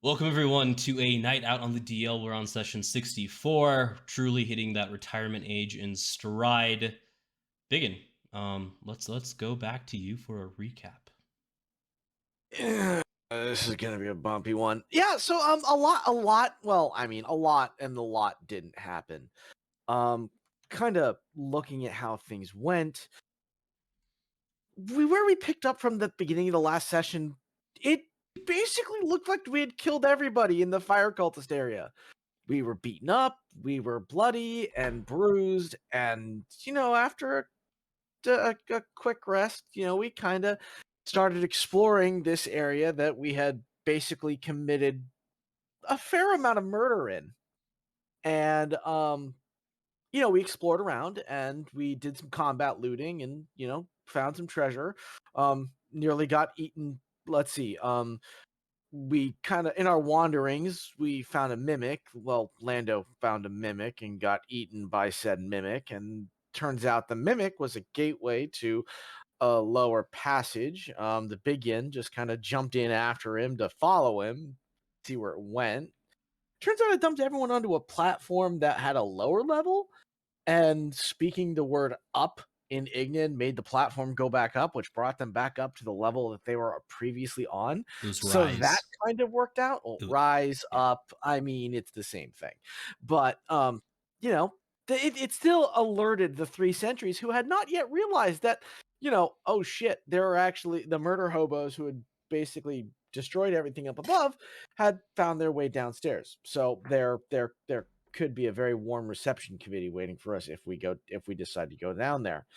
Welcome everyone to a night out on the DL. We're on session 64, truly hitting that retirement age in stride. BigYin, let's go back to you for a recap. Yeah, this is gonna be a bumpy one. Yeah, so a lot. Well, I mean, a lot, and the lot didn't happen. Kind of looking at how things went. Where we picked up from the beginning of the last session, it basically looked like we had killed everybody in the fire cultist area. We were beaten up, we were bloody and bruised, and after a quick rest, we kind of started exploring this area that we had basically committed a fair amount of murder in. And we explored around and we did some combat looting and found some treasure. Nearly got eaten. Let's see. We kind of, in our wanderings, we found a mimic. Well, Lando found a mimic and got eaten by said mimic, and turns out the mimic was a gateway to a lower passage. The BigYin just kind of jumped in after him to follow him, see where it went. Turns out it dumped everyone onto a platform that had a lower level, and speaking the word up in Ignan made the platform go back up, which brought them back up to the level that they were previously on. It was So Rise. that kind of worked out. Well, rise, up, I mean, it's the same thing. But, it still alerted the 3 sentries who had not yet realized that, oh shit, there are actually the murder hobos who had basically destroyed everything up above had found their way downstairs. So there could be a very warm reception committee waiting for us if we decide to go down there.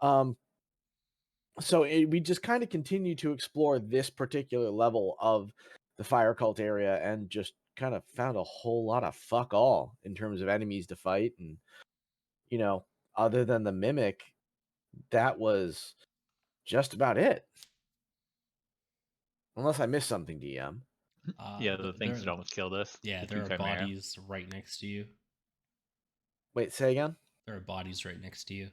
So we just kind of continue to explore this particular level of the fire cult area and just kind of found a whole lot of fuck all in terms of enemies to fight. And other than the mimic, that was just about it, unless I missed something, DM. Yeah, the things that almost killed us. Yeah, there are Chimera. bodies right next to you. Wait, say again? There are bodies right next to you.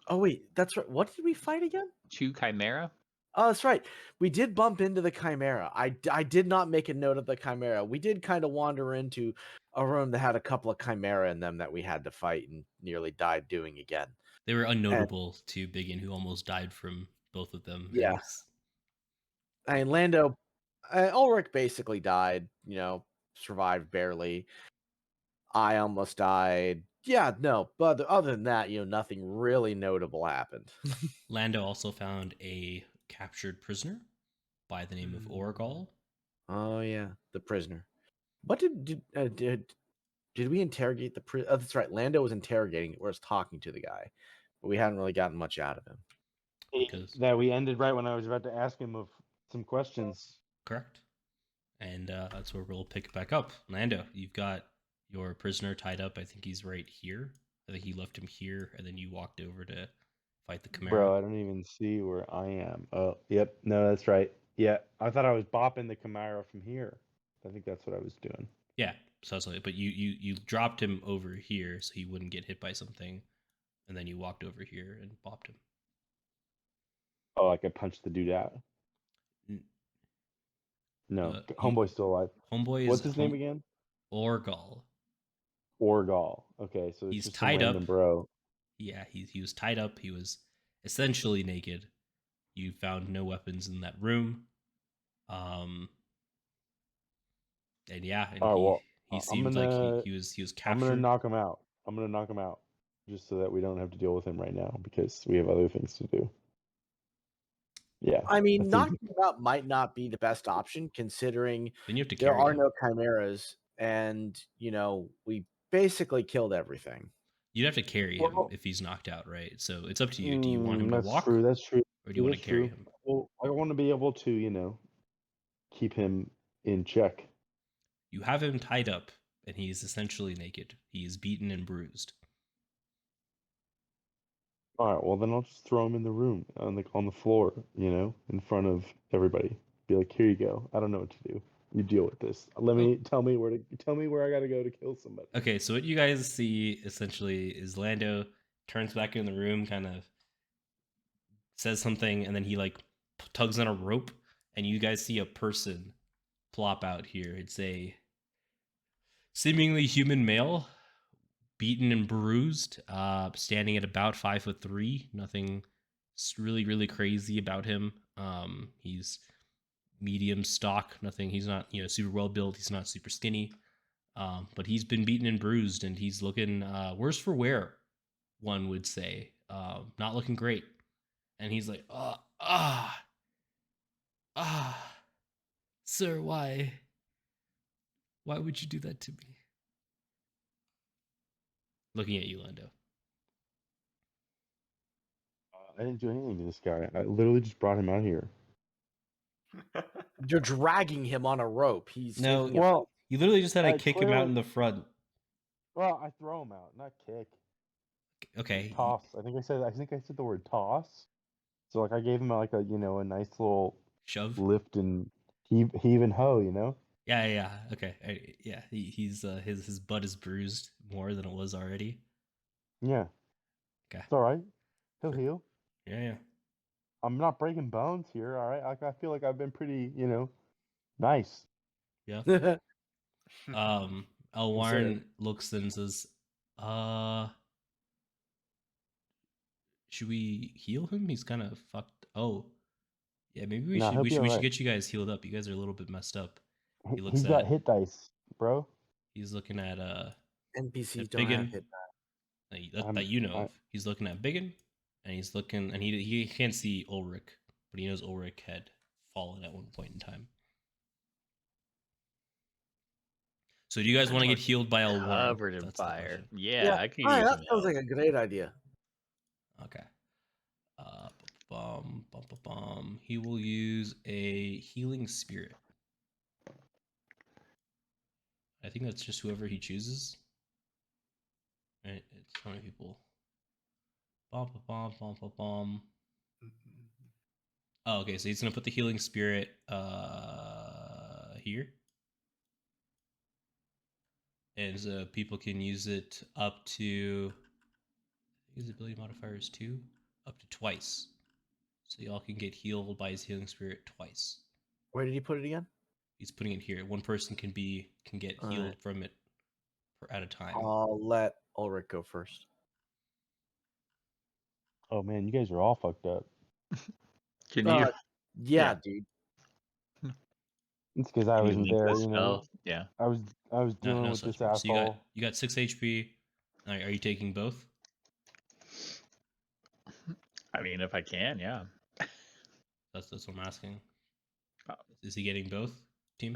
Oh, wait, that's right. What did we fight again? 2 Chimera? Oh, that's right. We did bump into the Chimera. I did not make a note of the Chimera. We did kind of wander into a room that had a couple of Chimera in them that we had to fight and nearly died doing again. They were unnotable to BigYin, who almost died from both of them. Yeah. I mean, Lando, Ulrich basically died, survived barely. I almost died. Yeah, no, but other than that, nothing really notable happened. Lando also found a captured prisoner by the name of Orgaal. Oh yeah, the prisoner. What did we interrogate the prisoner? Oh, that's right. Lando was interrogating, or was talking to the guy, but we hadn't really gotten much out of him. That we ended right when I was about to ask him of some questions. Correct. And that's where we'll pick it back up. Lando, you've got your prisoner tied up. I think he's right here. I think you left him here, and then you walked over to fight the Chimera. Bro, I don't even see where I am. Oh, yep. No, that's right. Yeah, I thought I was bopping the Chimera from here. I think that's what I was doing. Yeah, so but you dropped him over here so he wouldn't get hit by something, and then you walked over here and bopped him. Oh, like I punched the dude out? No, Homeboy's still alive. Homeboy What's his name again? Orgaal. Orgaal. Okay, so he's just tied up, bro. Yeah, he was tied up. He was essentially naked. You found no weapons in that room. And yeah, and he seemed like he was captured. I'm gonna knock him out. Just so that we don't have to deal with him right now because we have other things to do. Yeah. I mean, knocking him out might not be the best option considering there are no Chimeras and, we basically killed everything. You'd have to carry him if he's knocked out, right? So it's up to you. Do you want him to walk? That's true. Or do you want to carry him? Well, I want to be able to, keep him in check. You have him tied up, and he's essentially naked. He is beaten and bruised. All right, well then I'll just throw him in the room on the floor, in front of everybody. Be like, here you go. I don't know what to do. You deal with this. Tell me where I gotta go to kill somebody. Okay, so what you guys see essentially is Lando turns back in the room, kind of says something, and then he tugs on a rope, and you guys see a person plop out here. It's a seemingly human male, beaten and bruised, standing at about 5'3". Nothing really crazy about him. He's medium stock. Nothing. He's not super well built. He's not super skinny. But he's been beaten and bruised, and he's looking worse for wear, one would say. Not looking great. And he's like, sir, why? Why would you do that to me? Looking at you, Lando. I didn't do anything to this guy. I literally just brought him out here. You're dragging him on a rope. He's No, taking a- Well, you literally just had to I kick him out clearly- in the front. well, I throw him out, not kick. Okay. Toss. I think I said the word toss. So like I gave him like a a nice little Shove. lift and heave and hoe, Yeah. Okay. He's his butt is bruised more than it was already. Yeah. Okay. It's all right. He'll heal. Yeah. I'm not breaking bones here. All right. Like I feel like I've been pretty, nice. Yeah. Elwarin looks and says, should we heal him? He's kind of fucked. Oh, yeah. Maybe we Nah, he'll be should alright. get you guys healed up. You guys are a little bit messed up. He looks He's got at- hit dice, bro. He's looking at NPCs at don't have BigYin. hit That you know of. He's looking at BigYin, and he's looking, and he can't see Ulrich, but he knows Ulrich had fallen at one point in time. So do you guys want to get healed by Elwarin? Covered in That's the fire. question. Yeah, I can Alright, use that some sounds help. like a great idea. Okay. He will use a healing spirit. I think that's just whoever he chooses. Right? It's how many people? Oh, okay, so he's gonna put the healing spirit here. And so people can use it up to, his ability modifier is 2, up to twice. So y'all can get healed by his healing spirit twice. Where did he put it again? He's putting it here. One person can get All healed right. from it at a time. I'll let Ulrich go first. Oh man, you guys are all fucked up. Can you? Yeah, Yeah. dude. It's because I Can you wasn't link there, this spell? Yeah. I was dealing with such this problem. asshole. So you got 6 HP. Are you taking both? I mean, if I can, yeah. That's what I'm asking. Oh. Is he getting both, team?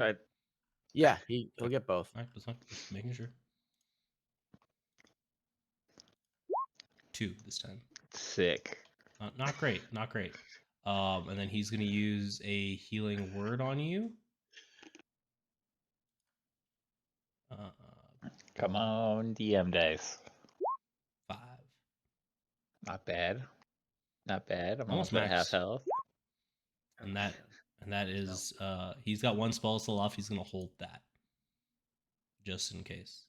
Yeah, he'll get both. All right, that's fine. Just making sure. 2 this time. Sick. Not great. And then he's gonna use a healing word on you. Come on, DM dice. 5. Not bad. Not bad. I'm Almost almost at half max. health. And that is he's got 1 spell still off. He's gonna hold that just in case.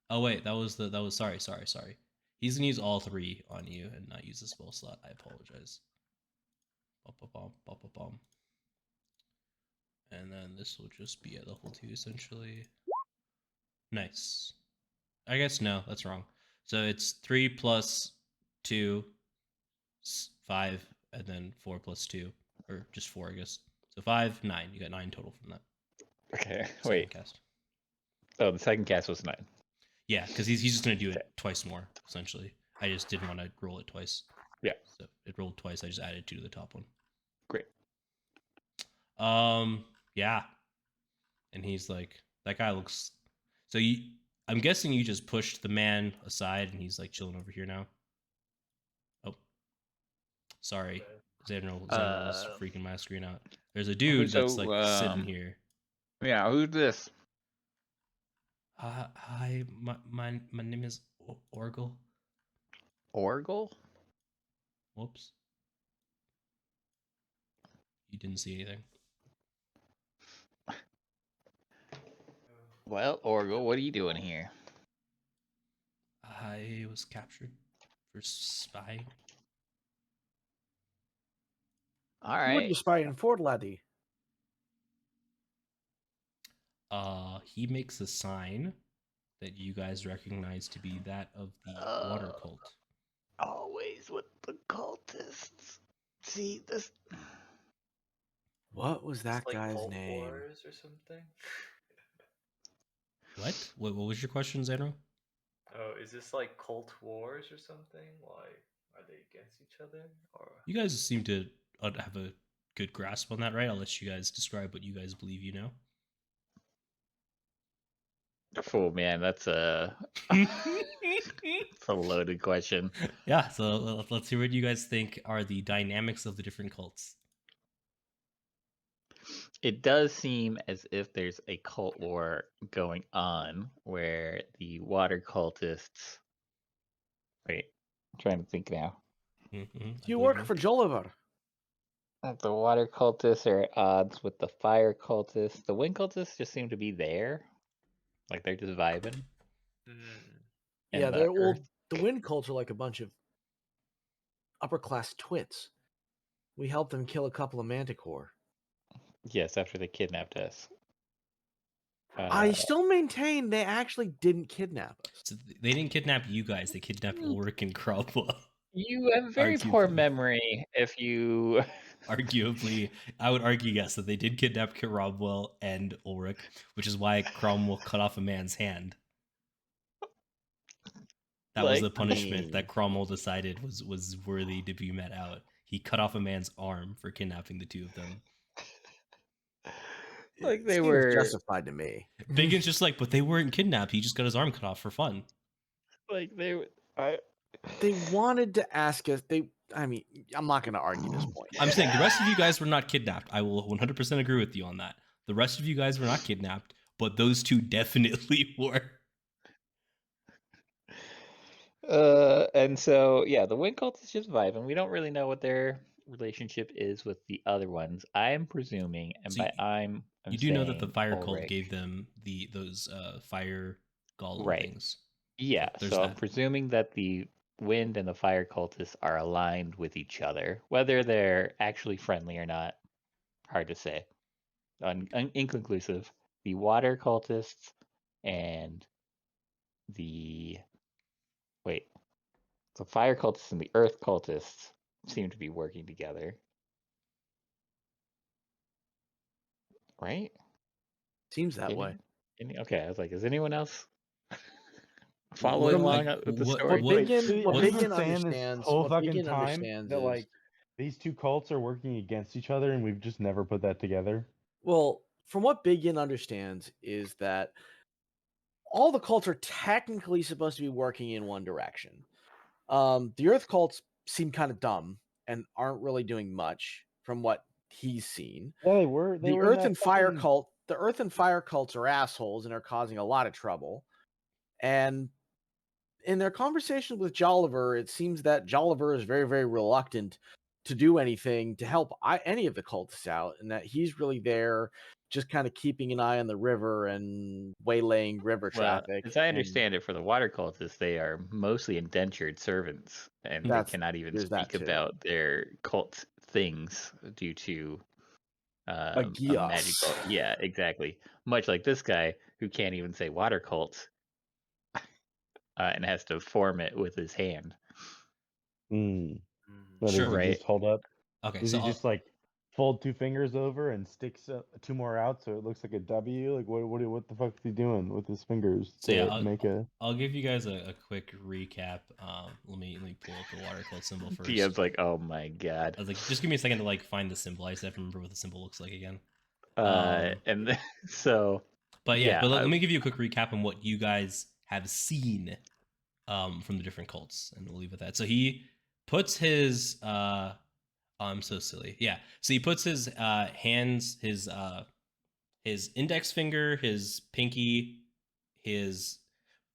Oh wait, that was sorry. He's gonna use all 3 on you and not use the spell slot. I apologize. And then this will just be at level 2 essentially. Nice. I guess no, that's wrong. So it's 3 plus 2, 5, and then 4 plus 2, or just 4, I guess. So 5, 9. You got 9 total from that. Okay, second wait. Cast. Oh, the second cast was 9. Yeah, because he's just gonna do it twice more essentially. I just didn't want to roll it twice. Yeah. So it rolled twice. I just added 2 to the top one. Great. Yeah. And he's like, that guy looks. So I'm guessing you just pushed the man aside, and he's like chilling over here now. Oh, sorry, Zanril is freaking my screen out. There's a dude that's like sitting here. Yeah, who's this? Hi, my name is Orgaal. Orgaal? Whoops. You didn't see anything. Well, Orgaal, what are you doing here? I was captured for spying. All What are right. you spying for, laddie? He makes a sign that you guys recognize to be that of the water cult. Always with the cultists. See this. What was that It's like guy's Cult name? Wars or something. What? What was your question, Zanril? Oh, is this like Cult Wars or something? Like, are they against each other or? You guys seem to have a good grasp on that, right? I'll let you guys describe what you guys believe you know. Oh man, that's a it's a loaded question. Yeah, so let's see what you guys think are the dynamics of the different cults. It does seem as if there's a cult war going on where the water cultists. Wait, I'm trying to think now. You work for Joliver. The water cultists are at odds with the fire cultists. The wind cultists just seem to be there, like they're just vibing. And Yeah, the they're well. earth- The Wind Cults are like a bunch of upper class twits. We helped them kill a couple of Manticore. Yes, after they kidnapped us. I still maintain they actually didn't kidnap us. So they didn't kidnap you guys; they kidnapped Ulrich and Krabba. You have very poor Arguably. memory if you. Arguably, I would argue yes that they did kidnap Cromwell and Ulrich, which is why Cromwell cut off a man's hand. That was the punishment that Cromwell decided was worthy to be met out. He cut off a man's arm for kidnapping the two of them. Like they Seems were justified to me. Bigin's just like, but they weren't kidnapped. He just got his arm cut off for fun. like they. They wanted to ask us. I mean, I'm not going to argue this point. I'm saying the rest of you guys were not kidnapped. I will 100% agree with you on that. The rest of you guys were not kidnapped, but those two definitely were. And so yeah, the wind cult is just vibing. We don't really know what their relationship is with the other ones. I'm presuming, and So by I'm you do know that the saying fire cult Ulrich. gave them those fire golem Right. things. Yeah, there's so I'm that. presuming that the wind and the fire cultists are aligned with each other. Whether they're actually friendly or not, hard to say. Inconclusive. The water cultists and the fire cultists and the earth cultists seem to be working together. Right? Seems that way. Okay, I was like, is anyone else following along with the story? What Wait, so Big you've Yin been saying this understands. whole What fucking Big Yin time understands that is like these two cults are working against each other, and we've just never put that together. well, from what Big Yin understands is that all the cults are technically supposed to be working in one direction. The Earth cults seem kind of dumb and aren't really doing much from what he's seen. Yeah, they were. They The were in Earth that and Fire fucking- cult, the Earth and Fire cults are assholes and are causing a lot of trouble. And in their conversations with Jolliver, it seems that Jolliver is very, very reluctant to do anything to help any of the cultists out, and that he's really there just kind of keeping an eye on the river and waylaying river Well, traffic. as I understand it, for the water cultists, they are mostly indentured servants, and they That's- cannot even there's that speak too. about their cult things due to a Agios. magical. Yeah, exactly. Much like this guy who can't even say water cult, and has to form it with his hand. Mm. But Sure. does he Right. just hold up? Okay, Does so he just like fold two fingers over and sticks two more out so it looks like a W? Like what the fuck is he doing with his fingers So to yeah, make a? I'll give you guys a quick recap. Let me pull up the water cult symbol first. DM's like, oh my god. I was like, just give me a second to like find the symbol. I just have to remember what the symbol looks like again. And then, so. But yeah, Yeah, let me give you a quick recap on what you guys have seen from the different cults, and we'll leave it at that. So he puts his I'm so silly. Yeah. So he puts his hands, his index finger, his pinky,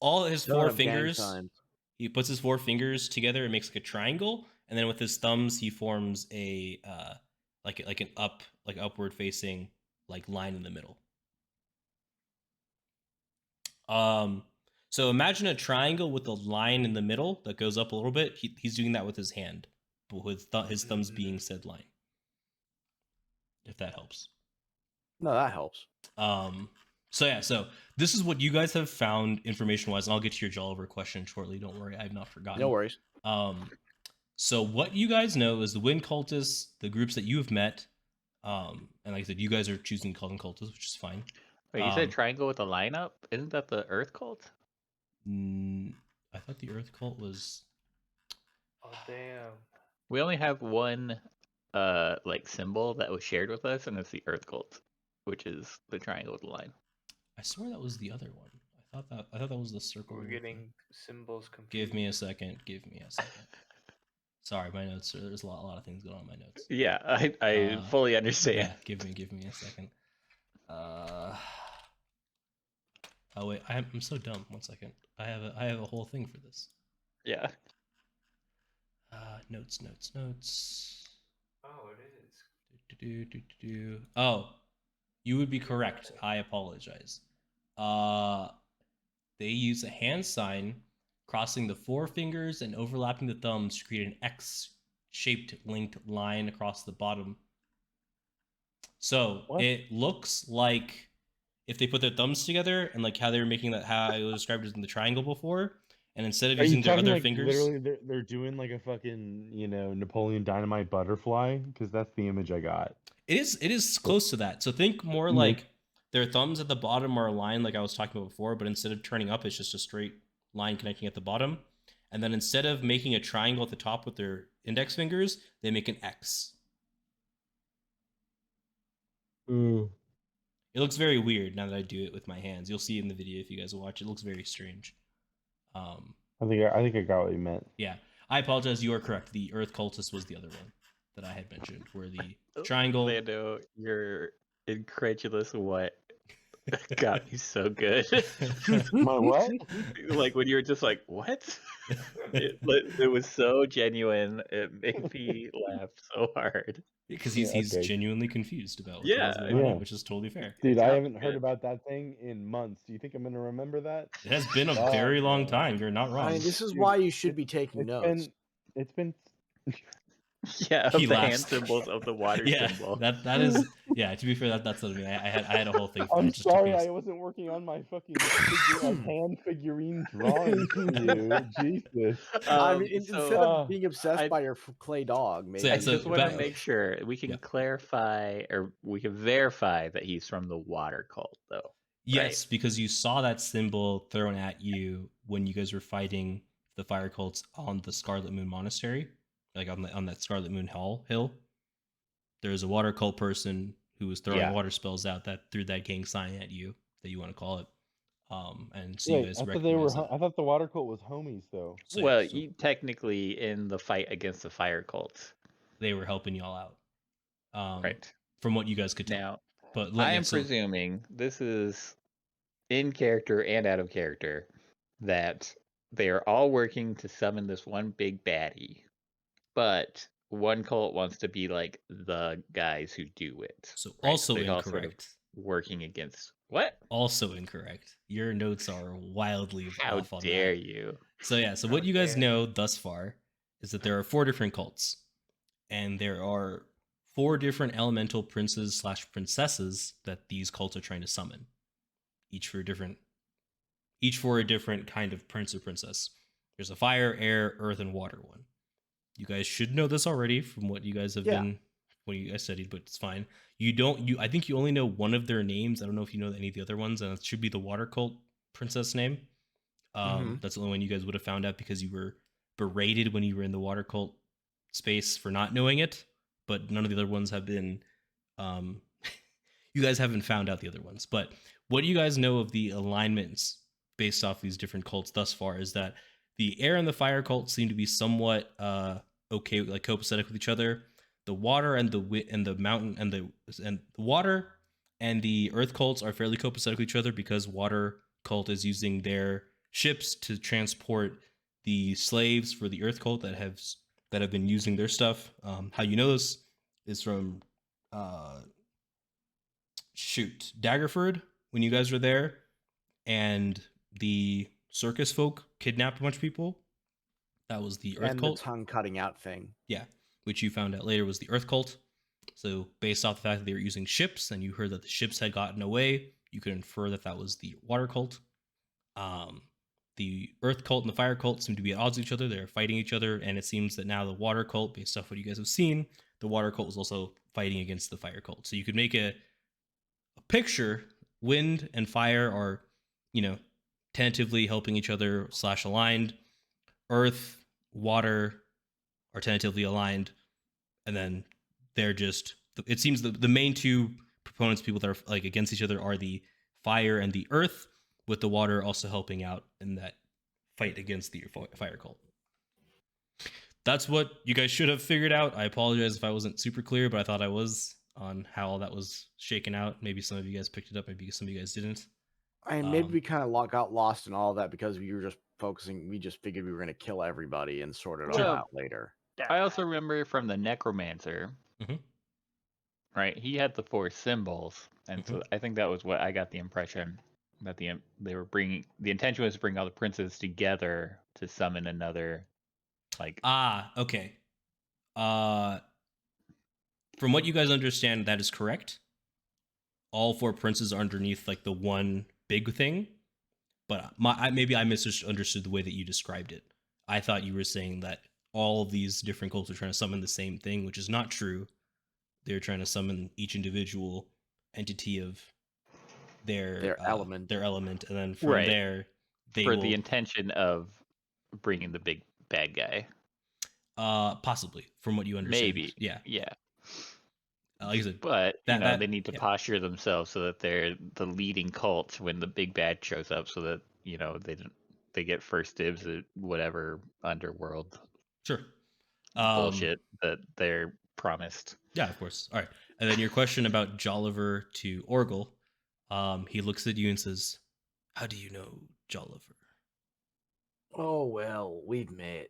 all his Don't four have gang fingers. signs. He puts his four fingers together and makes like a triangle, and then with his thumbs he forms a like an upward facing like line in the middle. So imagine a triangle with a line in the middle that goes up a little bit. He's doing that with his hand, but with his thumbs being said line. If that helps. No, that helps. So this is what you guys have found information-wise, and I'll get to your Jolliver question shortly. Don't worry, I've not forgotten. No worries. So what you guys know is the Wind Cultists, the groups that you have met, and like I said, you guys are choosing to call them cultists, which is fine. Wait, you said triangle with a lineup? Isn't that the Earth cult? I thought the Earth cult was. Oh damn. We only have one like symbol that was shared with us, and it's the Earth cult, which is the triangle with the line. I swear that was the other one. I thought that was the circle. We're with getting symbols confused. Give me a second. Sorry, my notes. There's a lot of things going on in my notes. Yeah, I fully understand. Yeah, give me a second. Oh wait, I'm so dumb. 1 second. I have a whole thing for this. Yeah. Notes. Oh, it is. Oh, you would be correct. I apologize. They use a hand sign, crossing the forefingers and overlapping the thumbs to create an X-shaped linked line across the bottom. So it looks like if they put their thumbs together and like how they were making that, how I described it in the triangle before, and instead of using their other fingers, literally they're doing like a fucking Napoleon Dynamite butterfly, because that's the image I got. It is close to that. So think more like their thumbs at the bottom are aligned like I was talking about before, but instead of turning up, it's just a straight line connecting at the bottom. And then instead of making a triangle at the top with their index fingers, they make an X. It looks very weird now that I do it with my hands. You'll see it in the video if you guys watch. It looks very strange. I think I got what you meant. Yeah, I apologize. You are correct. The Earth Cultist was the other one that I had mentioned, where the triangle. Lando, you're incredulous. What got me so good? My what? Like when you were just like, what? It was so genuine. It made me laugh so hard. Because he's genuinely confused about what which is totally fair. Dude, I haven't heard about that thing in months. Do you think I'm gonna remember that? It has been a very long time. You're not wrong. I mean, this is why you should be taking notes. It's been Yeah, of the hand symbols of the water symbol. That is to be fair, that's what I mean. I had a whole thing for I'm sorry I wasn't working on my fucking hand figurine drawing to you. Jesus. I mean, instead of being obsessed by your clay dog, maybe. I just want to make sure we can clarify or we can verify that he's from the water cult, though. Yes, because you saw that symbol thrown at you when you guys were fighting the fire cults on the Scarlet Moon Monastery. Like on that Scarlet Moon Hill, there's a water cult person who was throwing water spells out that threw that gang sign at you, that you want to call it. And so you guys I thought the water cult was homies though. So technically in the fight against the fire cults, they were helping y'all out. Right. From what you guys could tell. Now, but I am presuming this is in character and out of character that they are all working to summon this one big baddie. But one cult wants to be like the guys who do it. So also incorrect. Sort of working against what? Also incorrect. Your notes are wildly off on that. How dare you? So what you guys know thus far is that there are 4 different cults. And there are 4 different elemental princes / princesses that these cults are trying to summon. Each for a different kind of prince or princess. There's a fire, air, earth, and water one. You guys should know this already from what you guys have been, when you guys studied, but it's fine. I think you only know one of their names. I don't know if you know any of the other ones, and it should be the water cult princess name. That's the only one you guys would have found out because you were berated when you were in the water cult space for not knowing it, but none of the other ones have been, you guys haven't found out the other ones. But what you guys know of the alignments based off these different cults thus far is that the air and the fire cult seem to be somewhat okay, like copacetic with each other. The water and the mountain and the water and the earth cults are fairly copacetic with each other because water cult is using their ships to transport the slaves for the earth cult that have been using their stuff. How you know this is from Daggerford when you guys were there, and the circus folk kidnapped a bunch of people. That was the Earth Cult. And the tongue cutting out thing. Yeah, which you found out later was the Earth Cult. So based off the fact that they were using ships, and you heard that the ships had gotten away, you could infer that that was the water cult. The earth cult and the fire cult seem to be at odds with each other. They're fighting each other, and it seems that now the water cult, based off what you guys have seen, the water cult is also fighting against the fire cult. So you could make a picture. Wind and fire are, tentatively helping each other / aligned. Earth, water are tentatively aligned, and then they're just. It seems the main two proponents, people that are like against each other, are the fire and the earth, with the water also helping out in that fight against the fire cult. That's what you guys should have figured out. I apologize if I wasn't super clear, but I thought I was on how all that was shaken out. Maybe some of you guys picked it up, maybe some of you guys didn't. And maybe we kind of got lost in all of that because we were just focusing. We just figured we were going to kill everybody and sort it all out later. I also remember from the Necromancer, right? He had the 4 symbols, and so I think that was what I got the impression that they were bringing. The intention was to bring all the princes together to summon another, like. Okay. From what you guys understand, that is correct. All 4 princes are underneath like the one big thing, but maybe I misunderstood the way that you described it. I thought you were saying that all of these different cults are trying to summon the same thing, which is not true. They're trying to summon each individual entity of their element, and then from there they for the intention of bringing the big bad guy. Possibly, from what you understand. Maybe. Yeah. Like I said, but they need to posture themselves so that they're the leading cult when the big bad shows up, so that they get first dibs at whatever underworld bullshit that they're promised. Yeah, of course. All right, and then your question about Jolliver to Orgaal, he looks at you and says, "How do you know Jolliver?" Oh well, we've met.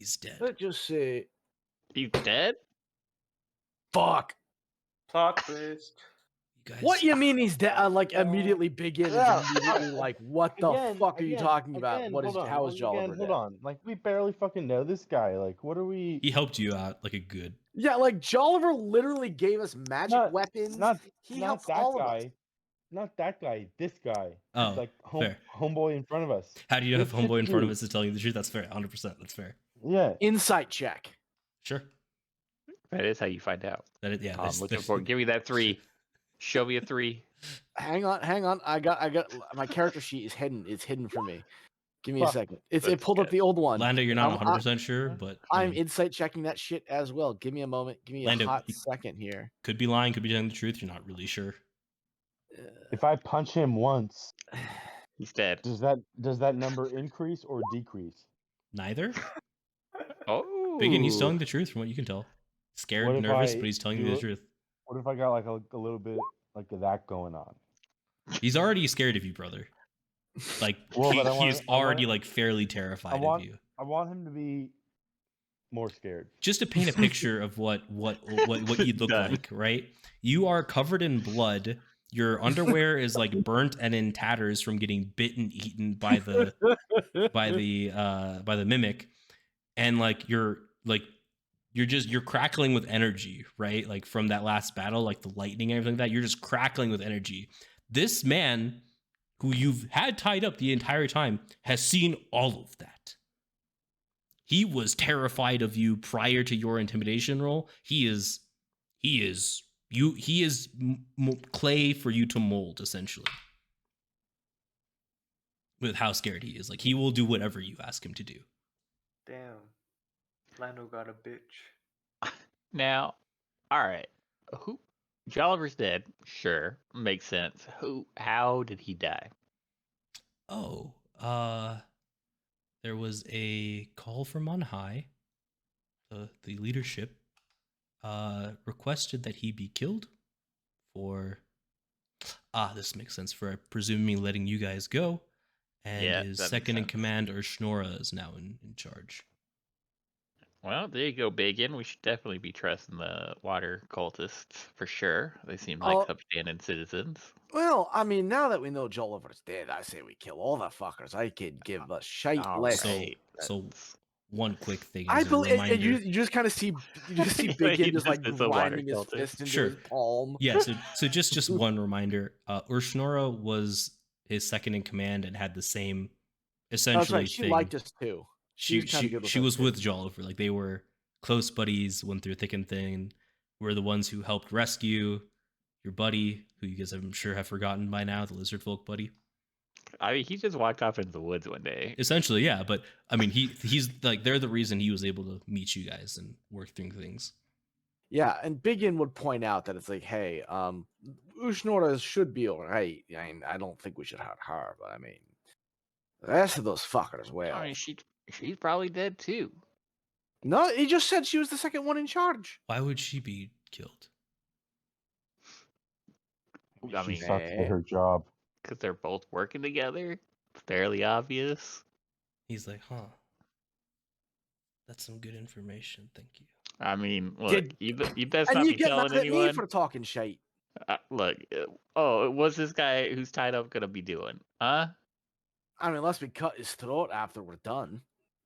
He's dead. Let's just say he's dead. Fuck. Plot twist. You guys... What you mean he's dead? Immediately BigYin is immediately like, what the fuck are you talking about? How is Jolliver dead? Hold on. Like, we barely fucking know this guy. Like, what are we... He helped you out like a good... Yeah, like, Jolliver literally gave us magic weapons. He helped all of us. Not that guy. This guy. Oh, he's like fair. Homeboy in front of us. How do you have homeboy in front of us is telling you the truth? That's fair. 100%. That's fair. Yeah. Insight check. Sure. That is how you find out. That is, yeah. I'm looking for. Give me that 3. Show me a 3. Hang on. I got my character sheet is hidden. It's hidden from me. Give me a second. It pulled up the old one. Lando, you're not 100% sure, but I'm insight checking that shit as well. Give me a moment. Give me a hot second here. Could be lying. Could be telling the truth. You're not really sure. If I punch him once, he's dead. Does that number increase or decrease? Neither. Oh, BigYin, he's telling the truth from what you can tell. Scared, nervous, but he's telling you the truth. What if I got like a little bit like of that going on? He's already scared of you, brother. Like he's already like fairly terrified of you. I want him to be more scared. Just to paint a picture of what you'd look like, right? You are covered in blood. Your underwear is like burnt and in tatters from getting bitten, eaten by the mimic, and you're crackling with energy, right? Like from that last battle, like the lightning and everything like that. You're just crackling with energy. This man, who you've had tied up the entire time, has seen all of that. He was terrified of you prior to your intimidation roll. He is clay for you to mold, essentially. With how scared he is. Like, he will do whatever you ask him to do. Damn. Lando got a bitch. Now, alright. Jolliver's dead. Sure. Makes sense. How did he die? Oh, there was a call from on high. The leadership requested that he be killed for this makes sense, for presumably letting you guys go, and his second in command, Urshnora, is now in charge. Well, there you go, BigYin. We should definitely be trusting the water cultists for sure. They seem like upstanding citizens. Well, I mean, now that we know Jolliver's dead, I say we kill all the fuckers. I could give a shite less. So one quick thing I as a believe, reminder. and you just kind of see He BigYin just like is a water grinding his cultist. fist into Sure. his palm. Yeah, so just one reminder. Urshnora was his second in command and had the same That's essentially right. She thing. liked us too. She was kind of good with she us was too. with Jolliver. Like they were close buddies, went through thick and thin. Were the ones who helped rescue your buddy, who you guys I'm sure have forgotten by now, the lizard folk buddy. I mean, he just walked off into the woods one day. Essentially, yeah, but I mean, he's like they're the reason he was able to meet you guys and work through things. Yeah, and BigYin would point out that it's like, hey, Ushnora should be alright. I mean, I don't think we should hurt her, but I mean, the rest of those fuckers, well. I mean, she's probably dead too. No, he just said she was the second one in charge. Why would she be killed? I She mean, sucks at her job. because they're both working together. Fairly obvious. He's like, huh. That's some good information. Thank you. I mean, look, Did- you best And not you be get telling mad at me anyone. for talking shite. Look, what's this guy who's tied up gonna be doing? Huh? I mean, unless we cut his throat after we're done.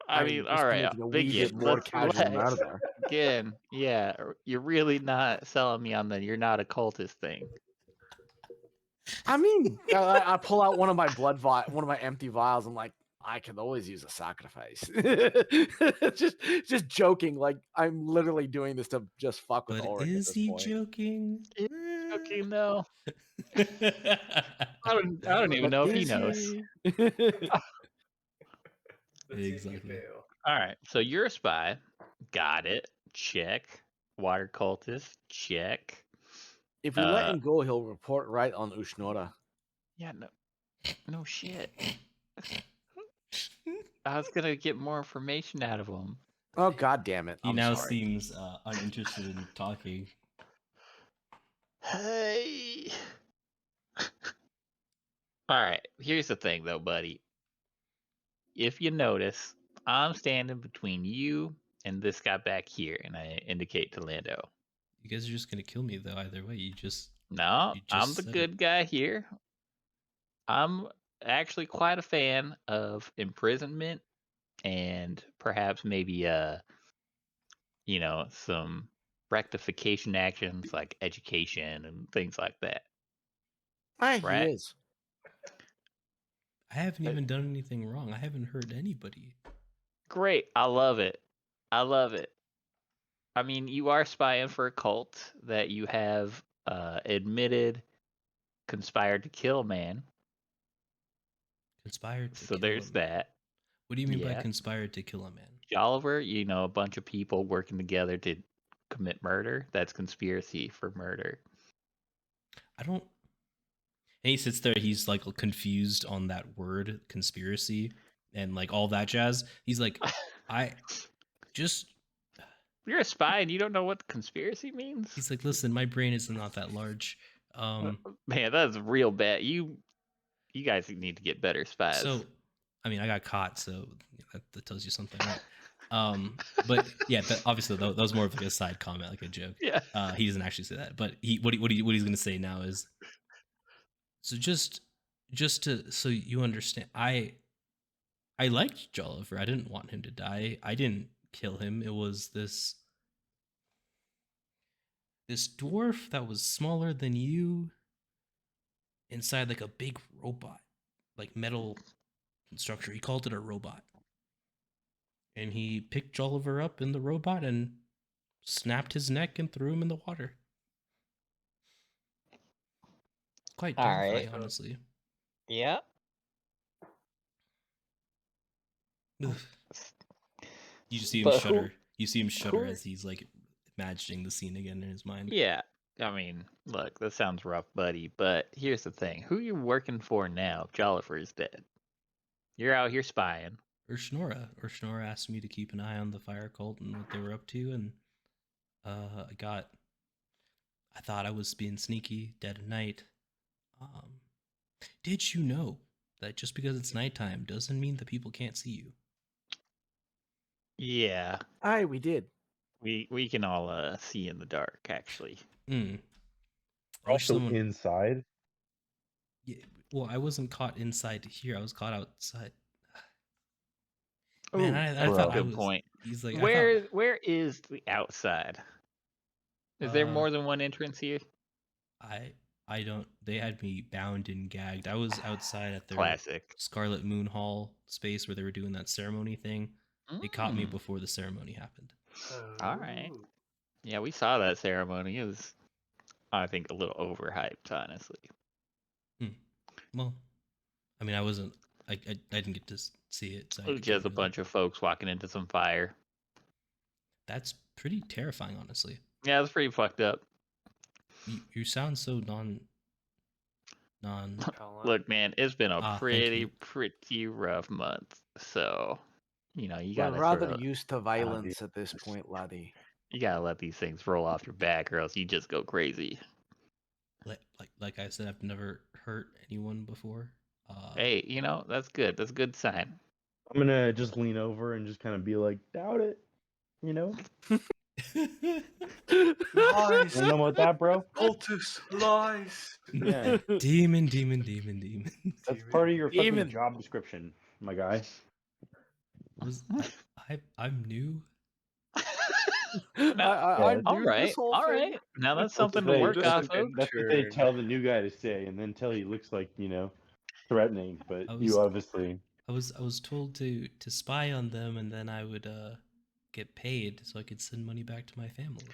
I mean, just all to right, make it a wee BigYin, bit more let's casual and out relax. of there. Again, yeah, you're really not selling me on the you're not a cultist thing. I mean, I pull out one of my one of my empty vials. I'm like, I could always use a sacrifice. just joking. Like I'm literally doing this to just fuck with But Ulrich. is at this he point. joking? Okay, no, I don't even know if he Is knows. he? Let's see if you Exactly. fail. All right, so you're a spy. Got it. Check. Water cultist. Check. If we let him go, he'll report right on Ushnora. Yeah, no shit. I was gonna get more information out of him. Oh god damn it! He I'm now sorry. seems uninterested in talking. Hey. All right, here's the thing though, buddy. If you notice, I'm standing between you and this guy back here, and I indicate to Lando. You guys are just gonna kill me though. Either way, No, You just I'm the said it. good guy here. I'm actually quite a fan of imprisonment and perhaps maybe some rectification actions like education and things like that. Hey, Right. he is. I haven't even done anything wrong. I haven't hurt anybody. Great. I love it. I love it. I mean, you are spying for a cult that you have admitted conspired to kill a man. Conspired to So kill there's a man. that. What do you mean by Yeah. conspired to kill a man? Jolliver, a bunch of people working together to commit murder. That's conspiracy for murder. I don't. And he sits there. He's like confused on that word conspiracy and like all that jazz. He's like, I just. You're a spy and you don't know what conspiracy means? He's like, listen, my brain is not that large. Man, that's real bad. You guys need to get better spies. So, I mean, I got caught, so that tells you something, right? But yeah, obviously that was more of like a side comment, like a joke. Yeah. He doesn't actually say that, but what he's gonna say now is, so just so you understand, I liked Jolliver. I didn't want him to die. I didn't kill him. It was this dwarf that was smaller than you inside like a big robot, like metal structure. He called it a robot. And he picked Jolliver up in the robot and snapped his neck and threw him in the water. Quite All terrifying, right. honestly. Yeah. Oof. You just see him But shudder. You see him shudder who- as he's like imagining the scene again in his mind. Yeah. I mean, look, that sounds rough, buddy, but here's the thing. Who you working for now if Jolliver is dead? You're out here spying. Urshnora asked me to keep an eye on the fire cult and what they were up to, and I thought I was being sneaky, dead of night. Did you know that just because it's nighttime doesn't mean that people can't see you? Yeah. Aye, we did. We can all see in the dark, actually. I wish Also someone- inside. Yeah, well, I wasn't caught inside here. I was caught outside. Man, Ooh, I that's thought a I good was. point. He's like, Where is the outside? Is there Uh, more than one entrance here? I don't. They had me bound and gagged. I was outside at their Classic. Scarlet Moon Hall space where they were doing that ceremony thing. They caught me Mm, before the ceremony happened. all right. Oh. Yeah, we saw that ceremony. It was, I think, a little overhyped, honestly. Well, I mean, I wasn't. I didn't get to see it. So It was just a bunch of folks walking into some fire. That's pretty terrifying, honestly. Yeah, it was pretty fucked up. You sound so non. Look, man, it's been a Thank you. pretty rough month. So, you We're gotta rather sort of, used to violence at this point, laddie. you gotta let these things roll off your back, or else you just go crazy. Like I said, I've never hurt anyone before. Hey, that's good. That's a good sign. I'm gonna just lean over and just kind of be like, doubt it. You know? Lies. You know about that, bro? Cultist lies. Yeah. demon. That's part of your fucking Demon. job description, my guy. I'm new. I'm All new to right, this whole all thing. right. Now that's That's something what to they- work Just off an of. That's what they intern. tell the new guy to say, and then until he looks like, threatening. But I was- you obviously. I was told to spy on them, and then I would get paid so I could send money back to my family.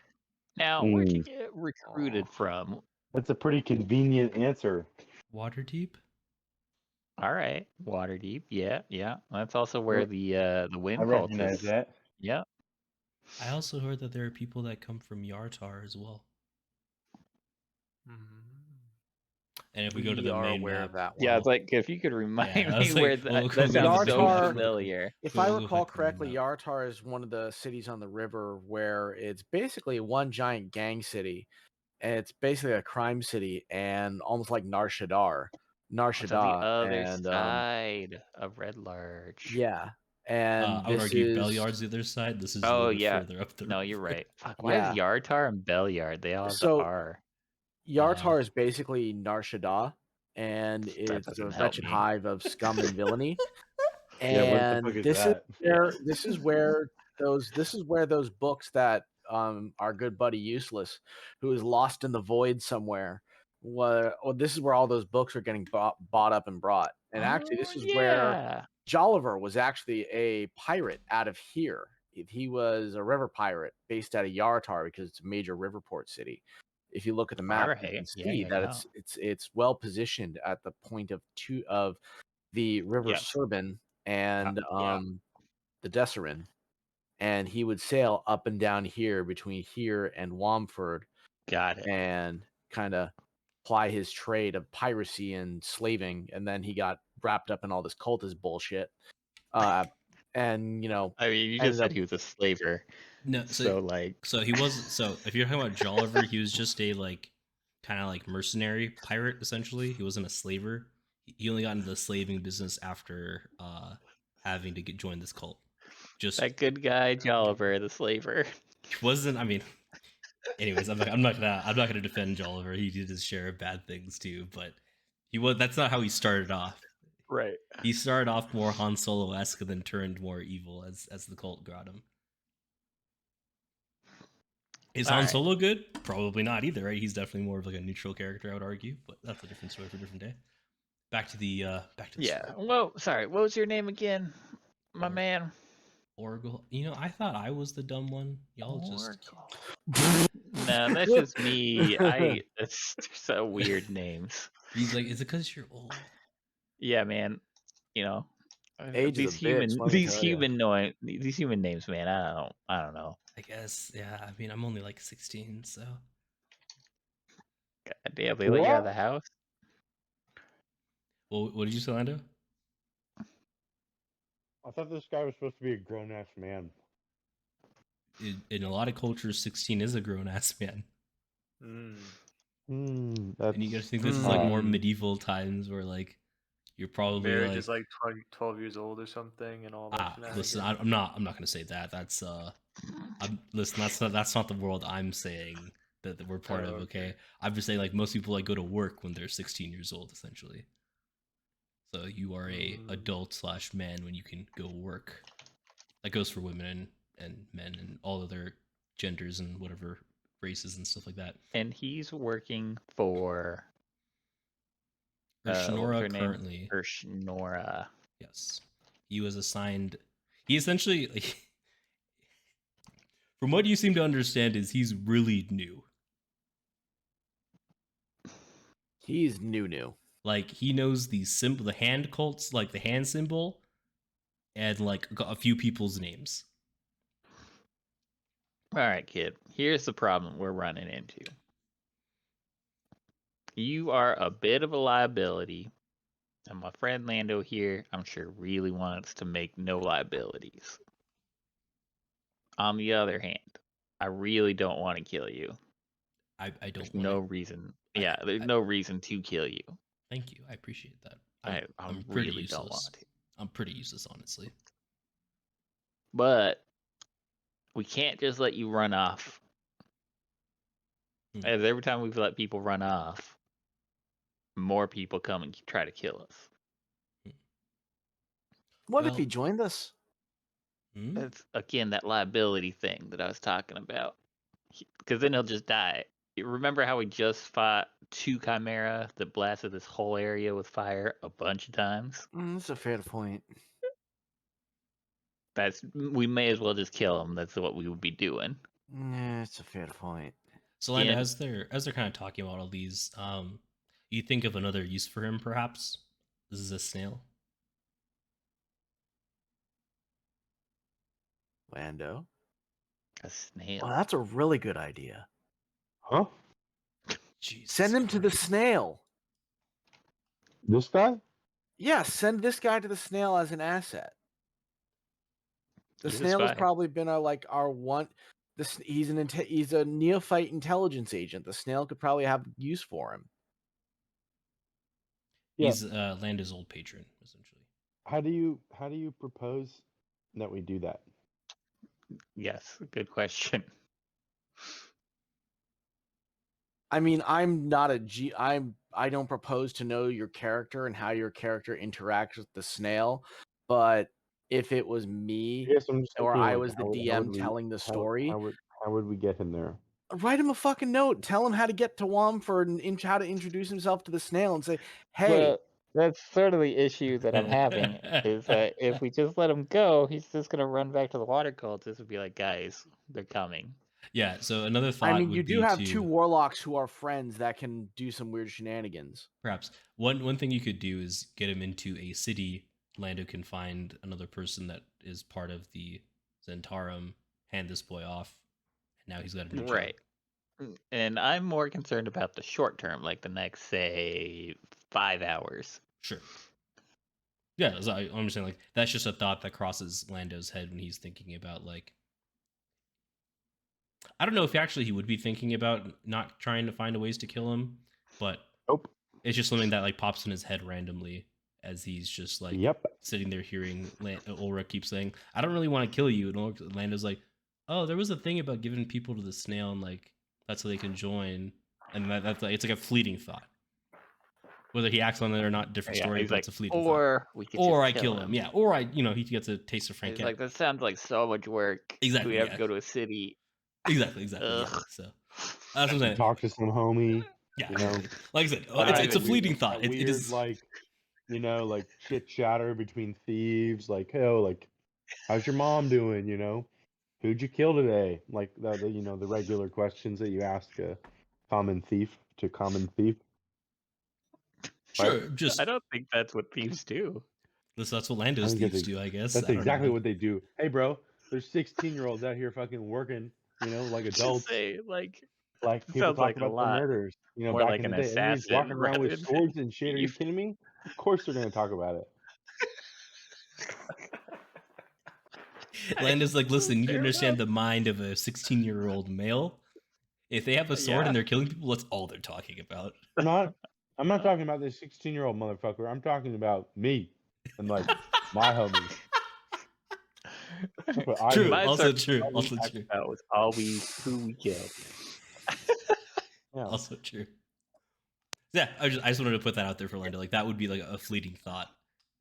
Now, where'd you get recruited from? That's a pretty convenient answer. Waterdeep. All right, Waterdeep. Yeah. That's also where the wind I recognize cultists. that. Yeah. I also heard that there are people that come from Yartar as well. And if we go to the are main aware map, of that Yeah, one. it's like if you could remind Yeah, I me was where like, we'll that go sounds so Yartar- familiar. If I We'll go recall back to the main correctly, map. Yartar is one of the cities on the river where it's basically one giant gang city. And it's basically a crime city and almost like Nar It's on the Shaddaa. other And side of Red Large. yeah. And I would this argue is Belyard's the other side. This is a Oh little bit yeah. further up the No, river. you're right. Fuck, why Yeah. is Yartar and Belyard? They all have So- the R. Yartar is basically Nar Shaddaa, and it's a doesn't help wretched me. hive of scum and villainy. Yeah, what the And fuck is this that? is where those books that our good buddy Useless, who is lost in the void somewhere, this is where all those books are getting bought up and brought. And actually, this is where Jolliver was actually a pirate out of here. He was a river pirate based out of Yartar because it's a major river port city. If you look at the map, you can see that it's well positioned at the point of the River Serban and the Desserin, and he would sail up and down here between here and Wamford. Got it. And kind of ply his trade of piracy and slaving, and then he got wrapped up in all this cultist bullshit. And I mean, you just ended said up- he was a slaver. No, so he wasn't. So if you're talking about Jolliver, he was just a kind of mercenary pirate essentially. He wasn't a slaver. He only got into the slaving business after having to join this cult. Just That good guy Jolliver, the slaver. he wasn't. I mean, anyways, I'm not gonna defend Jolliver. He did his share of bad things too, but that's not how he started off. Right. He started off more Han Solo-esque and then turned more evil as the cult got him. Is Han Solo good? Probably not either, right? He's definitely more of a neutral character, I would argue, but that's a different story for a different day. Back to the yeah. Whoa, sorry. What was your name again, my man? Orgaal. I thought I was the dumb one. Y'all just. No, that's just me. That's so weird names. He's like, is it because you're old? Yeah, man. Age these is a bitch, let me tell ya. these human names, man. I don't know. I guess, yeah. I mean, I'm only 16, so. God damn, they let you out of the house. Well, what did you say, Lando? I thought this guy was supposed to be a grown ass man. In a lot of cultures, 16 is a grown ass man. Mm. And you guys think this is more medieval times where you're probably marriage is 12 years old or something and all that. Listen, I'm not gonna say that. That's listen, that's not the world I'm saying that we're part of. Okay, I'm just saying most people go to work when they're 16 years old, essentially. So you are a adult / man when you can go work. That goes for women and men and all other genders and whatever races and stuff like that. And he's working for For what was Shinora her name? currently, Shinora. yes, he was assigned. He essentially, like, from what you seem to understand, is he's really new. He's new. Like he knows the symbol, the hand cults, like the hand symbol, and like a few people's names. All right, kid. Here's the problem we're running into. You are a bit of a liability, and my friend Lando here, I'm sure, really wants to make no liabilities. On the other hand, I really don't want to kill you. I don't. There's no reason. Yeah, there's I- no reason to kill you. Thank you. I appreciate that. I pretty really useless. don't want to. I'm pretty useless, honestly. But we can't just let you run off. As every time we've let people run off, more people come and try to kill us. What if he joined us? That's, again, that liability thing that I was talking about. Because then he'll just die. You remember how we just fought 2 Chimera that blasted this whole area with fire a bunch of times? That's a fair point. We may as well just kill him. That's what we would be doing. Yeah, it's a fair point. So, Lando, as they're kind of talking about all these, you think of another use for him, perhaps? This is a snail. Lando? A snail. Oh, that's a really good idea. Huh? Jesus Send him to the Christ. snail. This guy? Yeah, send this guy to the snail as an asset. The He's a snail has spy. probably been our one. He's a neophyte intelligence agent. The snail could probably have use for him. Yeah. He's Lando's old patron, essentially. How do you propose that we do that? Yes, good question. I mean, I'm not a G. I don't propose to know your character and how your character interacts with the snail, but if it was me Yes, I'm just or thinking, I like, was the how would DM we- telling the how- story, How would we get him there? write him a fucking note. Tell him how to get to Wom for how to introduce himself to the snail and say, "Hey, Well, that's sort of the issue that I'm having is that if we just let him go, he's just gonna run back to the water cultists and be like, "Guys, they're coming." Yeah, so another thought I mean, would you be do have to, 2 warlocks who are friends that can do some weird shenanigans." perhaps one thing you could do is get him into a city. Lando can find another person that is part of the Zentarum, hand this boy off, and now he's got a new job. Right. And I'm more concerned about the short term, like the next, say, 5 hours. Sure. Yeah, so I understand. Like that's just a thought that crosses Lando's head when he's thinking about, like, I don't know if actually he would be thinking about not trying to find a ways to kill him, but Nope. it's just something that like pops in his head randomly as he's just like Yep. sitting there hearing Ulrich keep saying, "I don't really want to kill you," and Lando's like, "Oh, there was a thing about giving people to the snail, and like that's so they can join," and that's like, it's like a fleeting thought. Whether he acts on it or not, different story, he's but like, it's a fleeting or we could thought. Or just I kill him, yeah. Or he gets a taste of He's Frank. like, that sounds like so much work. Exactly, We have yeah. to go to a city. Exactly. Yeah. Ugh. So that's what I'm saying. Talk to some homie. Yeah, You know, like I said, But it's a even fleeting thought. Weird, It is like, like chit chatter between thieves. Like, hey, like, how's your mom doing? Who'd you kill today? Like the regular questions that you ask a common thief to common thief. sure. Just I don't think that's what thieves do. that's what Lando's I think thieves do, I guess. That's I don't exactly know. what they do. Hey, bro, there's 16-year-olds out here fucking working. Like adults. Just say, like People sounds talk like a about their lot murders. more Back like in the an day, everybody's walking assassin around with rather than swords and shit. Are you thief. kidding me? Of course they're gonna talk about it. Lando's like, listen, you Fair understand enough. the mind of a 16-year-old male. If they have a sword Yeah. and they're killing people, that's all they're talking about. I'm not talking about this 16-year-old motherfucker. I'm talking about me and like my homies. That's what I True. do. My Also circle, true. all we Also talked true. about was who we killed. Yeah. Also true. Yeah, I just wanted to put that out there for Lando. Like that would be like a fleeting thought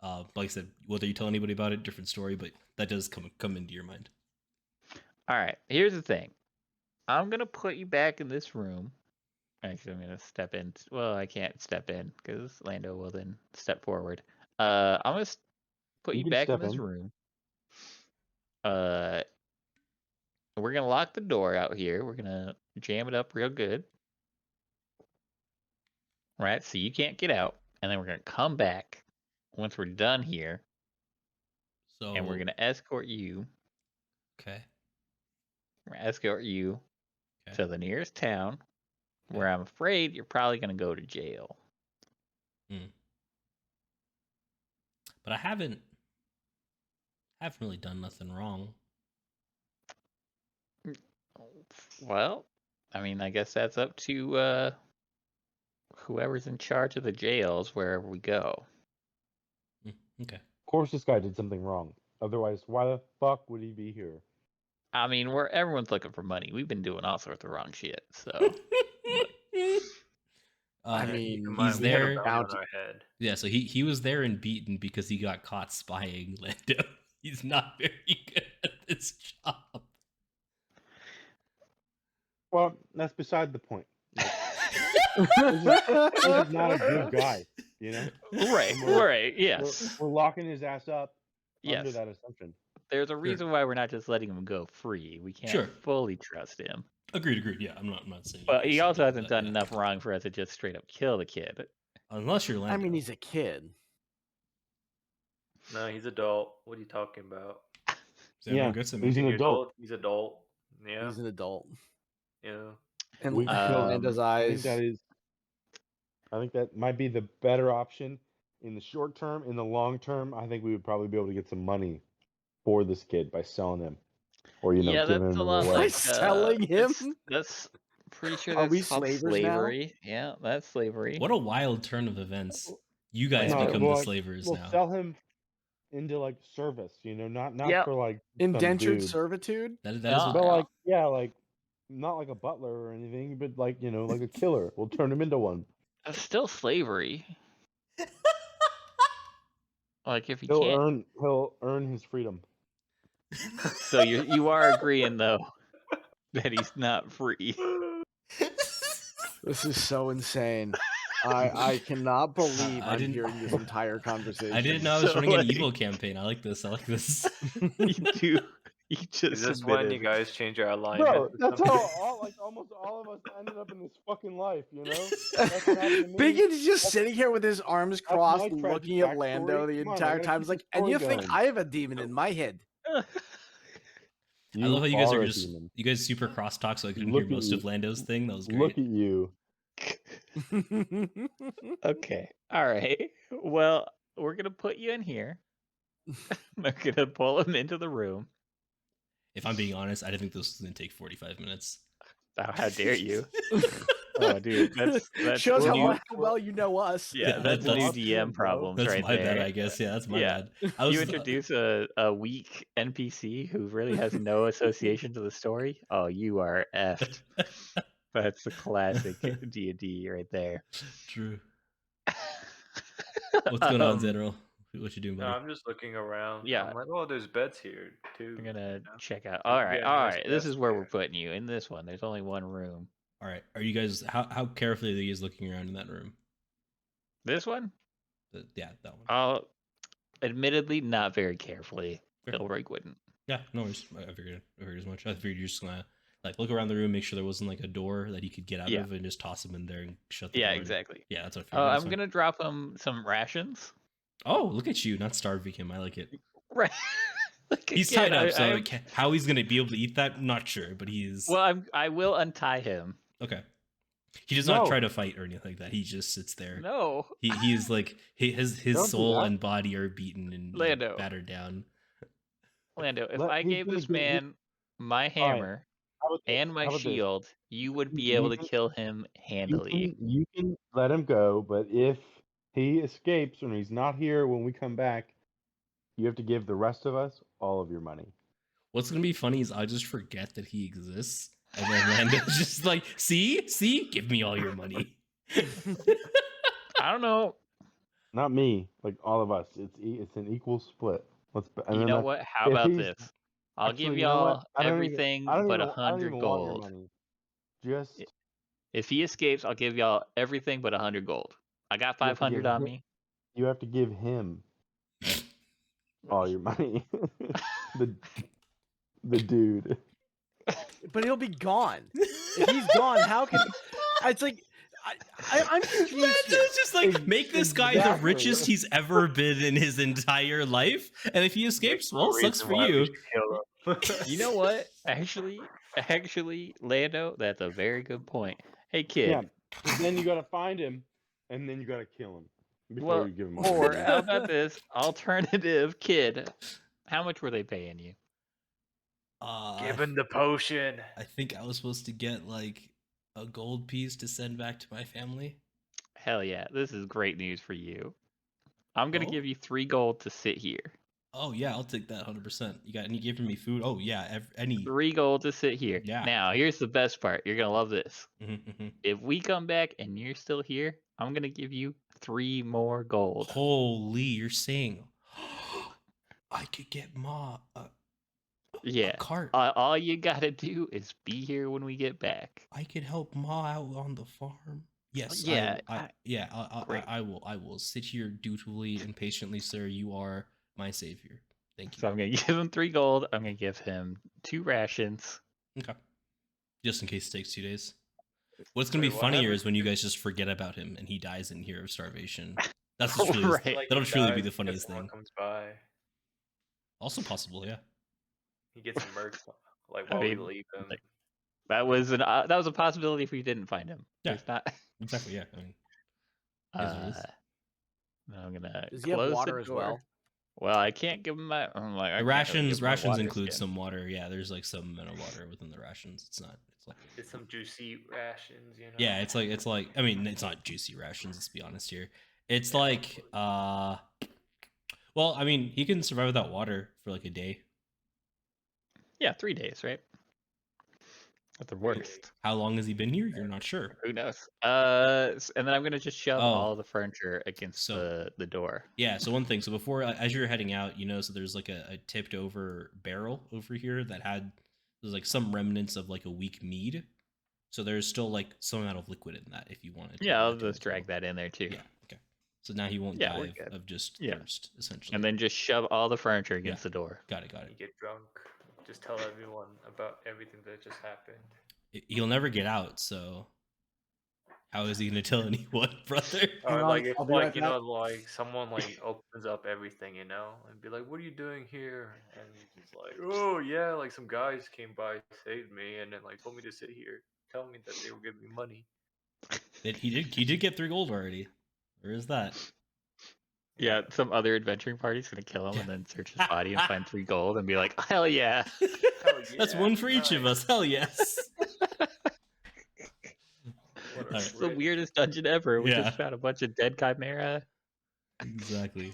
Like I said, whether you tell anybody about it, different story, but that does come into your mind. All right, here's the thing. I'm gonna put you back in this room. Actually, I'm gonna step in. Well, I can't step in because Lando will then step forward. I'm gonna put You you can back in step this in. room. We're gonna lock the door out here. We're gonna jam it up real good. Right, so you can't get out, and then we're gonna come back once we're done here, So and we're gonna escort you. okay. We're gonna escort you Okay. to the nearest town, Okay. where I'm afraid you're probably gonna go to jail. But I haven't really done nothing wrong. Well, I mean, I guess that's up to whoever's in charge of the jails wherever we go. Okay. Of course, this guy did something wrong. Otherwise, why the fuck would he be here? I mean, everyone's looking for money. We've been doing all sorts of wrong shit. So I Yeah, mean, keep in he's mind, we had a there. bounty on our head. Yeah, so he was there and beaten because he got caught spying Lando. He's not very good at this job. Well, that's beside the point. Like, this is not a good guy, you know? right, yes, We're locking his ass up under yes. that assumption. There's a reason why we're not just letting him go free. We can't Sure. fully trust him. Agreed. Yeah, I'm not saying. But he also hasn't done yeah. enough wrong for us to just straight up kill the kid. Unless you're Lando. I mean, he's a kid. No, he's adult. What are you talking about? Yeah, gets him. he's an adult. He's adult. Yeah. He's an adult. Yeah. And We killed Lando's him. eyes. I think that might be the better option in the short term. In the long term, I think we would probably be able to get some money for this kid by selling him, or Yeah, giving that's him a lot away. By like selling him? That's pretty sure Are that's we called slavers now? slavery. Yeah, that's slavery. What a wild turn of events! You guys No, become well, the like, slavers we'll now. sell him into like service, not Yep. for like Indentured some dude. servitude? That is Yeah. But what, like not like a butler or anything, but like like a killer. We'll turn him into one. That's still slavery. Like if you He'll can't. earn his freedom. So you are agreeing though that he's not free. This is so insane. I cannot believe I I'm didn't- hearing this entire conversation. I didn't know I was So, running an like- evil campaign. I like this. You do. You just Is this when you admitted. guys change your alignment? Bro, or that's something? how almost all of us ended up in this fucking life, That's what happened to me. BigYin's just That's- sitting here with his arms my crossed, tragic looking at Lando backstory. the Come on, I entire gotta time. keep He's the like, and you story think going." I have a demon in my head? I love how you guys are are a just demon. you guys super crosstalk, so I couldn't Look hear at most you. of Lando's thing. That was great. Look at you. Okay. All right. Well, we're gonna put you in here. We're gonna pull him into the room. If I'm being honest, I didn't think this was gonna take 45 minutes. Oh, how dare you? Oh, dude, that's Shows how new- well you know us. Yeah, that's that's- new DM problems That's right my there. bad, I guess. Yeah, that's my Yeah. bad. I was You introduce a weak NPC who really has no association to the story. Oh, you are effed. That's a classic D&D right there. True. What's going on, Um, Zanril? What you doing, No, buddy? I'm just looking around. Yeah. I'm like, oh, there's beds here too. I'm gonna you know? check out. We All can right, get a all nice right. This is desk where here. we're putting you in this one. There's only one room. All right. Are you guys how carefully are you guys looking around in that room? This one? Yeah, that one. Admittedly, not very carefully. Fair. Ulrich wouldn't. Yeah, no worries. I figured as much. I figured you're just gonna like look around the room, make sure there wasn't like a door that he could get out Yeah. of, and just toss him in there and shut the Yeah, door. and- exactly. Yeah, that's what I figured. That's I'm fine. gonna drop him some rations. Oh, look at you, not starving him. I like it. Right. Like, He's again, tied up, so I'm- how he's gonna be able to eat that, not sure, but he is. Well, I will untie him. Okay. He does not No. try to fight or anything like that. He just sits there. No. He is like his Don't do soul that. and body are beaten and Lando. battered down. Lando, if Let- I he's gave gonna this get- he- man my hammer How about this? and my How about this? shield, you would be You able to can- kill him handily. You can let him go, but if he escapes and he's not here when we come back, you have to give the rest of us all of your money. What's gonna be funny is I just forget that he exists, and then Lando's just like, see, give me all your money. I don't know. Not me, like all of us. It's an equal split. And You then know that's what? How if about he's this? I'll give actually, you know what? y'all everything but I don't 100 even want your gold. money. Just If he escapes, I'll give y'all everything but 100 gold. I got you have to 500 on him, me. You have to give him all your money. the the dude. But he'll be gone. If he's gone, how can? It's like I'm confused here. Lando's just like, make this guy the Exactly. richest he's ever been in his entire life, and if he escapes, well, sucks for you. You know what? Actually, Lando, that's a very good point. Hey, kid. Yeah. But then you gotta find him, and then you gotta kill him before Well, you give him all your or money. how about this alternative, kid? How much were they paying you? Give him the potion. I think I was supposed to get like a gold piece to send back to my family. Hell yeah, this is great news for you. I'm gonna Oh? give you 3 gold to sit here. Oh yeah, I'll take that 100%. You got any giving me food? Oh yeah, any. 3 gold to sit here. Yeah. Now, here's the best part. You're gonna love this. Mhm. If we come back and you're still here, I'm gonna give you 3 more gold. Holy, you're saying I could get Ma a Yeah. cart. All you gotta do is be here when we get back. I could help Ma out on the farm. Yes, Yeah, great. I will. I will sit here dutifully and patiently, sir. You are my savior. Thank you. So I'm gonna give him 3 gold. I'm gonna give him 2 rations. Okay. Just in case it takes 2 days. What's gonna be Wait, what funnier happens is when you if- guys just forget about him and he dies in here of starvation. That's just really, Right. Like, that'll he truly be dies the because funniest someone thing. comes by. Also possible, yeah. He gets murked like I while we mean, leave him. like, that was a possibility if we didn't find him. Yeah. There's not. Exactly, yeah. I mean, is what it is. I'm gonna Does he have close water the as door. well? Well, I can't give him my. I'm like, I The can't really give him my rations water include skin. some water. Yeah, there's like some amount of water within the rations. It's not. It's like. Get some juicy rations, you know. Yeah, it's like. I mean, it's not juicy rations. Let's be honest here. It's Yeah, like. Well, I mean, he can survive without water for like a day. Yeah, 3 days, right? At the worst. How long has he been here? You're not sure. Who knows? And then I'm gonna just shove Oh. all the furniture against So- the door. Yeah, so one thing. So before, as you're heading out, you know, so there's like a tipped over barrel over here that there's like some remnants of like a weak mead. So there's still like some amount of liquid in that if you wanted to. Yeah, I'll add to it just as well. drag that in there too. Yeah, okay. So now he won't Yeah, die we're of, good. of just Yeah. thirst, essentially. And then just shove all the furniture against the door. Got it. You get drunk. Just tell everyone about everything that just happened. He'll never get out, so how is he gonna tell anyone, brother? Hang Or on, like if I'll be like right you back. know like someone like opens up everything, you know, and be like, "What are you doing here?" And he's just like, "Oh yeah, like some guys came by, saved me, and then like told me to sit here, tell me that they will give me money." He did get 3 gold already. Where is that? Yeah, some other adventuring party's gonna kill him Yeah. and then search his body and find 3 gold and be like, hell yeah. That's yeah, one for each of nice. us. Hell yes. What a Alright. It's the rich- weirdest dungeon ever. We Yeah. just found a bunch of dead chimera Exactly.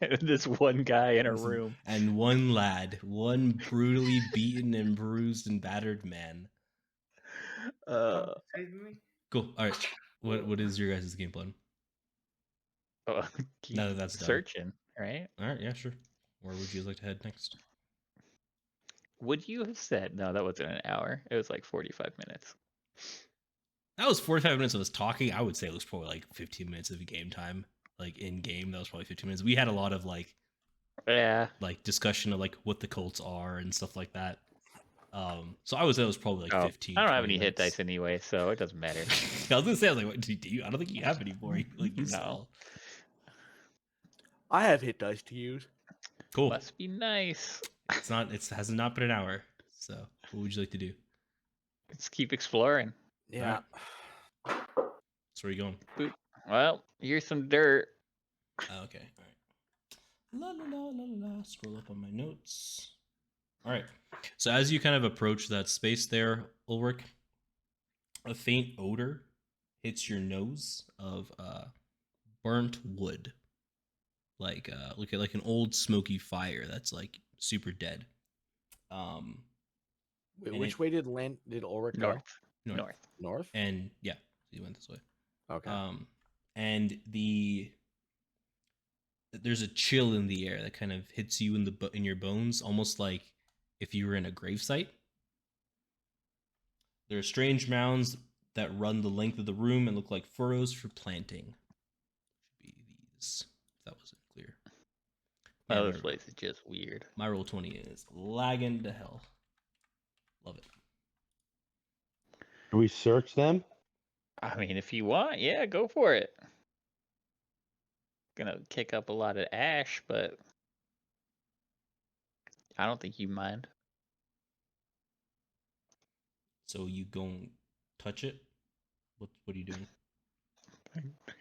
and this one guy in a Listen, room. And one lad, one brutally beaten and bruised and battered man. Come save me. Cool. All right. What is your guys' game plan? Keep Now that that's done. searching, right? All right. Yeah. Sure. Where would you like to head next? Would you have said no? That wasn't an hour. It was like 45 minutes. That was 45 minutes of us talking. I would say it was probably like 15 minutes of game time. Like in game, that was probably 15 minutes. We had a lot of like Yeah. discussion of like what the cults are and stuff like that. So I would say it was probably like 15. I don't have 20 any hit minutes. dice anyway, so it doesn't matter. I was gonna say, I was like, what do you? I don't think you have any more. Like you No. sell. I have hit dice to use. Cool. Must be nice. It has not been an hour. So what would you like to do? Let's keep exploring. Yeah. So where are you going? Well, here's some dirt. Oh, okay. All right. La la la la la. Scroll up on my notes. All right. So as you kind of approach that space there, Ulrich, a faint odor hits your nose of burnt wood, like look at like an old smoky fire that's like super dead. Wait, And which it- way did Ulrich go? there's a chill in the air that kind of hits you in your bones, almost like if you were in a gravesite. There are strange mounds that run the length of the room and look like furrows for planting. Should be these. If that wasn't clear. Man, Oh, this place is just weird. My roll 20 is lagging to hell. Love it. Do we search them? I mean, if you want, yeah, go for it. Gonna kick up a lot of ash, but I don't think you mind. So you go and touch it? What are you doing?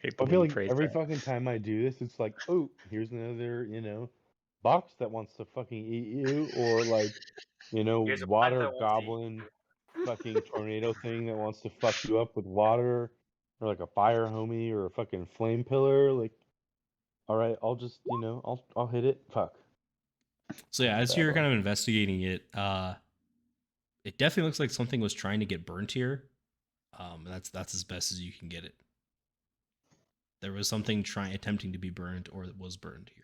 I feel like every fucking time I do this, it's like, oh, here's another, box that wants to fucking eat you, or like, Here's a plant water that wants to eat goblin fucking tornado thing that wants to fuck you up with water, or like a fire homie, or a fucking flame pillar. Like, all right, I'll just, I'll hit it. Fuck. So yeah, as Bad you're one. kind of investigating it, it definitely looks like something was trying to get burnt here. That's as best as you can get it. There was something attempting to be burned, or it was burned here.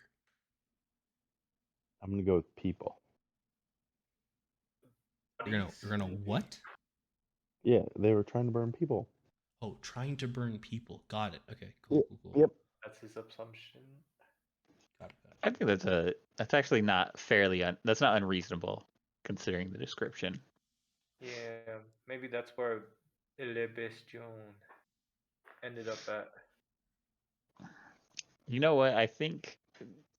I'm gonna go with people. You're gonna what? Yeah, they were trying to burn people. Oh, trying to burn people. Got it. Okay, cool. Yep. That's his assumption. Got it. I think that's actually not that's not unreasonable considering the description. Yeah, maybe that's where Le Bastion ended up at. You know what? I think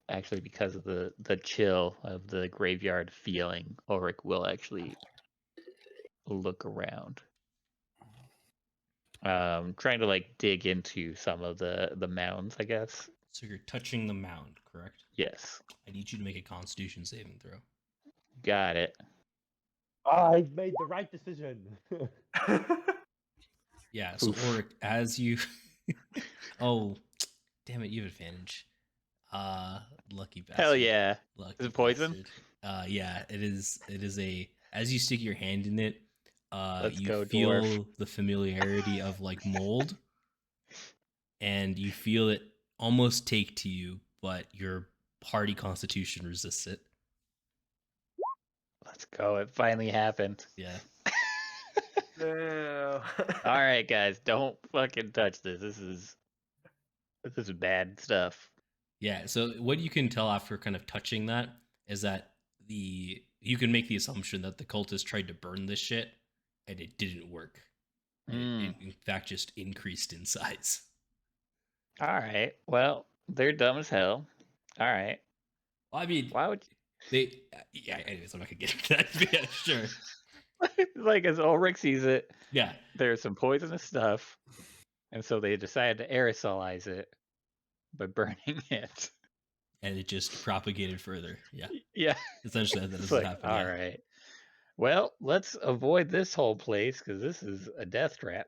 actually because of the chill of the graveyard feeling, Ulrich will actually look around. Trying to like dig into some of the mounds, I guess. So you're touching the mound, correct? Yes. I need you to make a Constitution saving throw. Got it. I made the right decision. Yeah, so Ulrich, as you oh, damn it, you have advantage. Lucky bastard. Hell yeah. Lucky Is it poison? Bastard. Yeah, it is a as you stick your hand in it, Let's you go, feel dwarf. the familiarity of like mold, and you feel it almost take to you, but your hardy constitution resists it. Let's go. It finally happened. Yeah. No. All right, guys, don't fucking touch this. This is bad stuff. Yeah, so what you can tell after kind of touching that is that you can make the assumption that the cultist tried to burn this shit and it didn't work. It, in fact, just increased in size. All right. Well, they're dumb as hell. All right. Well, I mean, Why would they? Yeah. Anyways, I'm not gonna get into that. Yeah, sure. like as Ulrich sees it, Yeah. there's some poisonous stuff, and so they decided to aerosolize it by burning it. And it just propagated further. Yeah. Yeah. Essentially, that It's is like, what happened. all Yeah. right. Well, let's avoid this whole place because this is a death trap.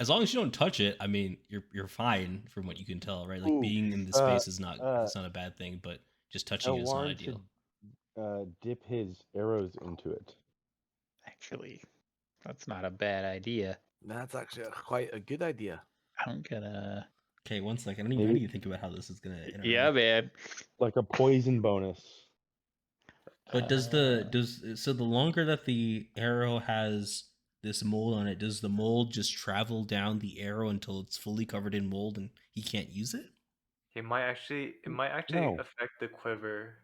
As long as you don't touch it, I mean, you're fine from what you can tell, right? Like Ooh, being in the space is not it's not a bad thing, but just touching it is not Elwarin ideal. should dip his arrows into it. Actually, that's not a bad idea. That's actually quite a good idea. I'm gonna. Okay, 1 second. I need to think about how this is gonna interact. Yeah, man. Like a poison bonus. But does the longer that the arrow has this mold on it, does the mold just travel down the arrow until it's fully covered in mold and he can't use it? It might actually No. affect the quiver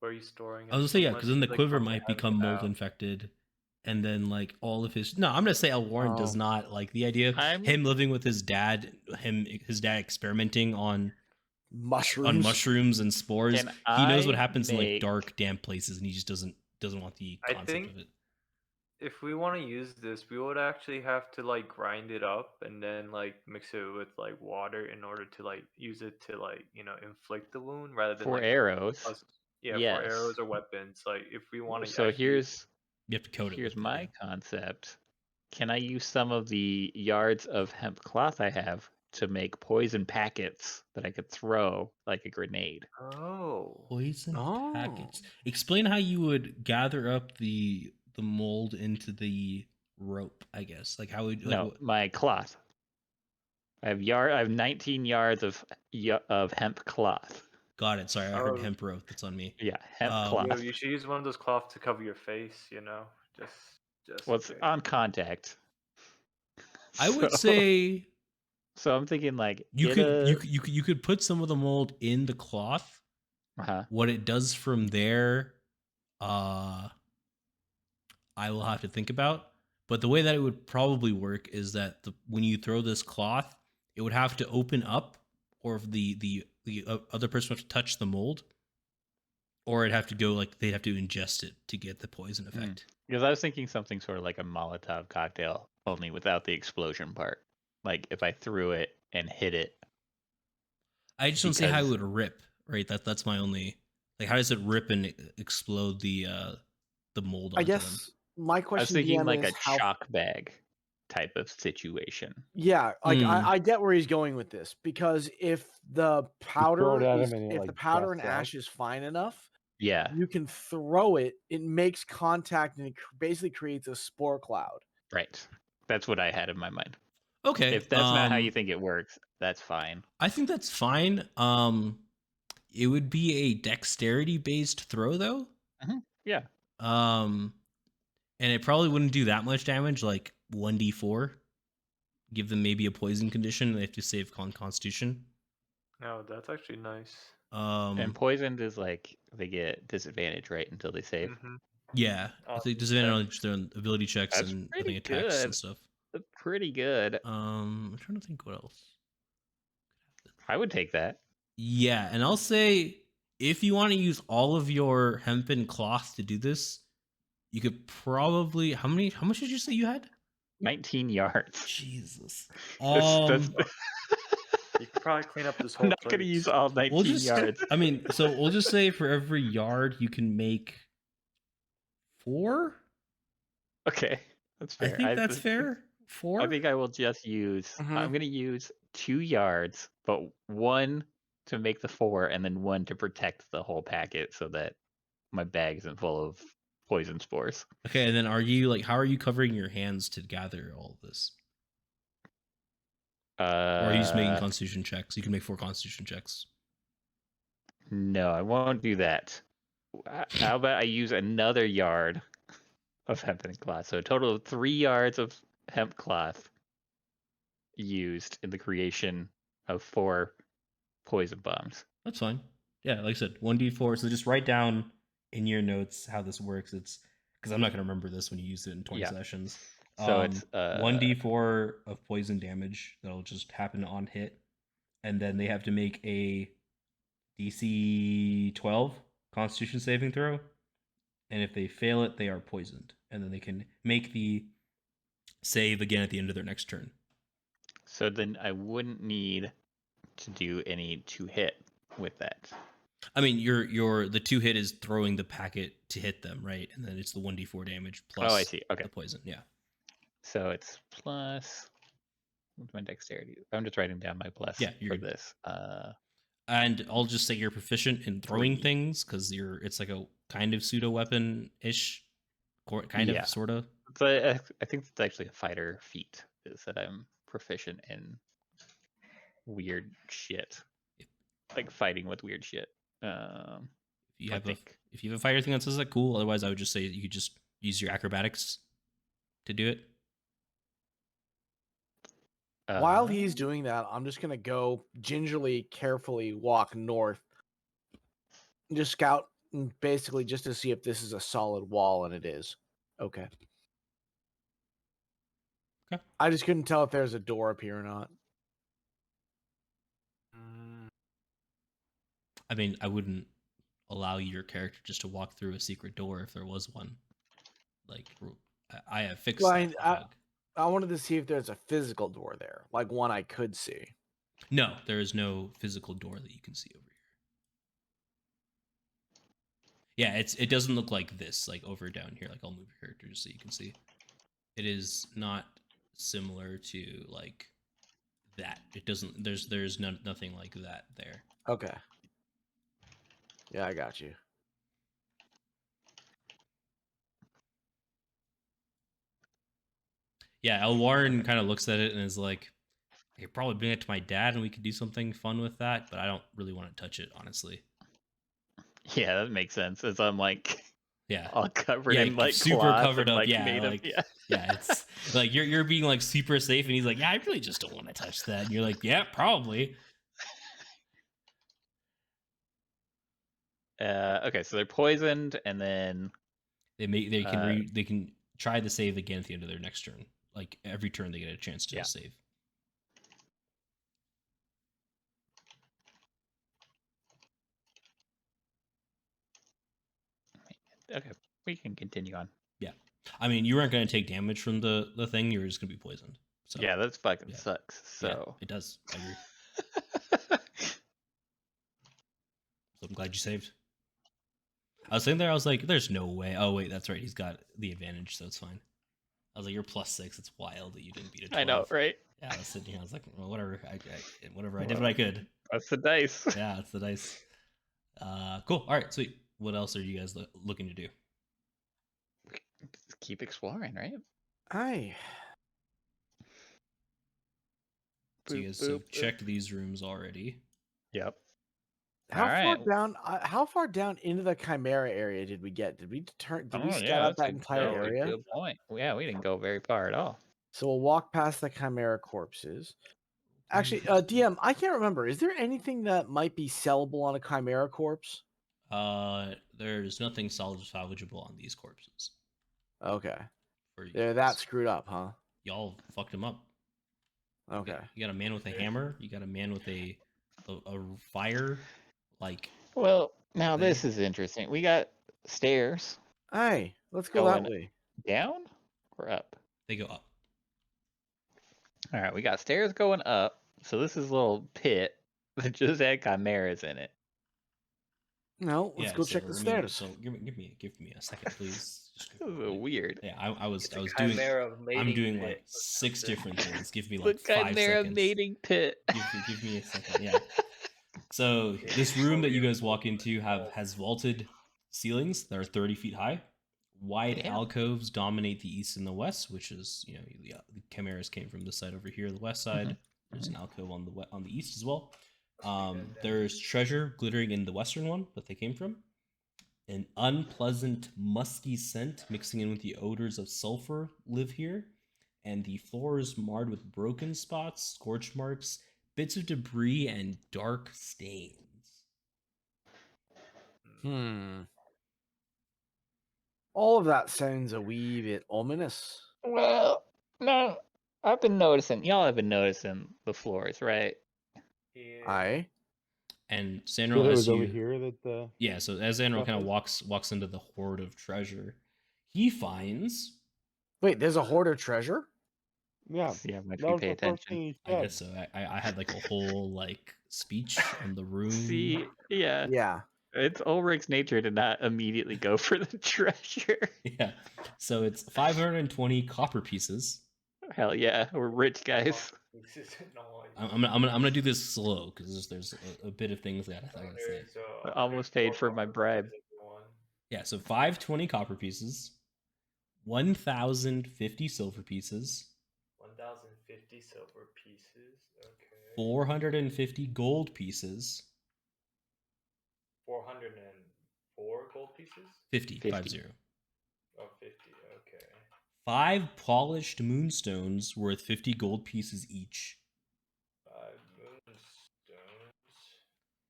where you're storing it. I was gonna say yeah, unless because then the you, like, quiver permanently might have it become mold out. infected, and then like all of his. No, I'm gonna say Elwarin does Oh. not like the idea of him living with his dad, his dad experimenting on mushrooms and spores. Can He knows what I happens in like make- dark, damp places, and he just doesn't want the I concept think of it. if we want to use this, we would actually have to like grind it up and then like mix it with like water in order to like use it to like inflict the wound rather than for like arrows. us- yeah, Yes. for arrows or weapons. Like if we want to. So here's You have to coat it. here's with my it. concept. Can I use some of the yards of hemp cloth I have to make poison packets that I could throw like a grenade? Oh. Poison Oh. packets. Explain how you would gather up the mold into the rope. I guess like how would No, my cloth. I have 19 yards of hemp cloth. Got it. Sorry, I heard Oh. hemp rope. That's on me. Yeah, hemp Um, cloth. You should use one of those cloths to cover your face. Just. Well, it's okay. on contact. I would So- say So I'm thinking like you get could a- you could put some of the mold in the cloth. Uh-huh. What it does from there, I will have to think about. But the way that it would probably work is that when you throw this cloth, it would have to open up, or if the other person would have to touch the mold, or it'd have to go like they'd have to ingest it to get the poison effect. Because I was thinking something sort of like a Molotov cocktail, only without the explosion part. Like if I threw it and hit it. I just don't see how it Because- would rip. Right, that's my only like. How does it rip and explode the mold? I Onto guess them? my I was question, thinking DM, like is a how. shock bag type of situation. Yeah, like Hmm. I get where he's going with this, because if the powder it at is, him and it, if like, the powder busts and out. ash is fine enough, Yeah, you can throw it. It makes contact and it basically creates a spore cloud. right. That's what I had in my mind. Okay, If that's not how you think it works, that's fine. I think that's fine. It would be a dexterity based throw though. Yeah. And it probably wouldn't do that much damage, like 1d4. Give them maybe a poison condition. They have to save Constitution. No, that's actually nice. And poisoned is like they get disadvantage, right, until they save. Mhm. Yeah, I think disadvantage on their ability checks That's and I pretty think attacks good. and stuff. That's pretty good. I'm trying to think what else. I would take that. Yeah, and I'll say if you want to use all of your hempen cloth to do this, you could probably how much did you say you had? 19 yards. Jesus. That's You could probably clean up this whole I'm not going to place. use all 19 we'll just yards. I mean, so we'll just say for every yard you can make 4? Okay, that's fair. I think that's fair. 4? I think I will just use. I'm going to use 2 yards, but 1 to make the 4, and then 1 to protect the whole packet, so that my bag isn't full of poison spores. Okay, and then are you like how are you covering your hands to gather all of this? Or are you just making constitution checks? You can make 4 constitution checks. No, I won't do that. How about I use another yard of hempen cloth? So a total of 3 yards of hemp cloth used in the creation of 4 poison bombs. That's fine. Yeah, like I said, 1d4. So just write down in your notes how this works. It's because I'm not going to remember this when you use it in 20 Yeah. sessions. So it's 1d4 of poison damage that'll just happen on hit, and then they have to make a DC 12 Constitution saving throw, and if they fail it, they are poisoned, and then they can make the save again at the end of their next turn. So then I wouldn't need to do any 2-hit with that. I mean, the 2-hit is throwing the packet to hit them, right? And then it's the 1d4 damage plus Oh, I see. Okay. the poison. Yeah. So it's plus what's my dexterity. I'm just writing down my plus Yeah, you're for good. this. And I'll just say you're proficient in throwing 3. things because it's like a kind of pseudo weapon ish, kind Yeah. of, sort of. So I think it's actually a fighter feat is that I'm proficient in weird shit, like fighting with weird shit. If you I have think. if you have a fighter thing that says that, cool. Otherwise, I would just say you could just use your acrobatics to do it. While he's doing that, I'm just gonna go gingerly, carefully walk north, just scout, basically just to see if this is a solid wall, and it is. Okay. Okay. I just couldn't tell if there's a door up here or not. Mm, I mean, I wouldn't allow your character just to walk through a secret door if there was one. Like, I have fixed Well, that bug. I wanted to see if there's a physical door there, like one I could see. No, there is no physical door that you can see over here. Yeah, it doesn't look like this, like over down here. Like I'll move your character just so you can see. It is not similar to like that. It doesn't. There's nothing like that there. Okay. Yeah, I got you. Yeah, Elwarin kind of looks at it and is like, I could probably bring it to my dad and we could do something fun with that, but I don't really want to touch it, honestly. Yeah, that makes sense. As I'm like Yeah. all covered Yeah, in like super cloth covered and, up. like, Yeah, made of like yeah. yeah, it's like you're being like super safe, and he's like, yeah, I really just don't want to touch that. And you're like, yeah, probably. Okay, so they're poisoned, and then They can try the save again at the end of their next turn. Like every turn, they get a chance to Yeah. save. okay, we can continue on. Yeah, I mean, you weren't going to take damage from the thing. You were just going to be poisoned. So Yeah, that fucking yeah. sucks. yeah, So it does. I agree. So I'm glad you saved. I was sitting there. I was like, "There's no way." Oh wait, that's right. He's got the advantage, so it's fine. I was like, "You're +6. It's wild that you didn't beat a 12." I know, right? Yeah, I was sitting here. I was like, "Well, whatever. Whatever. I did what I could." That's the dice. Yeah, that's the dice. Cool. All right, sweet. What else are you guys looking to do? Just keep exploring, right? Aye. So you guys have checked these rooms already. Yep. How far down into the Chimera area did we get? Did we scout out that entire area? Good point. Yeah, we didn't go very far at all. So we'll walk past the Chimera corpses. Actually, DM, I can't remember. Is there anything that might be sellable on a Chimera corpse? There's nothing salvageable on these corpses. Okay. For you They're guys. that screwed up, huh? Y'all fucked them up. Okay. You got a man with a hammer. You got a man with a fire. Like. Well, now this is interesting. We got stairs. Aye, let's go that way. Down or up? They go up. All right, we got stairs going up. So this is a little pit that just had chimeras in it. No, let's go check the stairs. So give me a second, please. This is weird. Yeah, I'm doing like 6 different things. Give me like 5 chimera seconds. mating pit. Give me a second. Yeah. So this room that you guys walk into has vaulted ceilings that are 30 feet high. Wide alcoves dominate the east and the west, which is, the chimeras came from this side over here, the west side. There's an alcove on the east as well. There's treasure glittering in the western one that they came from. An unpleasant musky scent mixing in with the odors of sulfur live here. And the floor is marred with broken spots, scorch marks, bits of debris, and dark stains. All of that sounds a wee bit ominous. Well, no, I've been noticing. Y'all have been noticing the floors, right? Yeah. Aye. And So Zanril, it as was you over here that the so as Zanril stuff kind of is? walks into the hoard of treasure, he finds. Wait, there's a hoard of treasure? Yeah, See how much that we was pay the first attention. thing he I said. guess so. I had like a whole like speech on the room. See, yeah, Yeah. it's Ulrich's nature to not immediately go for the treasure. Yeah. So it's 520 copper pieces. Hell yeah, we're rich guys. I'm gonna do this slow because there's a bit of things that I gotta say. I almost paid for my bribe. Yeah, so 520 copper pieces, 1,050 silver pieces, 1,050 silver pieces. Okay. 450 gold pieces. 404 gold pieces. 50. 50. 50. Oh, 50. Okay. 5 polished moonstones worth 50 gold pieces each. 5 moonstones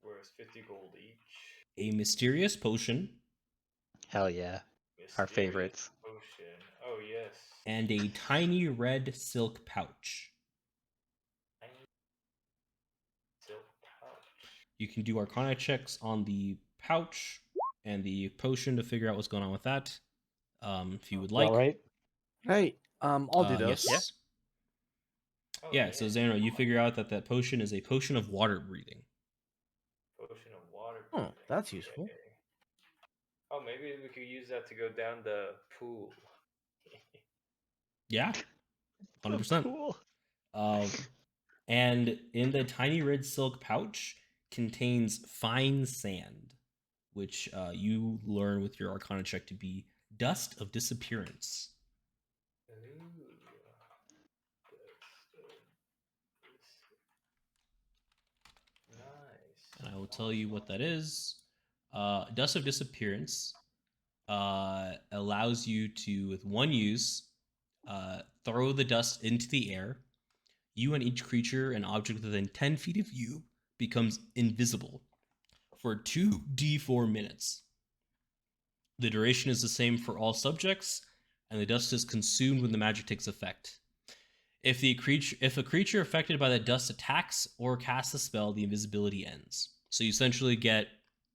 worth 50 gold each. A mysterious potion. Hell yeah, our favorites. Potion. Oh yes. And a tiny red silk pouch. Silk pouch. You can do Arcana checks on the pouch and the potion to figure out what's going on with that. If you would like. All right. Hey, I'll do those. Yes. Oh, Yeah, so Zanril, you figure out that potion is a potion of water breathing. Potion of water. Oh, breathing. that's useful. Okay. Oh, maybe we could use that to go down the pool. Yeah, 100%. Cool. And in the tiny red silk pouch contains fine sand, which you learn with your Arcana check to be dust of disappearance. Ooh. will tell you what that is. Dust of Disappearance allows you to, with one use, throw the dust into the air. You and each creature and object within 10 feet of you becomes invisible for 2d4 minutes. The duration is the same for all subjects, and the dust is consumed when the magic takes effect. If a creature affected by the dust attacks or casts a spell, the invisibility ends. So you essentially get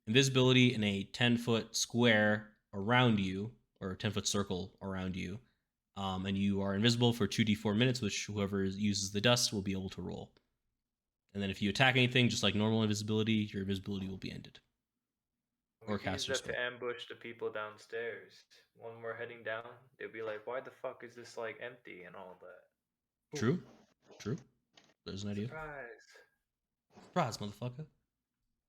invisibility in a 10-foot square around you, or a 10-foot circle around you, and you are invisible for 2d4 minutes, which whoever uses the dust will be able to roll. And then if you attack anything, just like normal invisibility, your invisibility will be ended. We Or could use cast your that spell. to ambush the people downstairs. When we're heading down, they'll be like, "Why the fuck is this like empty and all that?" True. There's an idea. Surprise! Surprise, motherfucker.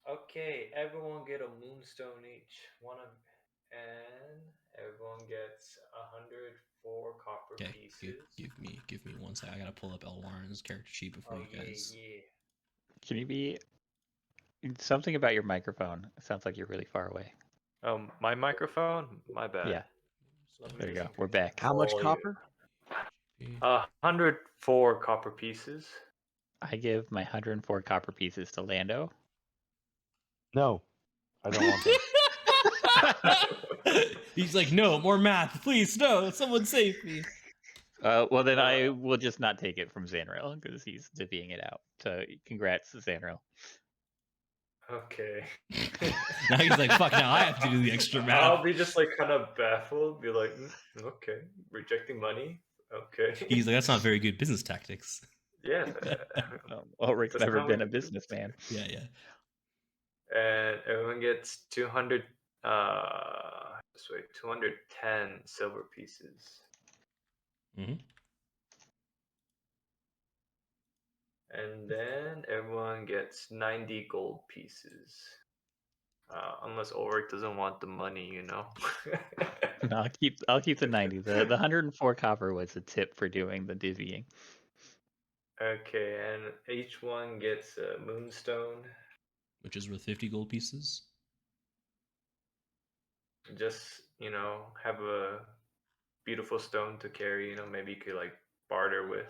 Okay, everyone get a moonstone each. And everyone gets 104 copper Okay, pieces. give me one second. I gotta pull up Elwarin's character sheet before you guys. Yeah. Can you be something about your microphone? It sounds like you're really far away. My microphone? My bad. Yeah. Let me There you just go. We're back. How much call you. copper? 104 copper pieces. I give my 104 copper pieces to Lando. No, I don't want that. He's like, no, more math, please, no, someone save me. Well, then I will just not take it from Zanril because he's divvying it out. So congrats, Zanril. Okay. Now he's like, fuck, now I have to do the extra math. I'll be just like kind of baffled, be like, okay, rejecting money. Okay. He's like, that's not very good business tactics. Yeah. Ulrich's That's never how been we a do it. businessman. Yeah. And everyone gets 210 silver pieces. Mm-hmm. And then everyone gets 90 gold pieces. Unless Ulrich doesn't want the money, you know. No, I'll keep the 90. The 104 copper was a tip for doing the divvying. Okay, and each one gets a moonstone. Which is worth 50 gold pieces. Just, have a beautiful stone to carry, maybe you could like barter with.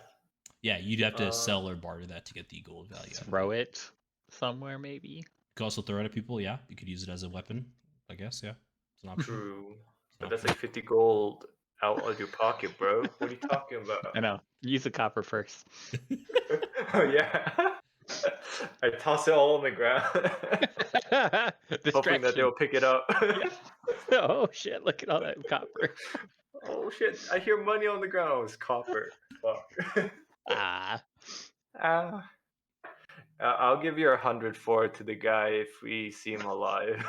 Yeah, you'd have to sell or barter that to get the gold value. Throw it somewhere, maybe. You could also throw it at people, yeah. You could use it as a weapon, I guess, yeah. It's an option. True. But that's like 50 gold out of your pocket, bro. What are you talking about? I know. Use the copper first. Oh, yeah. I toss it all on the ground. Hoping that they'll pick it up. Oh, shit. Look at all that copper. Oh, shit. I hear money on the ground. Oh, it's copper. Fuck. I'll give you 104 to the guy if we see him alive.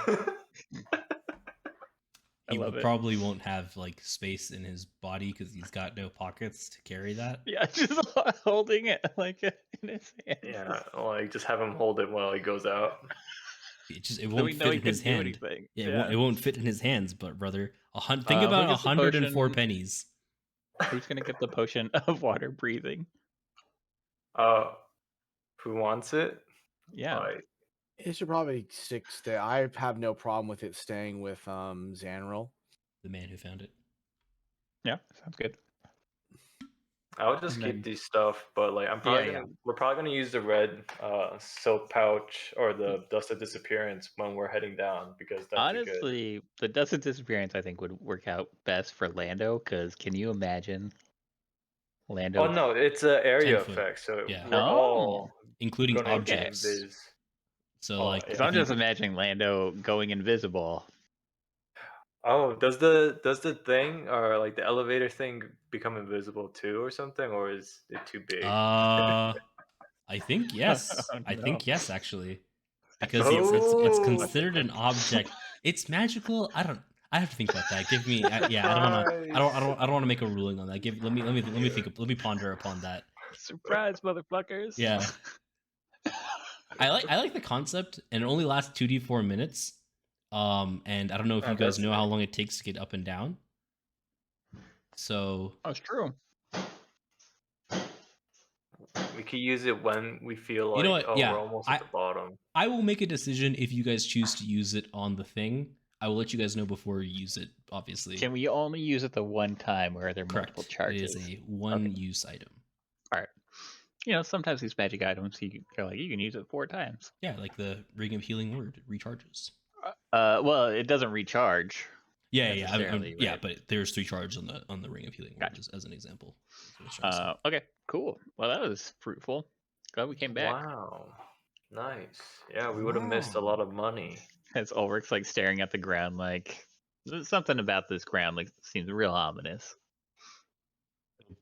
He probably won't have like space in his body because he's got no pockets to carry that. Yeah, just holding it like in his hand. Yeah, like just have him hold it while he goes out. It won't fit in his hand. Yeah, it won't fit in his hands. But brother, think about 104 pennies. Who's gonna get the potion of water breathing? Who wants it? Yeah. It should probably stay. I have no problem with it staying with Zanril. The man who found it. Yeah, sounds good. I'll just keep these stuff, but like we're probably gonna use the red silk pouch or the dust of disappearance when we're heading down because that's honestly good. The dust of disappearance I think would work out best for Lando because can you imagine Lando? Oh no, it's an area effect, so we're all including objects. So like, I'm just imagining Lando going invisible. Oh, does the thing or like the elevator thing become invisible too or something, or is it too big? I think yes. Oh, no. I think yes, actually, because it's considered an object. It's magical. I have to think about that. Give me, I don't want to make a ruling on that. Let me think. Let me ponder upon that. Surprise, motherfuckers! Yeah, I like the concept, and it only lasts 2d4 minutes. And I don't know if you guys know how long it takes to get up and down. So that's true. We could use it when we feel like, You know what? oh, Yeah, we're almost at the bottom. I will make a decision if you guys choose to use it on the thing. I will let you guys know before you use it, obviously. Can we only use it the one time, or are there multiple Correct. charges? It is a one-use item. All right. You know, sometimes these magic items, they're like, you can use it 4 times. Yeah, like the Ring of Healing Word, it recharges. Well, it doesn't recharge. Yeah, necessarily, yeah, right? but there's 3 charges on the Ring of Healing Word Gotcha. as an example. That's what I was trying to say. Okay, cool. Well, that was fruitful. Glad we came back. Wow. Nice. Yeah, we would have missed a lot of money. As Ulrich's like staring at the ground, like something about this ground like seems real ominous.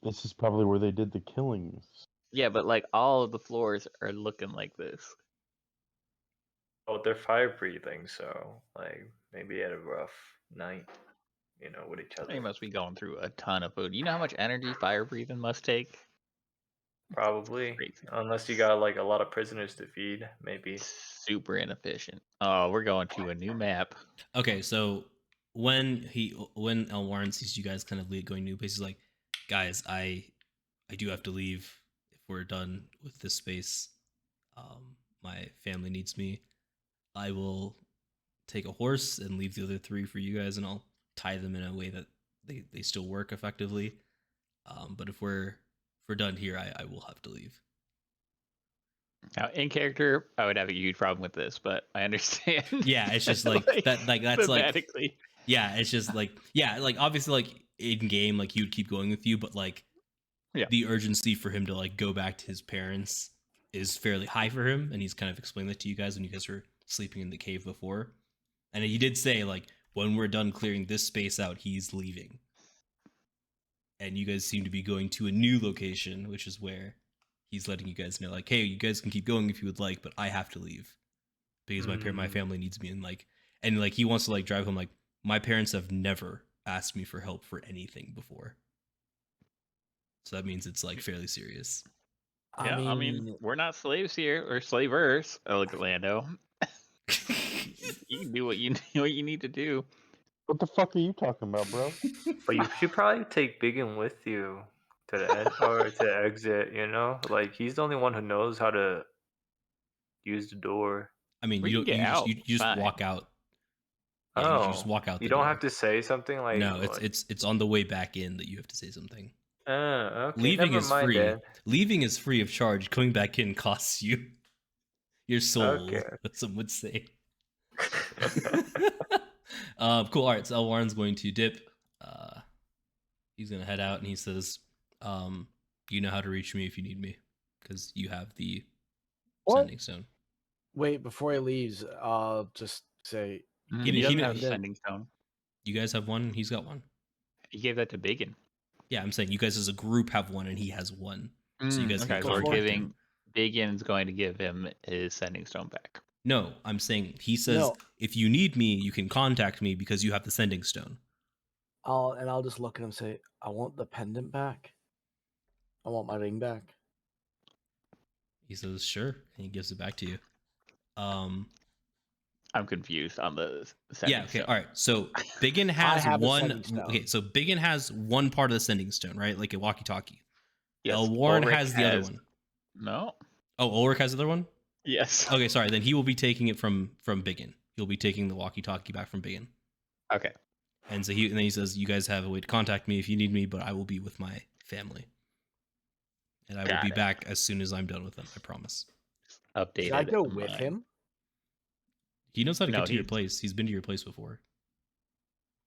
This is probably where they did the killings. Yeah, but like all of the floors are looking like this. Oh, they're fire breathing, so like maybe had a rough night, with each They other. must be going through a ton of food. You know how much energy fire breathing must take? Probably. Crazy. Unless you got like a lot of prisoners to feed, maybe. Super inefficient. Oh, we're going to a new map. Okay, so when Elwarin sees you guys kind of going new places, like, guys, I do have to leave if we're done with this space. My family needs me. I will take a horse and leave the other 3 for you guys, and I'll tie them in a way that they still work effectively. But if we're done here, I will have to leave. Now, in character, I would have a huge problem with this, but I understand. Yeah, it's just like, that. Like that's like, thematically. yeah, it's just like, yeah, like obviously like in game, like he would keep going with you, but like, yeah, the urgency for him to like go back to his parents is fairly high for him, and he's kind of explained that to you guys when you guys were sleeping in the cave before. And he did say like, when we're done clearing this space out, he's leaving. And you guys seem to be going to a new location, which is where he's letting you guys know, like, hey, you guys can keep going if you would like, but I have to leave because my family needs me. And like he wants to like drive home. Like, my parents have never asked me for help for anything before, so that means it's like fairly serious. Yeah, I mean, we're not slaves here or slavers. I look at Lando. You can do what you need to do. What the fuck are you talking about, bro? But you should probably take BigYin with you to the end or to exit. Like he's the only one who knows how to use the door. I mean, We you can get out. you just Fine. walk out. Yeah, Oh, you just walk out. You the don't door. have to say something like. No, it's on the way back in that you have to say something. Okay. Leaving Never is mind free. then. Leaving is free of charge. Coming back in costs you your soul. Okay. What some would say. Cool. All right. So Elwarin's going to dip. He's gonna head out, and he says, "You know how to reach me if you need me, because you have the sending stone." Wait, before he leaves, I'll just say He doesn't have a did. sending stone. You guys have one. He's got one. He gave that to BigYin. Yeah, I'm saying you guys as a group have one, and he has one. So you guys Okay, can so we're contact giving him. BigYin's going to give him his sending stone back. No, I'm saying he says, No. if you need me, you can contact me because you have the sending stone. I'll just look at him and say, I want the pendant back. I want my ring back. He says, sure, and he gives it back to you. I'm confused on the sending Yeah, okay, stone. all right. So BigYin has have a one. sending stone. Okay, so BigYin has one part of the sending stone, right? Like a walkie-talkie. Yes, Elwarin Ulrich has the other one. No. Oh, Ulrich has the other one? Yes. Okay, sorry. Then he will be taking it from BigYin. He'll be taking the walkie-talkie back from BigYin. Okay. And so then he says, you guys have a way to contact me if you need me, but I will be with my family. And I will be back as soon as I'm done with them, I promise. Updated. Should I go with him? He knows how to get to your place. He's been to your place before.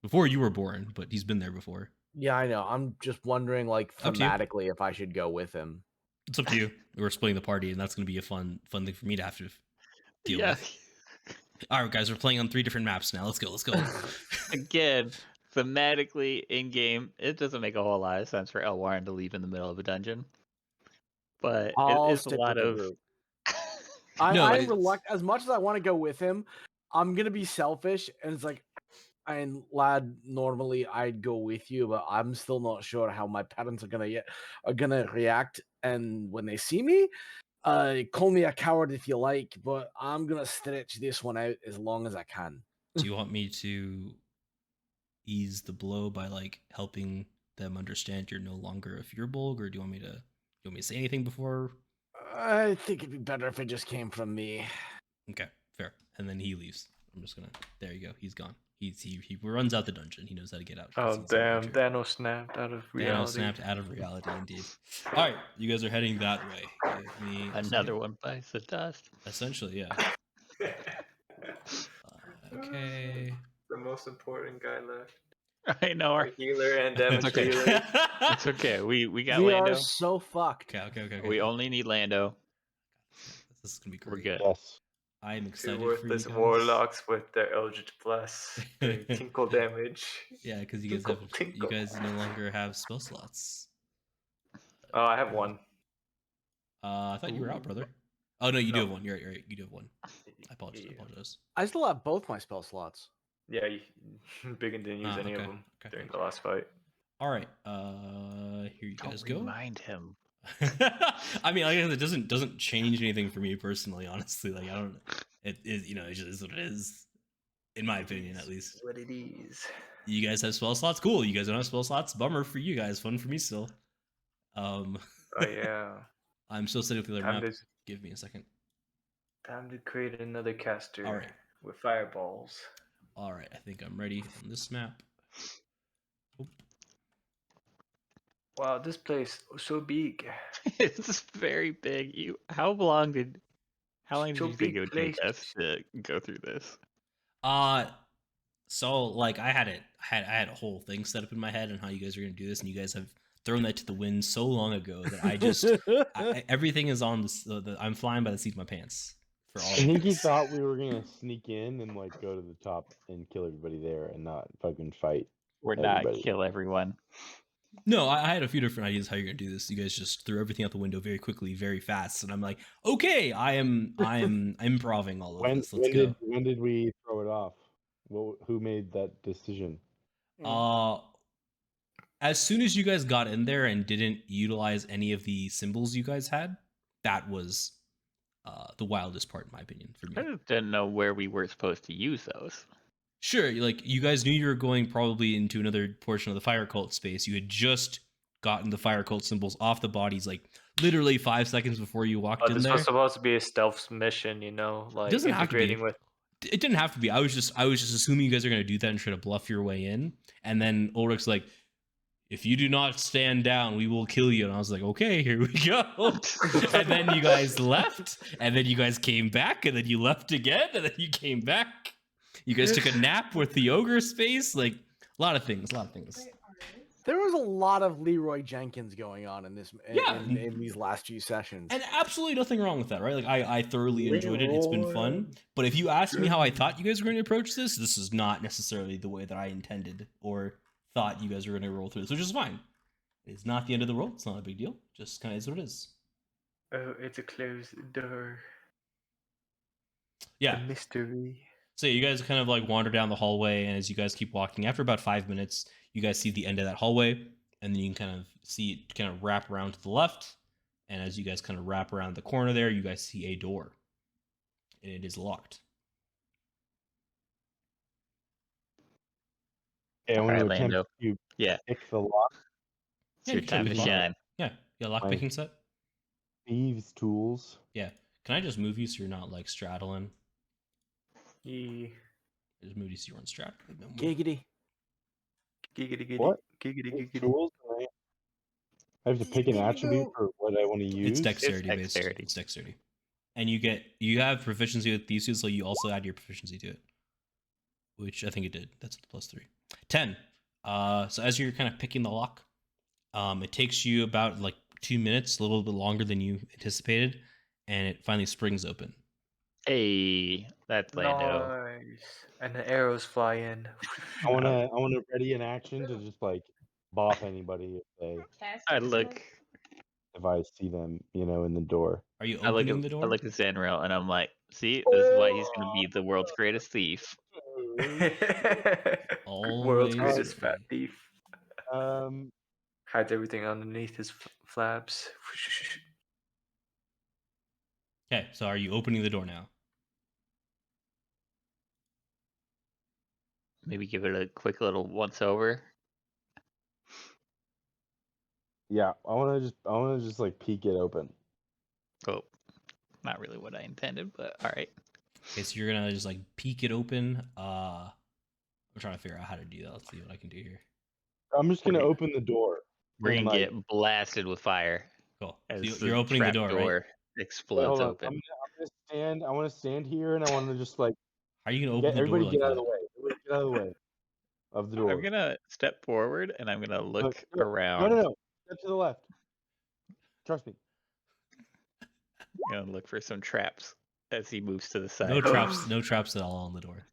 Before you were born, but he's been there before. Yeah, I know. I'm just wondering, like, Up to you. thematically, if I should go with him. It's up to you. We're splitting the party, and that's going to be a fun thing for me to have to deal with. All right, guys, we're playing on 3 different maps now. Let's go. Again, thematically, in-game, it doesn't make a whole lot of sense for Elwarin to leave in the middle of a dungeon. But I'll it's a stick lot with the of... group. No, I'm it's- reluctant. As much as I want to go with him, I'm going to be selfish. And it's like, and lad, normally I'd go with you, but I'm still not sure how my parents are gonna react. And when they see me, call me a coward if you like, but I'm gonna stretch this one out as long as I can. Do you want me to ease the blow by like helping them understand you're no longer a Furbolg, or do you want me to You want me to say anything before? I think it'd be better if it just came from me. Okay, fair. And then he leaves. I'm just gonna. There you go. He's gone. He runs out the dungeon. He knows how to get out. 'cause Oh he's an damn! adventurer. Thanos snapped out of reality. Thanos snapped out of reality, indeed. All right, you guys are heading that way. Give me a Another second. one bites the dust. Essentially, yeah. Okay. The most important guy left. I know. Our healer and damage okay. dealer. It's okay. We got We Lando. are so fucked. Okay. We only need Lando. This is gonna be We're great. good. Yes. I am Two excited for you worthless guys. warlocks with their Eldritch Blast doing tinkle damage. Yeah, because you guys Tinkle, you guys no longer have spell slots. Oh, I have one. I thought you were out, brother. Oh no, you do No. have one. You're right. You do have one. I apologize. I still have both my spell slots. Yeah, BigYin didn't use any of okay, them okay. during the last fight. All right. Here you Don't guys go. remind him. I mean, like, it doesn't change anything for me personally. Honestly, like, I don't. It is, it just is what it is, in my opinion, at least. What it is. You guys have spell slots. Cool. You guys don't have spell slots. Bummer for you guys. Fun for me still. Oh yeah. I'm still setting up the other Time map. to, Give me a second. time to create another caster. All right. With fireballs. All right. I think I'm ready on this map. Oop. Wow, this place is so big. It's very big. How long did So you think big it would take place. us to go through this? So like I had a whole thing set up in my head on how you guys are gonna do this, and you guys have thrown that to the wind so long ago that I just everything is on I'm flying by the seat of my pants for all. I of think he this. thought we were gonna sneak in and like go to the top and kill everybody there and not fucking fight. We're not Everybody. kill everyone. No, I had a few different ideas how you're gonna do this. You guys just threw everything out the window very quickly, very fast, and I'm like, okay, I'm improving all of this. Let's go. When did we throw it off? Who made that decision? As soon as you guys got in there and didn't utilize any of the symbols you guys had, that was the wildest part, in my opinion, for me. I just didn't know where we were supposed to use those. Sure, like you guys knew you were going probably into another portion of the fire cult space. You had just gotten the fire cult symbols off the bodies, like literally 5 seconds before you walked in This there. was supposed to be a stealth mission, like doesn't have to be. integrating with. It didn't have to be. I was just assuming you guys are gonna do that and try to bluff your way in. And then Ulrich's like, if you do not stand down, we will kill you. And I was like, okay, here we go. And then you guys left, and then you guys came back, and then you left again, and then you came back. You guys took a nap with the ogre space, like a lot of things. There was a lot of Leroy Jenkins going on in this in these last few sessions. And absolutely nothing wrong with that, right? Like I thoroughly enjoyed it. It's been fun. But if you ask me how I thought you guys were going to approach this, this is not necessarily the way that I intended or thought you guys were going to roll through this, which is fine. It's not the end of the world. It's not a big deal. Just kind of is what it is. Oh, it's a closed door. Yeah. A mystery. So you guys kind of like wander down the hallway, and as you guys keep walking, after about 5 minutes, you guys see the end of that hallway, and then you can kind of see it kind of wrap around to the left. And as you guys kind of wrap around the corner there, you guys see a door, and it is locked. Okay, I want Alright, to attempt Lando. to Yeah. pick the lock. It's your you can time to pick the lock. shine. Yeah, lock picking set. Thieves' tools. Yeah. Can I just move you so you're not like straddling? Yeah. Just move you so you aren't straddling. Giggity. Giggity, What? giggity, What giggity. tools? I have to pick an attribute for what I want to use. It's dexterity based. dexterity. It's dexterity. And you have proficiency with these two, so you also add your proficiency to it. Which I think it did. That's the +3. 10. So as you're kind of picking the lock, it takes you about like 2 minutes, a little bit longer than you anticipated, and it finally springs open. Hey, that's Lando. Nice. And the arrows fly in. I wanna ready an action to just like bop anybody if I see them, in the door. Are you I look opening at the door? I look at Zanril and I'm like, see, this is why he's gonna be the world's greatest thief. World's Always greatest ready. fat thief. Um, Hides everything underneath his flaps. Okay, so are you opening the door now? Maybe give it a quick little once over. Yeah, I want to just like peek it open. Oh, not really what I intended, but all right. Okay, so you're gonna just like peek it open. I'm trying to figure out how to do that. Let's see what I can do here. I'm just gonna Okay. open the door. We're and, gonna like, get blasted with fire Cool. as So you're opening the door, right? door wait, explodes hold on. open. I'm gonna stand. I want to stand here, and I want to just like How are you gonna get open the door everybody like get out of that? the way. Everybody get out of the way of the door. I'm gonna step forward and I'm gonna look No, around. no. Step to the left. Trust me. I'm gonna look for some traps as he moves to the side. No traps. No traps at all on the door.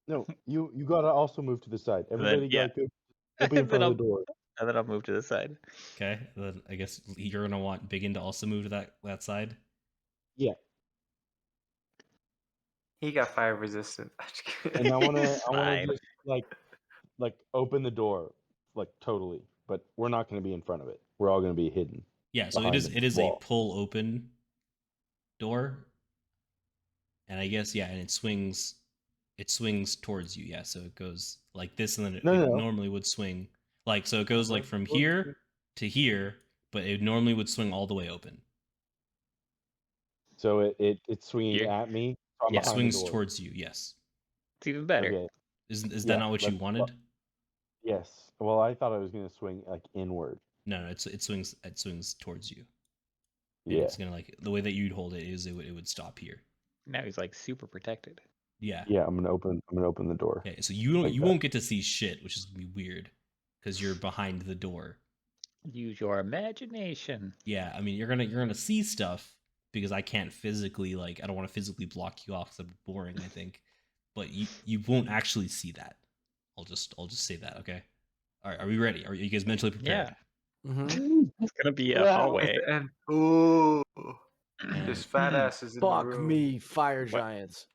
No, you gotta also move to the side. then, Everybody yeah. go be in Then front of the door. And then I'll move to the side. Okay, then I guess you're gonna want BigYin to also move to that side. Yeah, He got fire resistant. and I wanna Fine. just like open the door like totally, but we're not gonna be in front of it. We're all gonna be hidden. Yeah, so behind it the is a wall. pull open door, and I guess and it swings towards you. Yeah, so it goes like this, and then it No. normally would swing like so. It goes like from here to here, but it normally would swing all the way open. So it's swinging You're- at me. So I'm Yeah. It behind swings the door. towards you. Yes. It's even better. Okay. Is that Yeah, not what you let's- wanted? Yes. Well, I thought I was gonna swing like inward. No, it swings towards you. And Yeah. it's gonna like the way that you'd hold it is it would stop here. Now he's like super protected. Yeah. Yeah. I'm gonna open the door. Okay, so you Like that. won't get to see shit, which is gonna be weird because you're behind the door. Use your imagination. Yeah, I mean you're gonna see stuff because I can't physically I don't want to physically block you off because I'm boring. I think, but you won't actually see that. I'll just say that. Okay. All right. Are we ready? Are you guys mentally prepared? Yeah. Mm-hmm. It's gonna be a Wow. hallway. And ooh, And, there's fat asses in the Fuck room. me, fire What? giants.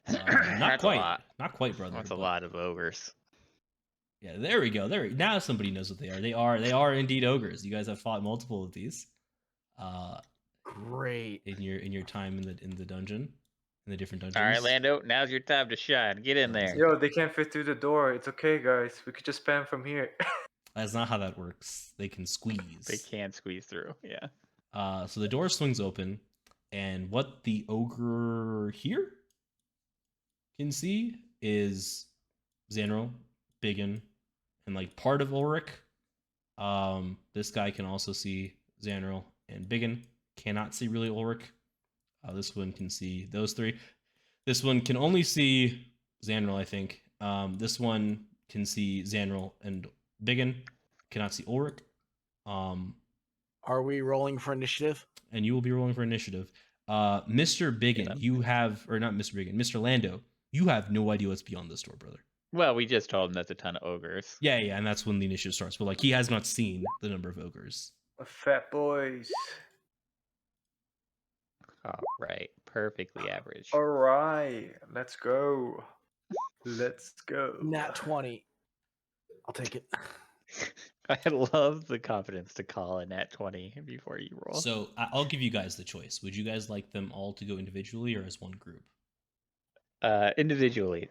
not That's a quite. lot. Not quite, brother. That's a but- lot of ogres. Yeah, there we go. Now somebody knows what they are. They are indeed ogres. You guys have fought multiple of these. Great. In your time in the dungeon, in the different dungeons. All right, Lando. Now's your time to shine. Get in there. Yo, they can't fit through the door. It's okay, guys. We could just spam from here. That's not how that works. They can squeeze. They can squeeze through. Yeah. So the door swings open, and what the ogre here can see is Zanril, BigYin, and like part of Ulrich. This guy can also see Zanril and BigYin. Cannot see really Ulrich. This one can see those three. This one can only see Zanril, I think. This one can see Zanril and BigYin. Cannot see Ulrich. Are we rolling for initiative? And you will be rolling for initiative. Mr. BigYin, Yeah. you have, or not Mr. BigYin, Mr. Lando, you have no idea what's beyond this door, brother. Well, we just told him that's a ton of ogres. Yeah, and that's when the initiative starts. But like, he has not seen the number of ogres. Fat boys. All right. Perfectly average. All right, let's go. Let's go. Nat 20. I'll take it. I love the confidence to call a nat 20 before you roll. So I'll give you guys the choice. Would you guys like them all to go individually or as one group? Individually.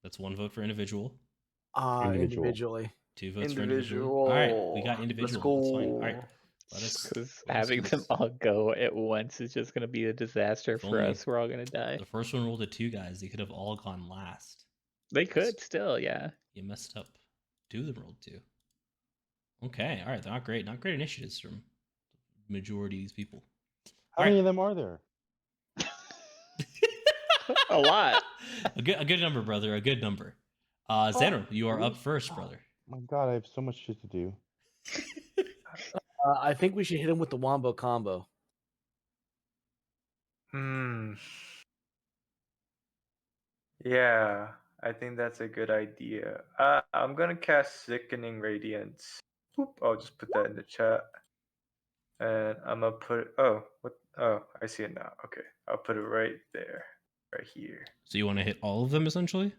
That's one vote for individual. Individually. 2 votes for individual. All right, we got individual. That's fine. All right, let us. Because let us having do them this. all go at once is just going to be a disaster If for only- us. We're all going to die. The first one rolled a 2, guys. They could have all gone last. They could still, yeah. You messed up. 2 of them rolled 2. Okay, all right. They're not great. Not great initiatives from the majority of these people. How many of them are there? A lot. a good number, brother. A good number. Zanril, you are up first, brother. My God, I have so much shit to do. I think we should hit him with the Wombo combo. Yeah, I think that's a good idea. I'm gonna cast Sickening Radiance. Boop, I'll just put that in the chat. And I'm gonna put I see it now. Okay. I'll put it right there. Right here. So you want to hit all of them essentially?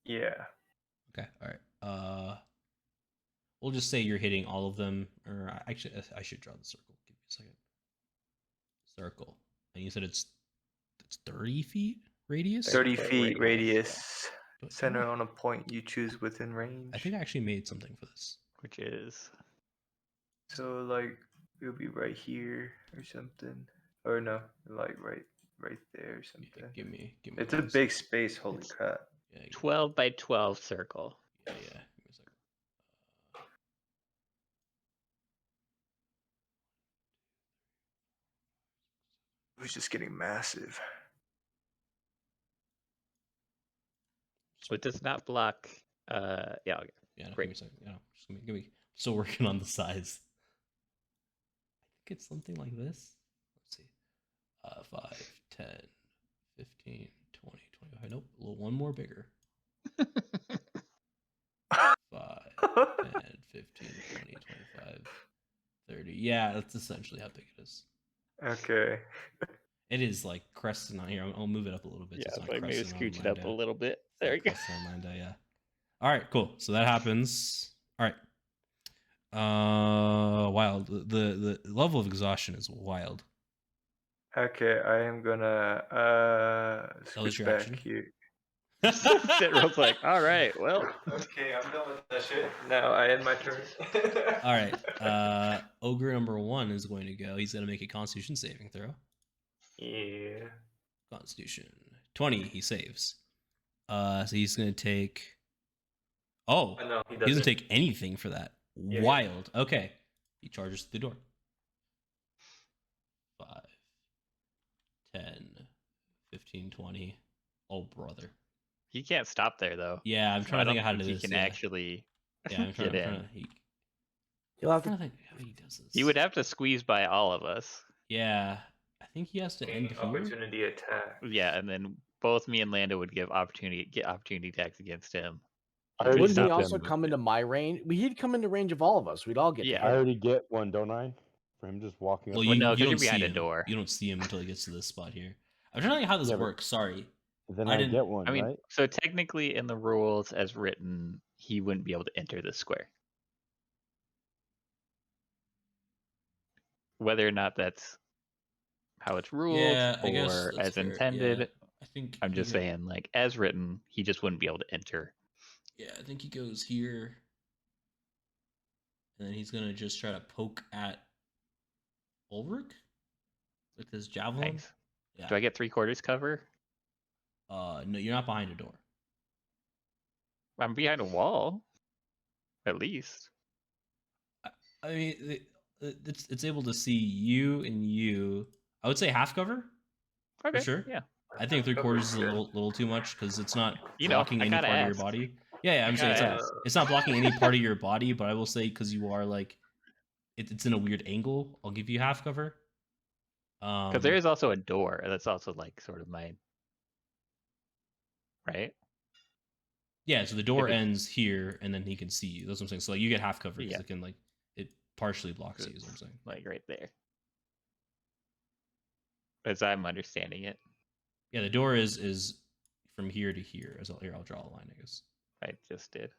Yeah. Okay. All right. We'll just say you're hitting all of them. Or actually, I should draw the circle. Give me a second. Circle. And you said it's 30 feet radius. 30 foot feet radius, radius. But- Center on a point you choose within range. I think I actually made something for this. Which is So like it'll be right here or something, or no, like right there or something. Yeah, give me. It's a one big second. space. Holy It's- crap! Yeah, 12 by 12 circle. yeah. Give me a second. It was just getting massive. Just- It does not block. Yeah. Okay. Yeah, no, Great. give me a second. Yeah, no, just give me. Still working on the size. I think it's something like this. Let's see. 5, 10, 15, 20, 25. Nope, a little one more bigger. 5, 10, 15, 20, 25, 30. Yeah, that's essentially how big it is. Okay. It is like crescent on here. I'll move it up a little bit. Yeah, So it's so not I maybe crescent on scooch it up a Lando. little bit. It's There not we go. crescent on Lando, yeah. All right, cool. So that happens. All right. Wild. The level of exhaustion is wild. Okay, I am gonna was switch your back action? here. Zanril's like, all right, well. Okay, I'm done with that shit. Now I end my turn. All right. Ogre number 1 is going to go. He's going to make a Constitution saving throw. Yeah. Constitution 20. He saves. So he's going to take. Oh, No, he he doesn't. doesn't take anything for that. Yeah. Wild. Okay. He charges to the door. 5, 10, 15, 20. Oh, brother. He can't stop there, though. Yeah, I'm So trying I to think don't of how to think do he this. can Yeah, actually yeah, I'm trying, get I'm in. trying to. You'll have I'm trying to. to think how he does this. He would have to squeeze by all of us. Yeah, I think he has to end here. Opportunity attack. Yeah, and then both me and Lando would get opportunity attacks against him. I already Wouldn't he get also them. come into my range? He'd come into range of all of us. We'd all get Yeah. to I hit him. already get one, don't I? For him just walking Well, up. you, no, 'cause you you're don't behind see a him. door. You don't see him until he gets to this spot here. I'm trying to think how this Yeah, but- works. Sorry. Then I I didn't- get one, I mean, right? so technically in the rules as written, he wouldn't be able to enter this square. Whether or not that's how it's ruled Yeah, I guess or that's as fair. intended, Yeah, I think I'm he just saying, like, as written, he just wouldn't be able to enter. Yeah, I think he goes here, and then he's gonna just try to poke at Ulrich with his javelin. Nice. Yeah. Do I get 3/4 cover? No, you're not behind a door. I'm behind a wall, at least. I mean, it's able to see you and you. I would say half cover. Okay, sure. yeah. I think 3/4 is a little too much because it's not You know, blocking I any part gotta of your ask. body. Yeah, I I'm saying gotta ask. it's not blocking any part of your body, but I will say because you are like, it's in a weird angle. I'll give you half cover. Because there is also a door that's also like sort of my right. Yeah, so the door If it- ends here, and then he can see you. That's what I'm saying. So like, you get half cover because Yeah. it can like it partially blocks you. Is what I'm saying. Like right there, as I'm understanding it. Yeah, the door is from here to here. As I'll draw a line. I guess I just did.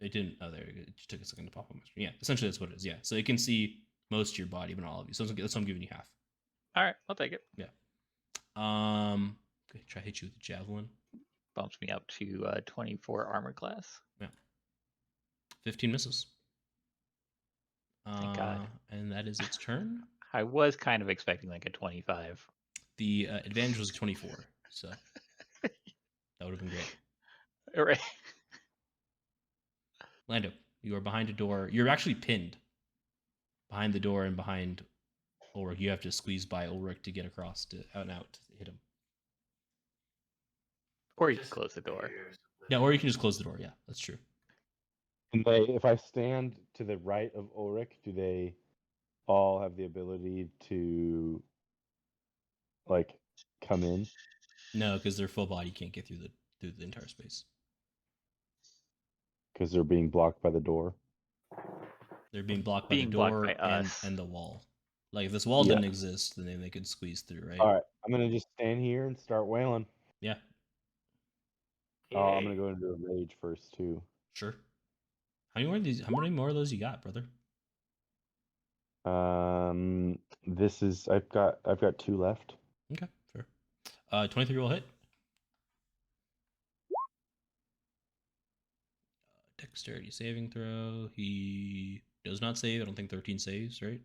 it didn't. Oh, there. It just took a second to pop on my screen. Yeah, essentially that's what it is. Yeah, so it can see most of your body, but not all of you. So that's why I'm giving you half. All right, I'll take it. Okay, try to hit you with the javelin. Bumps me up to 24 armor class. 15 misses. Thank God. And that is its turn. I was kind of expecting like a 25. The advantage was 24, so that would have been great. All right. Lando, you are behind a door. You're actually pinned behind the door and behind Ulrich. You have to squeeze by Ulrich to get across to out and out to hit him. Or you can close the door. Yeah, or you can just close the door. Yeah, that's true. And they, if I stand to the right of Ulrich, do they all have the ability to like come in? No, because their full body can't get through the entire space. Because they're being blocked by the door. They're being blocked by Being the blocked door by us. and the wall. Like if this wall Yeah. didn't exist, then they could squeeze through, right? All right, I'm gonna just stand here and start wailing. Yeah, Oh, I'm gonna go into a rage first too. sure. How many more of those you got, brother? This is I've got 2 left. Okay, fair. 23 will hit. Dexterity saving throw. He Does not save. I don't think 13 saves, right?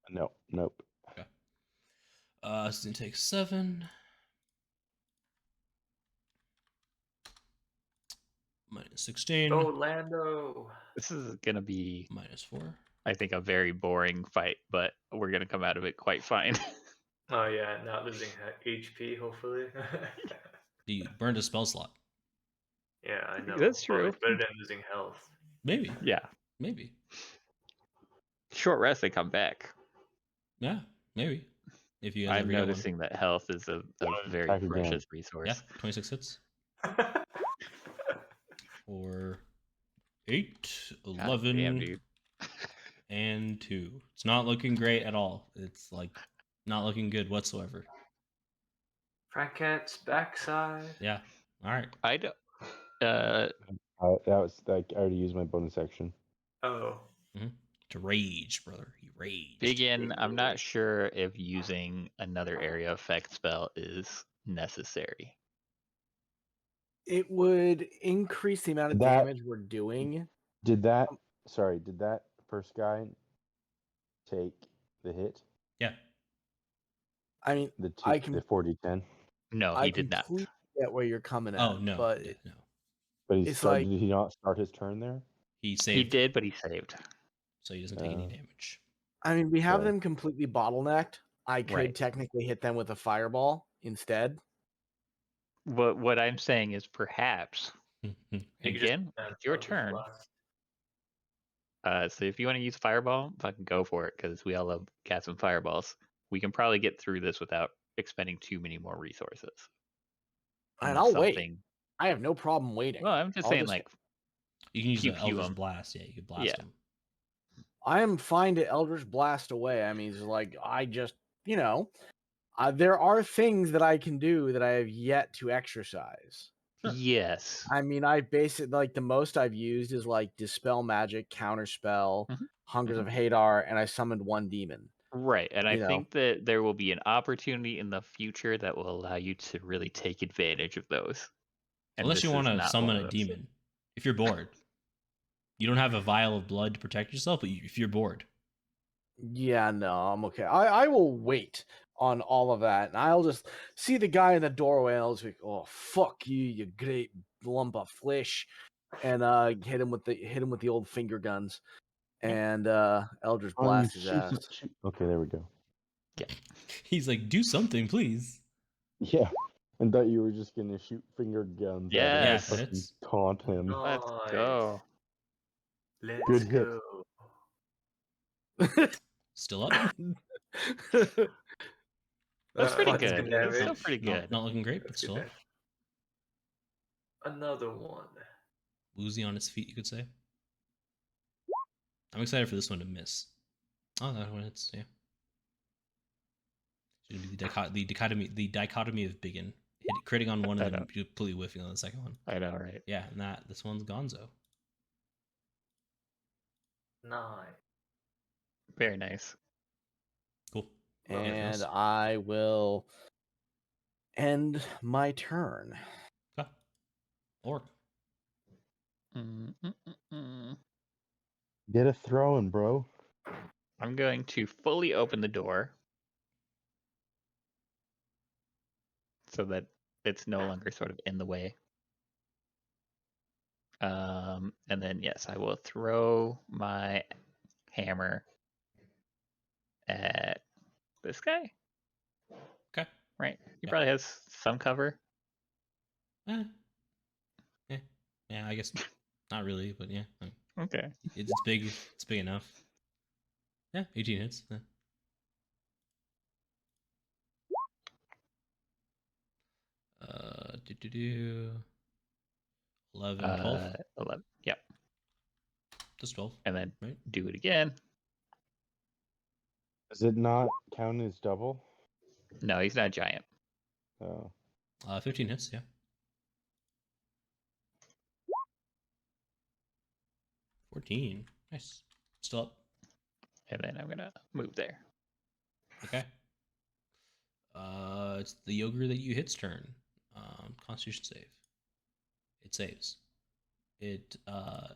No, nope. Okay. So it's gonna take 7. Minus 16. Oh, Lando. This is gonna be, Minus 4. I think, a very boring fight, but we're gonna come out of it quite fine. Oh yeah, not losing HP, hopefully. You burned a spell slot. Yeah, I know. That's Well, true. it's better than losing health. Maybe. Yeah. Maybe. Short rest, they come back. Yeah. Maybe. If you guys I'm ever get one. noticing that health is a very attack again. precious Yeah. resource. 26 hits. 4, 8, God 11, damn, dude. and 2. It's not looking great at all. It's like not looking good whatsoever. Franket's backside. Yeah. All right. I don't. That was like I already used my bonus action. Oh. To rage, brother. He raged. BigYin, I'm not sure if using another area effect spell is necessary. It would increase the amount of That- damage we're doing. Did that first guy take the hit? Yeah. I mean, The I can- 4d10? No, I he did not. completely get where you're coming at. Oh no. but yeah, no. But It's like- did he not start his turn there? He saved. He did, but he saved. So he doesn't take any Oh. damage. I mean, we have Sorry. them completely bottlenecked. I could Right. technically hit them with a fireball instead. What I'm saying is perhaps, You could just- again, it's your Eldritch turn. Blast. So if you want to use fireball, fucking go for it, because we all love cats and fireballs. We can probably get through this without expending too many more resources. And Unless I'll wait. something- I have no problem waiting. Well, I'm just I'll saying, just- like, You can use Pew the pew Eldritch 'em. Blast. Yeah, you could blast Yeah. him. I am fine to Eldritch Blast away. I mean, it's like I just, there are things that I can do that I have yet to exercise. Sure. yes. I mean, I basically like the most I've used is like Dispel Magic, Counterspell, Mhm, Hungers of Hadar, and I summoned one demon. Right, and I you know. think that there will be an opportunity in the future that will allow you to really take advantage of those. And Unless this you is want to not summon one a of those. demon. If you're bored. You don't have a vial of blood to protect yourself, but if you're bored. Yeah, no, I'm okay. I will wait on all of that, and I'll just see the guy in the doorway, and I'll just be, oh fuck you, you great lump of flesh, and hit him with the old finger guns, and Eldritch Blast his ass. Shoot. Okay, there we go. He's like, do something, please. Yeah, I thought you were just gonna shoot finger guns. Yes. at him Yeah, and fucking hits. taunt him. Let's Nice. go. Let's Good hit. go. Still up. That's pretty Fucking good. damage. That's still pretty Not, good. not looking great, but That's still good up. damage. Another one. Woozy on his feet, you could say. I'm excited for this one to miss. Oh, that one hits, yeah. Should be the dichotomy of BigYin. Critting on one I and then know. completely whiffing on the second one. I know, right? Yeah, and this one's Gonzo. 9. Very nice. Cool. and Anything else? I will end my turn. Okay. Orc. Get a throwing, bro. I'm going to fully open the door so that it's no longer sort of in the way. And then, yes, I will throw my hammer at this guy. Okay. Right? He Yeah. probably has some cover. Yeah, I guess not really, but yeah. Okay. It's big. It's big enough. Yeah, 18 hits. Yeah. Do 11, 12. 11. Yep. Just 12. And then Right. do it again. Does it not count as double? No, he's not a giant. Oh. 15 hits. Yeah. 14. Nice. Still up. And then I'm gonna move there. Okay. It's the ogre that you hit's turn. Constitution save. It saves. It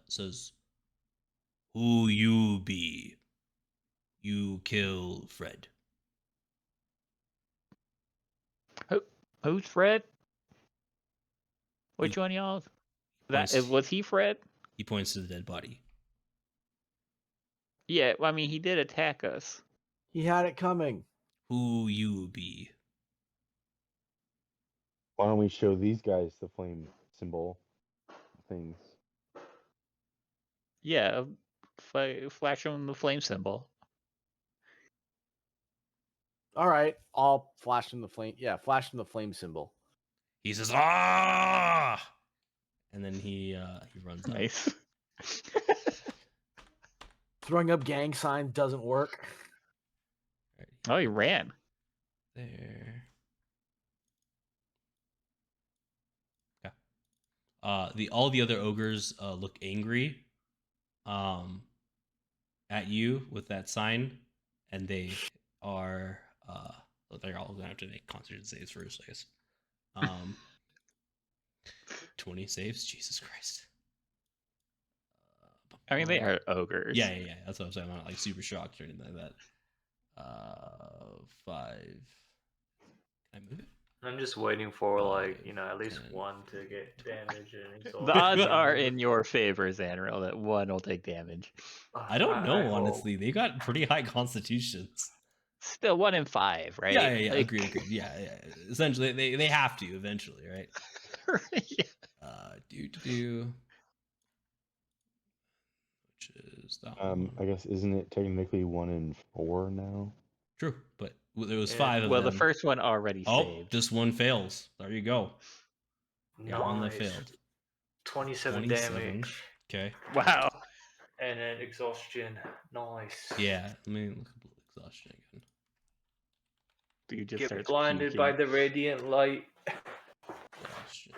says, Who you be? You kill Fred. Who's Fred? Which one, y'all? Was he Fred? He points to the dead body. Yeah, well, I mean, he did attack us. He had it coming. Who you be? Why don't we show these guys the flame symbol things? Yeah, flash him the flame symbol. All right, I'll flash him the flame. Yeah, flash him the flame symbol. He says, "Ah!" And then he runs out. Nice. Throwing up gang sign doesn't work. Right, Oh, he ran. there. Okay. All the other ogres look angry at you with that sign, and they are they're all gonna have to make constitution saves first, I guess. 20 saves, Jesus Christ. I mean, they are ogres. Yeah. That's what I'm saying. I'm not like super shocked or anything like that. 5. Can I move it? I'm just waiting for like, 5, at least 10, one to get damage and exalt. The odds are in your favor, Zanril, that one will take damage. I don't know, hope. honestly. They got pretty high constitutions. Still 1 in 5, right? Yeah. Like... Agreed. Yeah. Essentially, they have to eventually, right? Yeah. Do. Which is that one. I guess isn't it technically 1 in 4 now? True, but there was Yeah. 5 of Well, them. the first one already saved. This one fails. There you go. Nice. One that failed. 27 damage. Okay. Wow. And then exhaustion. Nice. Yeah. Let me look at exhaustion again. You just Get starts blinded puking. by the radiant light. Exhaustion.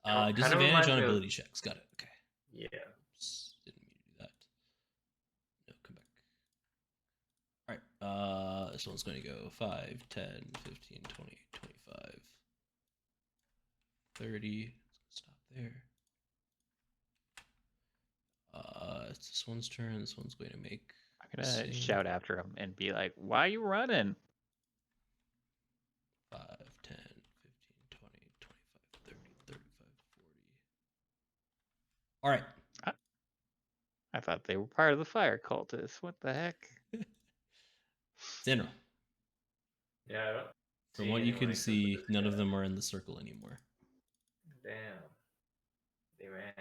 Kinda Disadvantage reminds on me of- ability checks. Got it. Okay. Yeah. Oops, didn't mean to do that. No, come back. Alright. This one's going to go 5, 10, 15, 20, 25, 30. Stop there. It's this one's turn. This one's going to make. I'm gonna shout after him and be like, "Why are you running?" 5, 10, 15, 20, 25, 30, 35, 40. All right. I thought they were part of the fire cultists. What the heck? Zanril. Yeah. I don't From see what you anyone can except see, for this none of guy. them are in the circle anymore. Damn. They ran.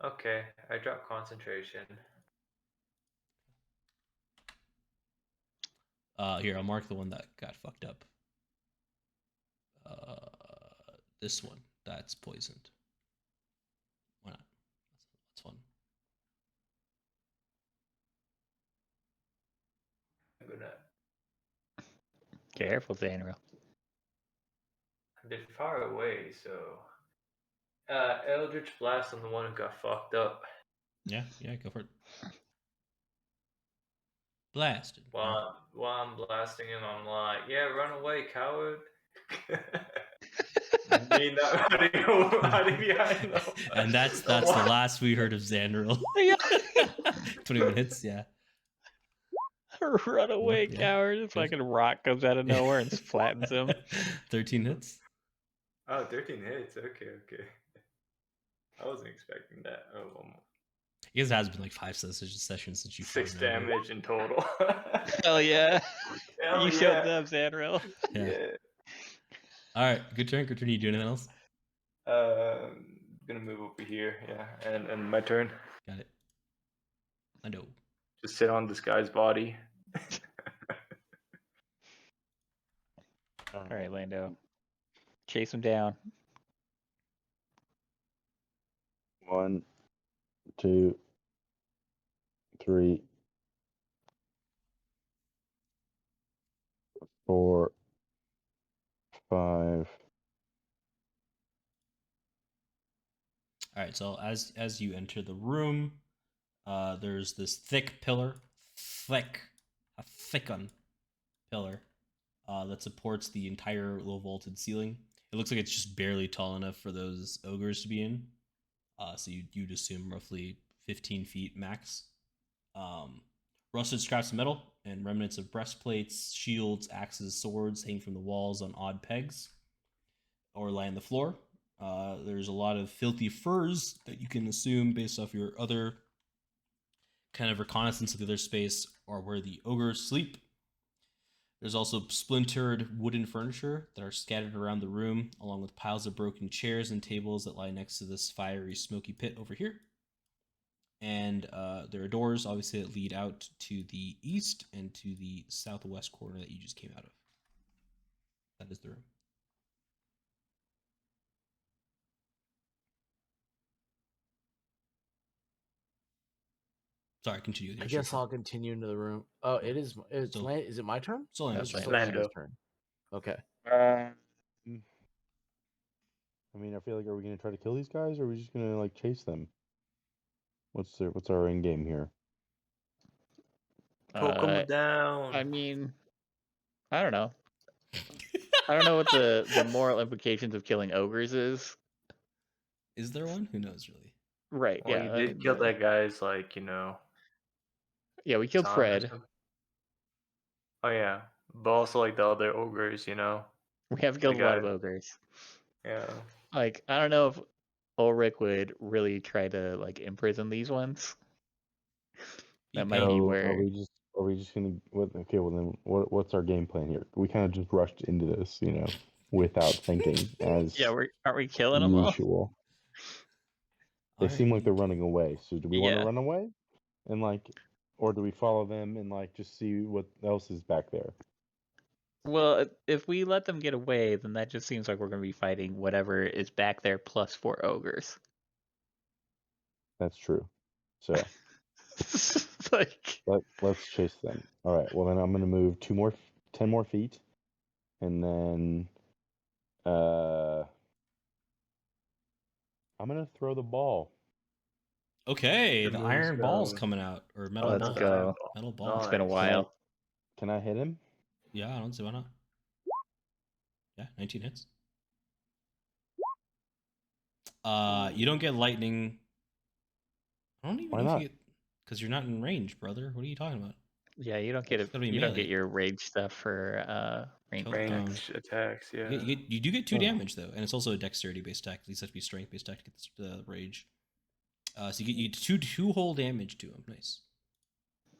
Okay, I dropped concentration. Here, I'll mark the one that got fucked up. This one that's poisoned. Why not? That's fun. I'm gonna. Careful, Zanril. A bit far away, so. Eldritch Blast on the one who got fucked up. Yeah, go for it. Blasted. While I'm blasting him, I'm like, yeah, run away, coward. Mean that hiding behind them. And that's the last we heard of Zanril. 21 hits, yeah. Run away, Yeah, coward. A fucking rock comes out of nowhere and flattens him. 13 hits. Oh, 13 hits. Okay. I wasn't expecting that. Oh, I guess it has been like 5 sessions since you 6 fought him. damage in total. Hell yeah. Hell You yeah. showed up, Zanril. Yeah. All right, good turn. You do anything else? Gonna move over here, yeah, and my turn. Got it. I know. Just sit on this guy's body. All right, Lando. Chase him down. 1, 2, 3, 4, 5. All right, so as you enter the room, there's this thick pillar, a thick pillar that supports the entire low vaulted ceiling. It looks like it's just barely tall enough for those ogres to be in. So you'd assume roughly 15 feet max. Rusted scraps of metal and remnants of breastplates, shields, axes, swords hang from the walls on odd pegs or lie on the floor. There's a lot of filthy furs that you can assume based off your other kind of reconnaissance of the other space or where the ogres sleep. There's also splintered wooden furniture that are scattered around the room, along with piles of broken chairs and tables that lie next to this fiery, smoky pit over here. And there are doors, obviously, that lead out to the east and to the southwest corner that you just came out of. That is the room. Sorry, continue. With your I guess instruction. I'll continue into the room. Oh, it is. It's So- is it my turn? Still That's Lando's fine. turn. Lando. turn. Okay. I mean, I feel like, are we gonna try to kill these guys, or are we just gonna like chase them? What's our end game here? Poke them down. I mean, I don't know. I don't know what the moral implications of killing ogres is. Is there one? Who knows, really? Right. Well, yeah. you did kill that guy's, like, you know, Yeah, we killed son or Fred. something. Oh yeah, but also like the other ogres, you know. We have killed a lot of guy- ogres. Yeah. Like, I don't know if Ulrich would really try to like imprison these ones. Be That might paid. be So where. are we just gonna? Okay, well then, what's our game plan here? We kind of just rushed into this, without thinking, as Yeah, aren't we killing them all? usual. They Alright, seem like they're running away. So do we want to Yeah. run away, and or do we follow them and just see what else is back there? Well, if we let them get away, then that just seems like we're going to be fighting whatever is back there plus 4 ogres. That's true. So Like, let's chase them. All right. Well, then I'm gonna move 10 more feet, and then I'm gonna throw the ball. Okay, Good the moves, iron ball's go. coming out, or metal Let's ball. go. Metal ball. It's been a Nice. while. Can I hit him? Yeah, I don't see why not. Yeah, 19 hits. You don't get lightning. I don't even Why know if not? you get, because you're not in range, brother. What are you talking about? Yeah, you don't get It's it. gotta be You don't get melee. your rage stuff for range. Kill- Range attacks, yeah. You do get 2 Oh. damage though, and it's also a dexterity based attack. These have to be strength based attack to get the rage. So you get two whole damage to him. Nice.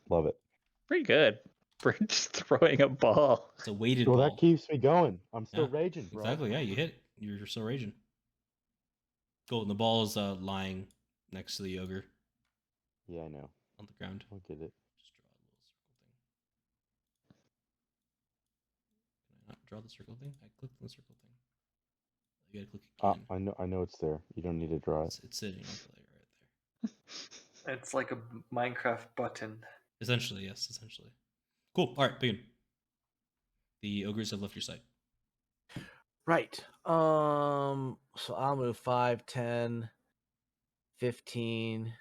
Love it. Pretty good for just throwing a ball. It's a weighted Well, ball. that keeps me going. I'm still Yeah, raging, bro. Exactly. Yeah, you hit. You're still raging. Cool. And the ball is lying next to the ogre Yeah, I know. on the ground. I'll get it. Just draw a little circle thing. Can I not draw the circle thing? I clicked on the circle thing. You gotta click again. I know it's there. You don't need to draw it. It's sitting right there. It's like a Minecraft button. Essentially, yes. Essentially. Cool. All right, begin. The ogres have left your sight. Right. So I'll move 5, 10, 15.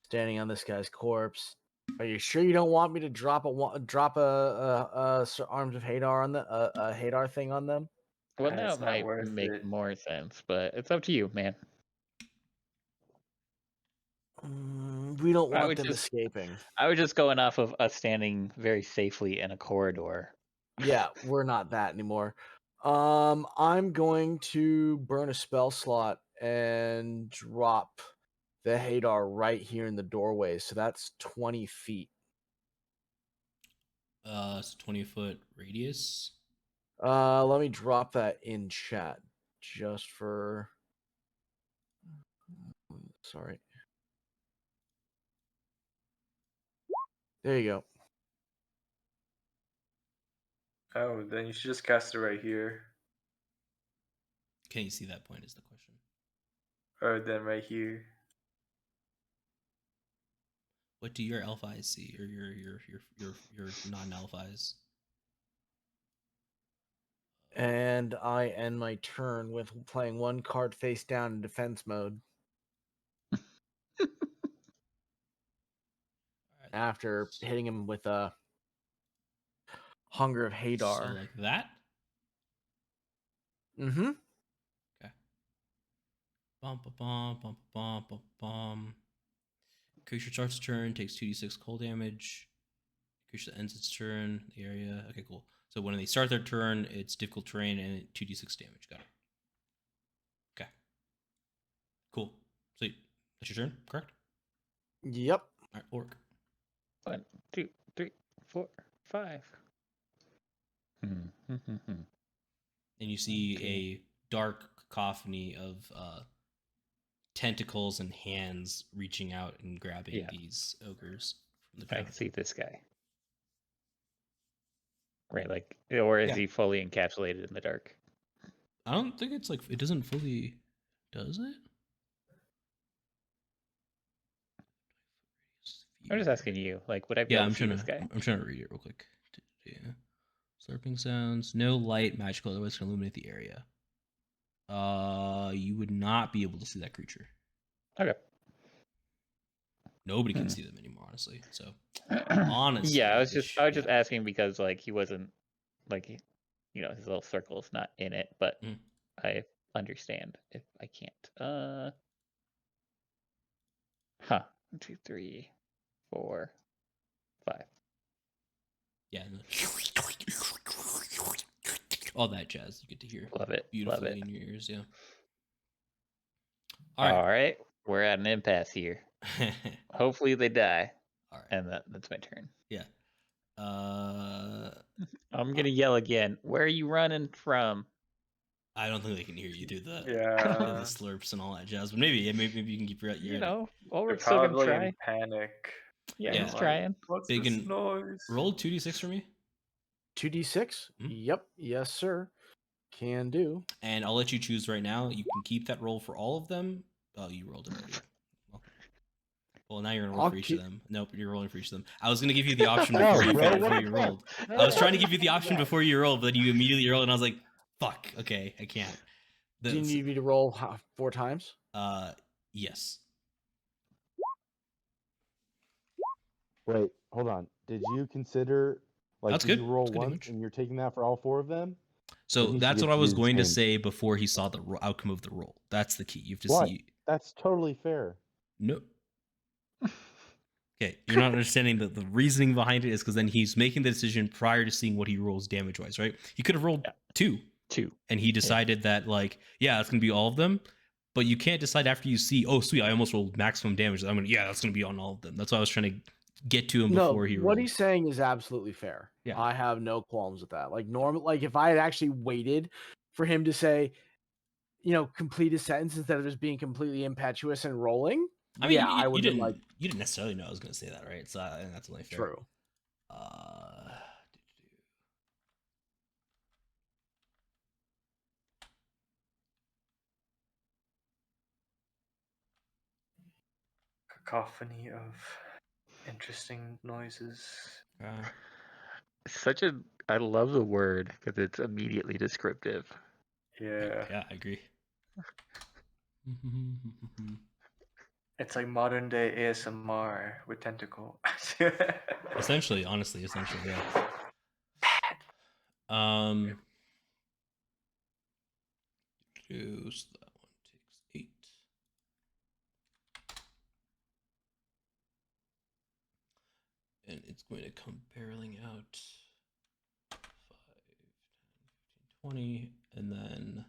Standing on this guy's corpse. Are you sure you don't want me to drop a Arms of Hadar on the a Hadar thing on them? Well, It's that not might worth make it. more sense, but it's up to you, man. We don't I want would them just- escaping. I was just going off of us standing very safely in a corridor. Yeah, we're not that anymore. I'm going to burn a spell slot and drop the Hadar right here in the doorway. So that's 20 feet. It's a 20-foot radius. Let me drop that in chat just for. Sorry. There you go. Oh, then you should just cast it right here. Can you see that point? Is the question. Or then right here. What do your elf eyes see, or your non-elf eyes? And I end my turn with playing one card face down in defense mode Alright, after hitting him with a Hunger of Hadar. So like that. Mm-hmm. Bum, bum, bum, bum, bum, bum, bum. Creature starts turn, takes 2d6 cold damage. Creature that ends its turn, the area. Okay, cool. So when they start their turn, it's difficult terrain and 2d6 damage. Got it. Okay. Cool. Sweet. That's your turn, correct? Yep. All right, Orc. 1, 2, 3, 4, 5. And you see a dark cacophony of tentacles and hands reaching out and grabbing these ogres from the I ground. can see this guy. Right, like, or is he fully encapsulated in the dark? I don't think it's like, it doesn't fully, does it? I'm just asking you, like, would I be able to see this guy? I'm trying to read it real quick. Yeah. Slurping sounds. No light, magical, otherwise can illuminate the area. You would not be able to see that creature. Okay. Nobody can see them anymore, honestly. So, honestly, yeah, I was just asking because, like, he wasn't, like, you know, his little circle's not in it, but I understand if I can't. 1, 2, 3, 4, 5. Yeah. All that jazz you get to hear. Love it. Beautifully Love it. in your ears, yeah. All right. We're at an impasse here. Hopefully they die. All right. And that's my turn. Yeah. I'm gonna yell again. Where are you running from? I don't think they can hear you through the Yeah. the slurps and all that jazz, but maybe you can keep your. You know, They're Ulrich's still gonna probably try. in panic. Yeah, Yeah. he's trying. What's Big this and noise? roll 2d6 for me. 2d6? Yep. Yes, sir. Can do. And I'll let you choose right now. You can keep that roll for all of them. Oh, you rolled it already. Well, now you're gonna roll for each of them. Nope, you're rolling for each of them. I was gonna give you the option before you rolled. I was trying to give you the option before you rolled, but then you immediately rolled, and I was like, "Fuck, okay, I can't." Do you need me to roll 4 times? Yes. Wait, hold on. Did you consider That's did good. you roll That's good once damage. and you're taking that for all 4 of them? So He that's should what I get was to do the going to same. say before he saw the outcome of the roll. That's the key. You have to What? see. That's totally fair. No. Okay, you're not understanding the reasoning behind it is because then he's making the decision prior to seeing what he rolls damage wise, right? He could have rolled 2, and he decided that like, yeah, it's gonna be all of them. But you can't decide after you see, oh sweet, I almost rolled maximum damage. That's gonna be on all of them. That's why I was trying to get to him before he rolled. What he's saying is absolutely fair. Yeah. I have no qualms with that. Like normal, like if I had actually waited for him to say, you know, complete his sentence instead of just being completely impetuous and rolling. I mean, I would you have didn't you didn't necessarily know I was gonna say that, right? So I think that's only fair. True. Cacophony of interesting noises. I love the word because it's immediately descriptive. Yeah. Yeah, I agree. It's like modern day ASMR with tentacle. Essentially, honestly, yeah. So that one takes 8. And it's going to come barreling out 5, 10, 15, 20, and then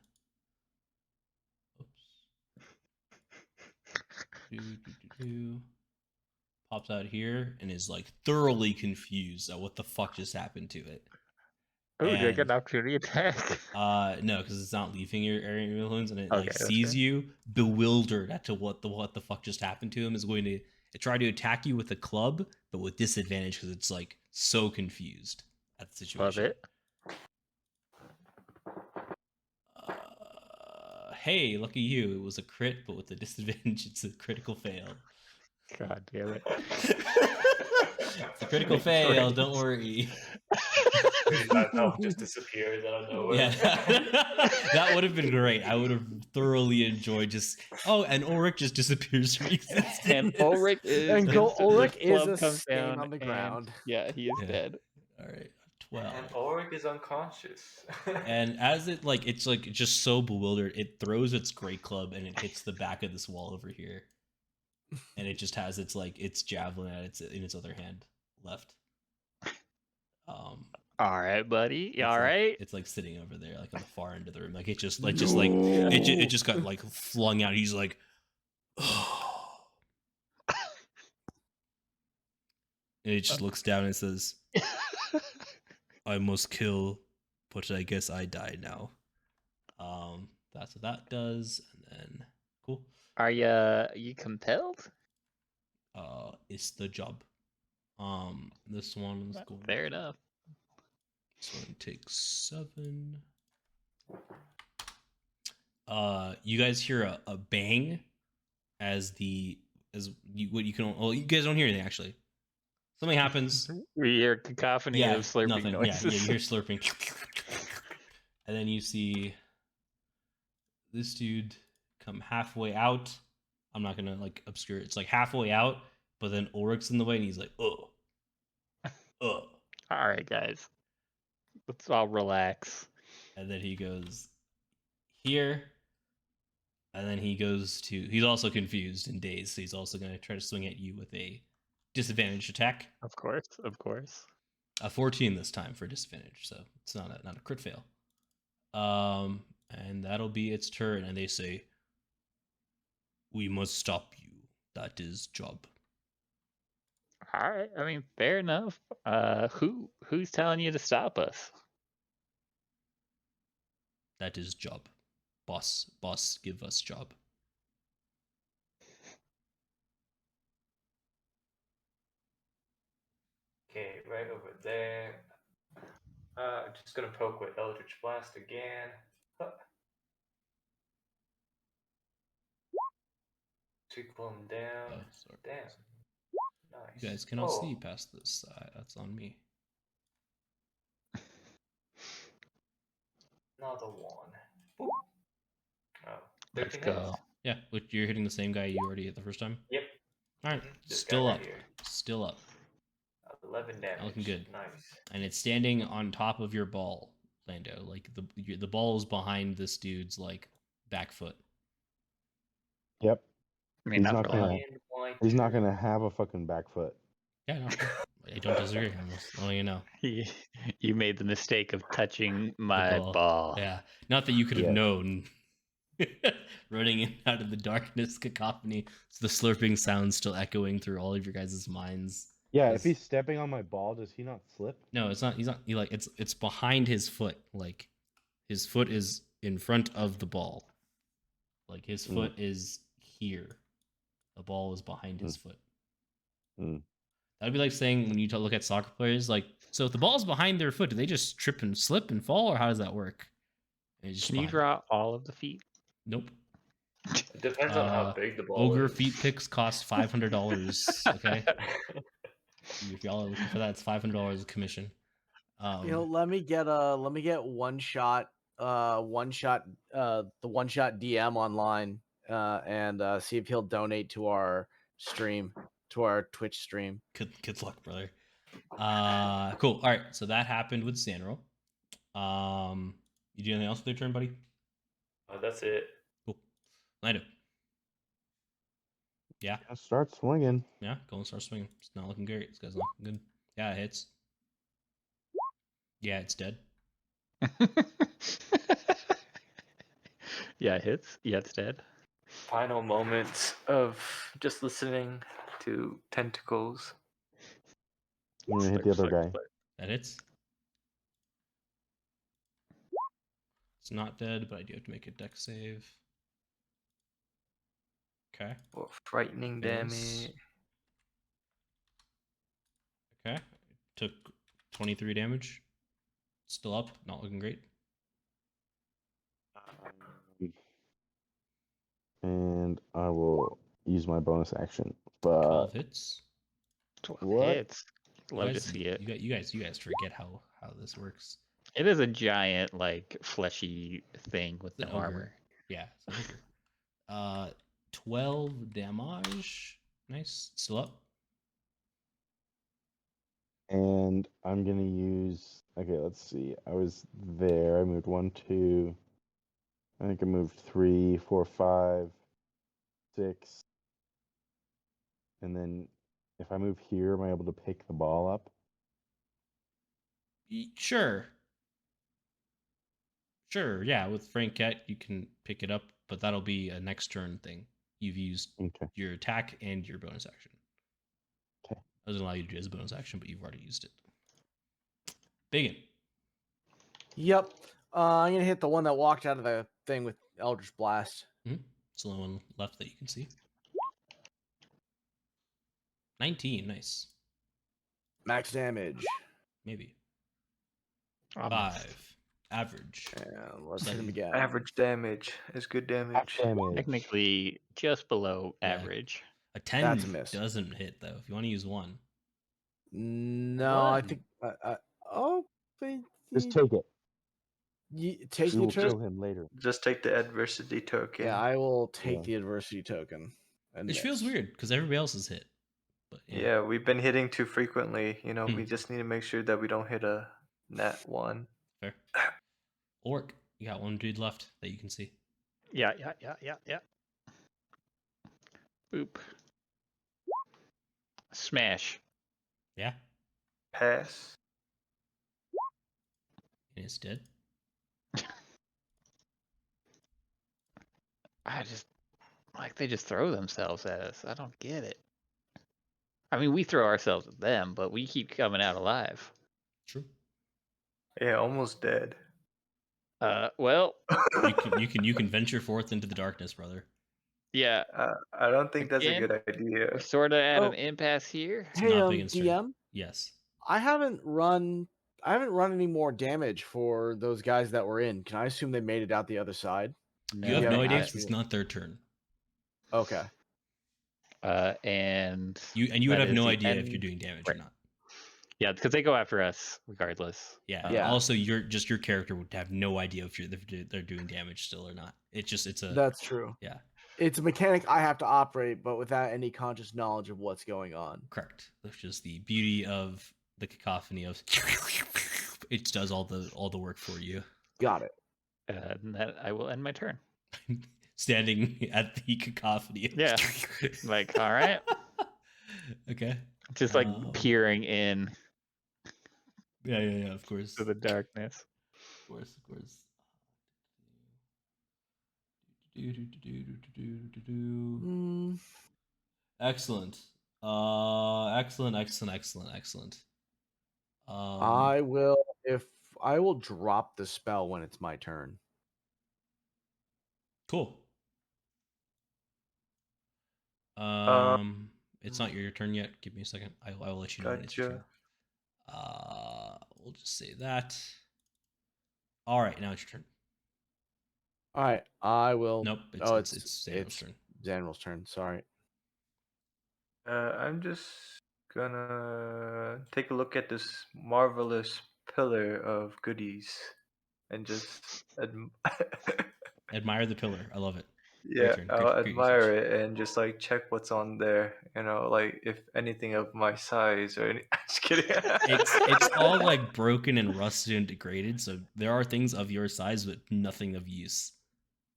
pops out here and is like thoroughly confused at what the fuck just happened to it. Oh, do I get an opportunity attack? No, because it's not leaving your area of influence, and it sees you bewildered at to what the fuck just happened to him. Is going to try to attack you with a club, but with disadvantage because it's like so confused at the situation. Love it. Hey, lucky you! It was a crit, but with a disadvantage, it's a critical fail. God damn it! It's a critical fail. Don't worry. That elf just disappears out of nowhere. Yeah, that would have been great. I would have thoroughly enjoyed and Ulrich just disappears from existence. And Ulrich is Ulrich is a comes stain down on the ground. Yeah, he is dead. All right, 12. And Ulrich is unconscious. And as it like it's like just so bewildered, it throws its great club and it hits the back of this wall over here. And it just has its javelin in its other hand left. All right, buddy. You all like, right? It's like sitting over there, like on the far end of the room. Like it just it just got like flung out. He's like, oh. And it just looks down and says, I must kill, but I guess I die now. That's what that does, and then cool. Are you compelled? It's the job. This one is going. Fair enough. This one takes 7. You guys hear a bang as you guys don't hear anything actually. Something happens. We hear cacophony of slurping noises. Yeah, you hear slurping. And then you see this dude come halfway out. I'm not gonna like obscure it. It's like halfway out, but then Ulrich's in the way and he's like, oh. All right, guys. Let's all relax. And then he goes here. And then he goes to he's also confused and dazed, so he's also gonna try to swing at you with a disadvantage attack. Of course. A 14 this time for disadvantage, so it's not a crit fail. And that'll be its turn, and they say, we must stop you. That is job. All right. I mean, fair enough. Who's telling you to stop us? That is job. Boss, give us job. Okay, right over there. Just gonna poke with Eldritch Blast again. Huh. Tickle him down. Oh, sorry. Damn. Nice. You guys cannot see past this. That's on me. Another one. Boop. Oh, Let's 13 go. hits. Yeah, but you're hitting the same guy you already hit the first time? Yep. All right, This guy still right up. here. Still up. 11 damage. Looking good. Nice. And it's standing on top of your ball, Lando. Like the ball is behind this dude's like back foot. Yep. I mean, He's not not for gonna- long. He's not gonna have a fucking back foot. Yeah, no, I don't disagree. I'm just letting you know. You made the mistake of touching my ball. ball. Yeah, not that you could have Yeah. known. Running in out of the darkness, cacophony, the slurping sounds still echoing through all of your guys' minds. Yeah, if he's stepping on my ball, does he not slip? No, it's not. He's not. It's behind his foot. Like his foot is in front of the ball. Like his foot is here. The ball is behind his foot. That'd be like saying when you look at soccer players, like, so if the ball's behind their foot, do they just trip and slip and fall, or how does that work? Can you draw all of the feet? Nope. It depends on how big the ball Ogre is. feet picks cost $500. Okay. If y'all are looking for that, it's $500 a commission. Let me get one shot the one shot DM online and see if he'll donate to our stream, to our Twitch stream. Good luck, brother. Cool. All right, so that happened with Zanril. You do anything else with your turn, buddy? That's it. Cool. Lando. Yeah. Start swinging. Yeah, go and start swinging. It's not looking great. This guy's not looking good. Yeah, it hits. Yeah, it's dead. Yeah, it hits. Yeah, it's dead. Final moments of just listening to tentacles. I'm gonna hit the other guy. That hits. It's not dead, but I do have to make a dex save. Okay. Or frightening Fails. damage. Okay. Took 23 damage. Still up. Not looking great. And I will use my bonus action. 12 But hits. 12 What? hits. Love to see it. You guys forget how this works. It is a giant, like, fleshy thing with An no ogre. armor. Yeah. It's an ogre. 12 damage. Nice. Still up. And I'm gonna use. Okay, let's see. I was there. I moved 1, 2. I think I moved 3, 4, 5, 6. And then if I move here, am I able to pick the ball up? Sure. Sure, yeah. With Frankette, you can pick it up, but that'll be a next turn thing. You've used Okay. your attack and your bonus action. Okay. Doesn't allow you to do it as a bonus action, but you've already used it. BigYin. Yep. I'm gonna hit the one that walked out of the thing with Eldritch Blast. It's the only one left that you can see. 19, nice. Max damage. Maybe. Almost. 5. Average. And let's hit him 7. again. Average damage is good damage. Damage. Technically, just below Yeah. average. A 10 That's a miss. doesn't hit, though. If you want to use 1. No, I One. think. Oh, but Just take it. take We the will kill adversity. him later. Just take the adversity token. Yeah, I will take Yeah. the adversity token. And Which feels miss. weird because everybody else is hit. But Yeah, we've been hitting too frequently. You know, Hmm. we just need to make sure that we don't hit a nat 1. Fair. Orc, you got one dude left that you can see. Yeah. Boop. Smash. Yeah, Pass. and it's dead. I just they just throw themselves at us. I don't get it. I mean, we throw ourselves at them, but we keep coming out alive. True. Yeah, almost dead. Well, You can venture forth into the darkness, brother. yeah, I don't think that's a Again, good idea. we're sort of at Oh. an impasse here. It's Hey, not big and straight. DM. Yes. I haven't run any more damage for those guys that were in. Can I assume they made it out the other side? You have Yeah, no they idea asked 'cause it's me. not their turn. Okay. And You would that have is no the idea if you're end- doing damage or right. not. Yeah, because they go after us regardless. Yeah. Yeah. Also, your character would have no idea if they're doing damage still or not. It's a That's true. yeah. It's a mechanic I have to operate, but without any conscious knowledge of what's going on. Correct. That's just the beauty of the cacophony of it does all the work for you. Got it. And that I will end my turn. Standing at the cacophony. Of Yeah. Like, all right. Okay. Just peering in Yeah, of course. to the darkness. Of course. Mm, Excellent. Excellent. I will drop the spell when it's my turn. Cool. It's not your turn yet. Give me a second. I will let you know when it's your turn. We'll just say that. All right, now it's your turn. All right, I will. Nope. It's Zanril's turn. Zanril's turn. Sorry. I'm just gonna take a look at this marvelous pillar of goodies and just Admire the pillar. I love it. yeah, turn. I'll Great admire usage. it and just like check what's on there. You know, like if anything of my size or any. Just kidding. It's all like broken and rusted and degraded. So there are things of your size, but nothing of use.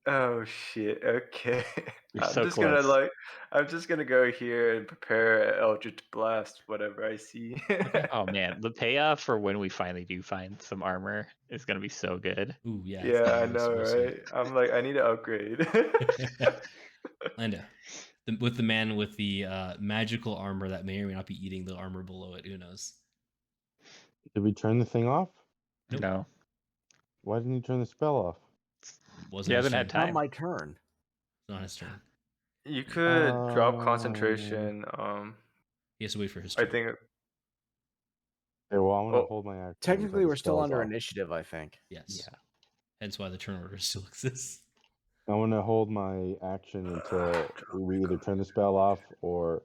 Oh shit! Okay, You're I'm so just close. I'm just gonna go here and prepare Eldritch Blast whatever I see. Oh man, the payoff for when we finally do find some armor is gonna be so good. Ooh, yeah. Yeah, I we'll know, see. right? I'm like, I need to upgrade. Lando, with the man with the magical armor that may or may not be eating the armor below it. Who knows? Did we turn the thing off? Nope. No, Why didn't you turn the spell off? Wasn't he his hasn't had turn. Not time. my turn. Not his turn. You could drop Oh. concentration. He has to wait for his I turn. think Okay, well, I want to Oh, hold my action. Technically, until the we're still spell's under off. initiative, I think. Yes. Yeah. Hence why the turn order still exists. I want to hold my action until we either turn the spell off or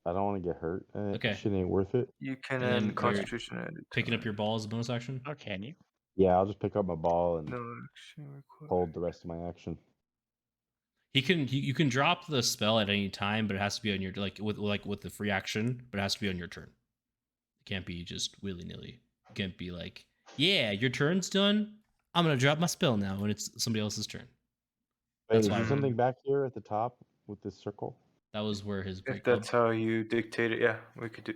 I don't want to get hurt. Okay. Shit ain't worth it. you can And then end you're concentration at a Picking up time. your ball as a bonus action. Oh, can you? Yeah, I'll just pick up my ball and No action required. hold the rest of my action. You can drop the spell at any time, but it has to be on your with the free action, but it has to be on your turn. It can't be just willy nilly. It can't be like, yeah, your turn's done. I'm gonna drop my spell now when it's somebody else's turn. Wait, That's is why there something back here at the top with this circle? that was where his If great club. that's how you dictate it, yeah, we could do.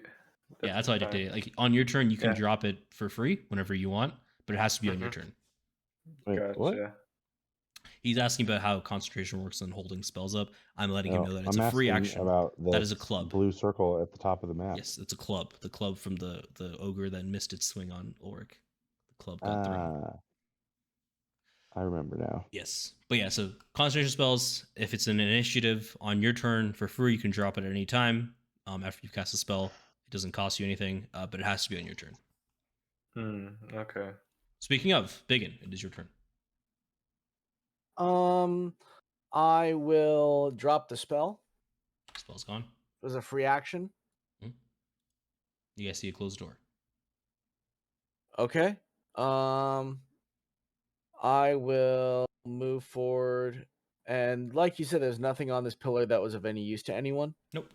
Yeah, that's how I fine. dictate it. Like on your turn, you can Yeah. drop it for free whenever you want, but it has to be on your Mhm. turn. Wait, what? Gotcha. He's asking about how concentration works on holding spells up. I'm letting him No, know that it's I'm a free asking action. about That is a this club. blue circle at the top of the map. Yes, it's a club. The club from the ogre that missed its swing on Ulrich. The club got thrown. Ah, I remember now. Yes. But yeah, so concentration spells, if it's an initiative on your turn for free, you can drop it at any time after you cast a spell. It doesn't cost you anything, but it has to be on your turn. Okay. Speaking of, BigYin, it is your turn. I will drop the spell. Spell's gone. It was a free action. You guys see a closed door. Okay. I will move forward, and like you said, there's nothing on this pillar that was of any use to anyone. Nope.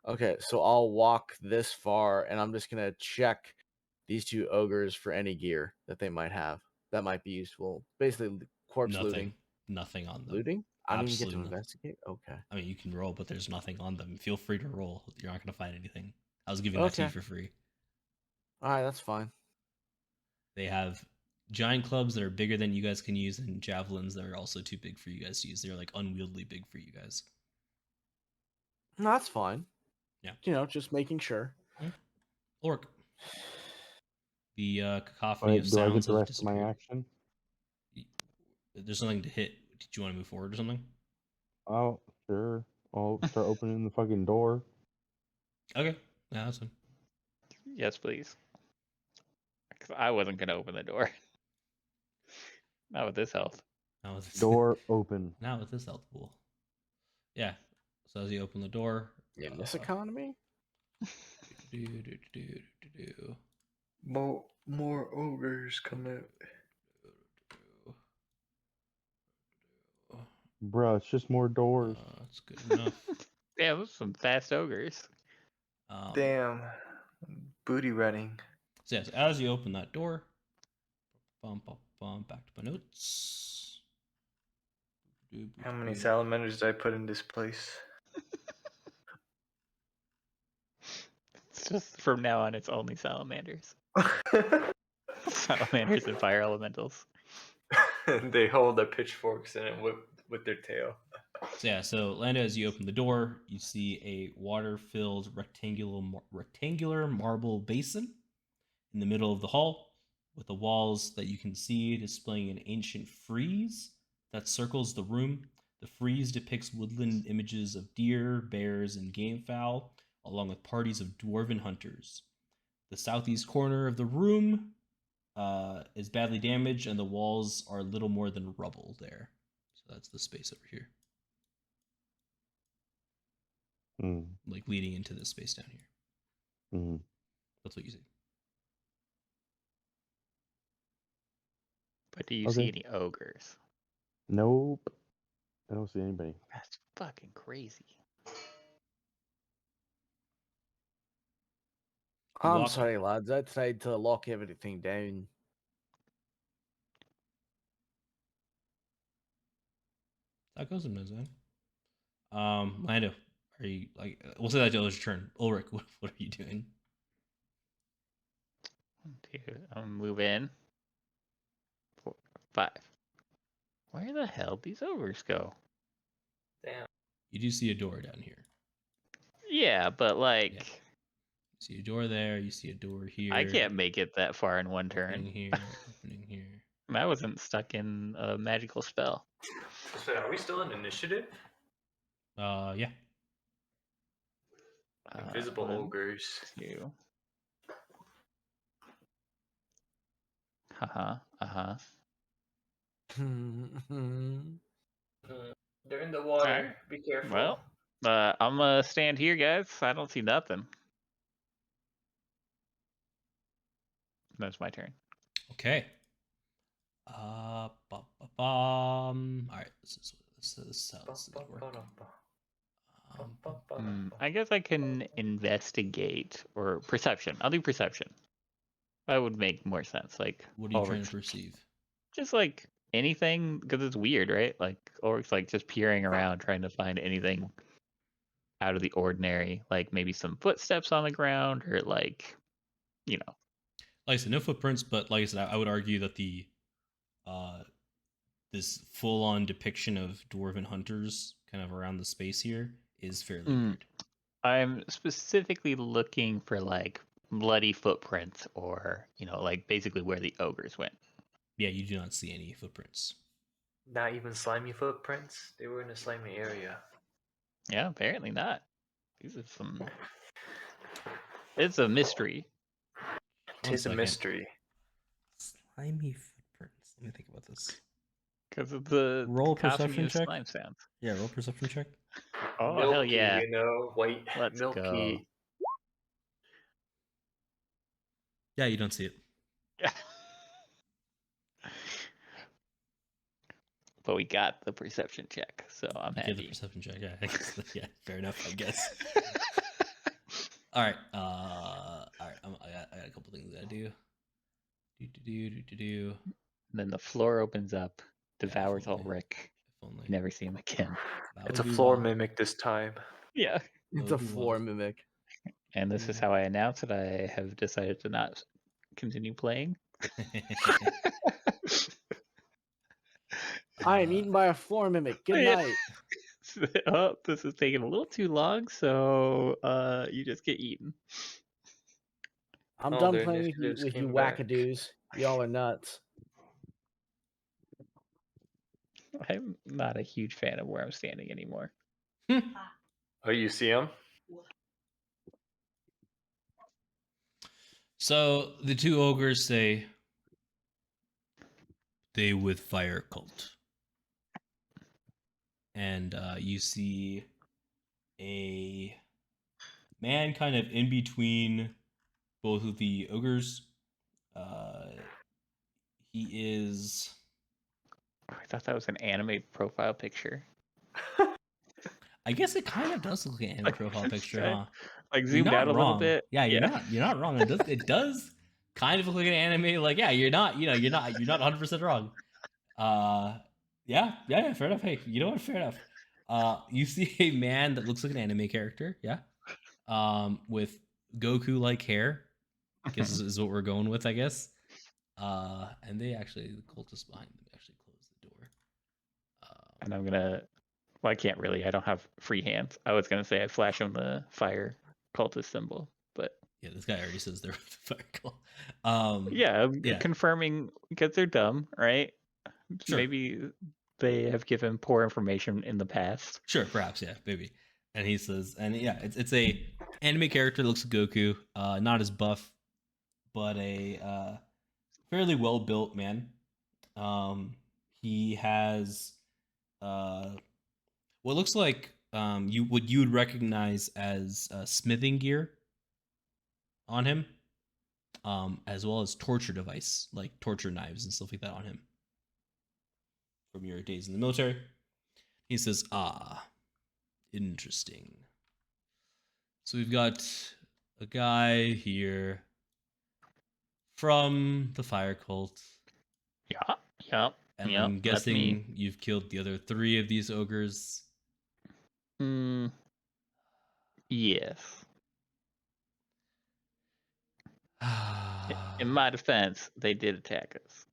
Okay, so I'll walk this far, and I'm just gonna check these two ogres for any gear that they might have that might be useful. Basically, corpse Nothing. looting. Nothing on them. Looting? I don't even get to Absolutely nothing. investigate. Okay. I mean, you can roll, but there's nothing on them. Feel free to roll. You're not going to find anything. I was giving that to you Okay. for free. All right, that's fine. They have giant clubs that are bigger than you guys can use, and javelins that are also too big for you guys to use. They're like unwieldy big for you guys. No, that's fine. Yeah. You know, just making sure. Orc. The cacophony Wait, of do I get sounds the has rest of my disappeared. action? There's nothing to hit. Did you want to move forward or something? Oh, sure. I'll start opening the fucking door. Okay. Yeah, that's fine. Yes, please. 'Cause I wasn't gonna open the door. Not with this health. Now with this, Door open. now with this health pool. Yeah. So as you open the door. In this economy? More ogres come out. Bruh, it's just more doors. That's good enough. Yeah, those are some fast ogres. Damn. Booty running. So yes, as you open that door, back to my notes. How many salamanders did I put in this place? It's just from now on, it's only salamanders. Salamanders and fire elementals. They hold their pitchforks and whip with their tail. So yeah, so Lando, as you open the door, you see a water-filled rectangular marble basin in the middle of the hall, with the walls that you can see displaying an ancient frieze that circles the room. The frieze depicts woodland images of deer, bears, and game fowl, along with parties of dwarven hunters. The southeast corner of the room is badly damaged, and the walls are little more than rubble there. So that's the space over here. Like leading into this space down here. Mm. That's what you see. But do you see any ogres? Nope. I don't see anybody. That's fucking crazy. I'm walk- sorry, lads. I tried to lock everything down. That goes sometimes, man. Lando, are you like? We'll say that till your turn. Ulrich, what are you doing? Dude, I'm gonna move in. 4, 5. Where the hell did these ogres go? Damn. You do see a door down here. Yeah, but like, Yeah. You see a door there. You see a door here. I can't make it that far in one Opening turn. here. Opening here. I wasn't stuck in a magical spell. So are we still in initiative? Yeah. Invisible 1, ogres. 2. Uh-huh. They're in the water. Alright. Be careful. Well, I'm gonna stand here, guys. I don't see nothing. That's my turn. Okay. All right. This is how this is gonna work. I guess I can investigate or perception. I'll do perception. That would make more sense. Like, What are you trying Ulrich's to perceive? just like anything, because it's weird, right? Like Ulrich's like just peering around, trying to find anything out of the ordinary, like maybe some footsteps on the ground, or like, you know. Like I said, no footprints, but like I said, I would argue that the this full-on depiction of dwarven hunters kind of around the space here is fairly weird. I'm specifically looking for like bloody footprints, or like basically where the ogres went. Yeah, you do not see any footprints. Not even slimy footprints. They were in a slimy area. Yeah, apparently not. These are some. It's a mystery. Tis a mystery. Slimy footprints. Let me think about this. Because of the Roll cacophony perception of check. slime sounds. Yeah, roll perception check. Oh, milky, hell yeah. White, Let's milky. go. Yeah, you don't see it. But we got the perception check, so I'm You get the happy. perception check. Yeah, I guess, yeah, fair enough, I guess. All right. I got a couple things I gotta do. And then the floor opens up, Yeah, devours if only. Ulrich. If only. You never see him again. That It's a would be floor wild. mimic this time. Yeah. It's That a would be floor wild. mimic. And this is how I announce that I have decided to not continue playing. I am eaten by a floor mimic. Good Yeah. night. Oh, this is taking a little too long, so you just get eaten. I'm Oh, done their playing initiatives with you came back. wackadoos. Y'all are nuts. I'm not a huge fan of where I'm standing anymore. Oh, you see him? So the two ogres say they with fire cult. And you see a man kind of in between both of the ogres. He is... I thought that was an anime profile picture. I guess it kind of does look like an anime profile picture, huh? Like You're zoomed not out a little wrong. bit. Yeah, you're not wrong. It does kind of look like an anime. Like, yeah, you're not 100% wrong. Yeah, fair enough. Hey, you know what? Fair enough. You see a man that looks like an anime character, yeah. With Goku-like hair, I guess is what we're going with, I guess. And the cultists behind them actually close the door. And I'm gonna. Well, I can't really. I don't have free hands. I was gonna say I flash him the fire cultist symbol, but yeah, this guy already says they're with the fire cult. yeah, confirming because they're dumb, right? Sure. Maybe they have given poor information in the past. Sure, perhaps, yeah, maybe. And he says, and yeah, it's a anime character that looks like Goku, not as buff, but a fairly well built man. He has what looks like you would recognize as smithing gear on him, as well as torture device like torture knives and stuff like that on him from your days in the military. He says, interesting. So we've got a guy here from the fire cult. Yeah. And I'm guessing you've killed the other 3 of these ogres. Yes. In my defense, they did attack us.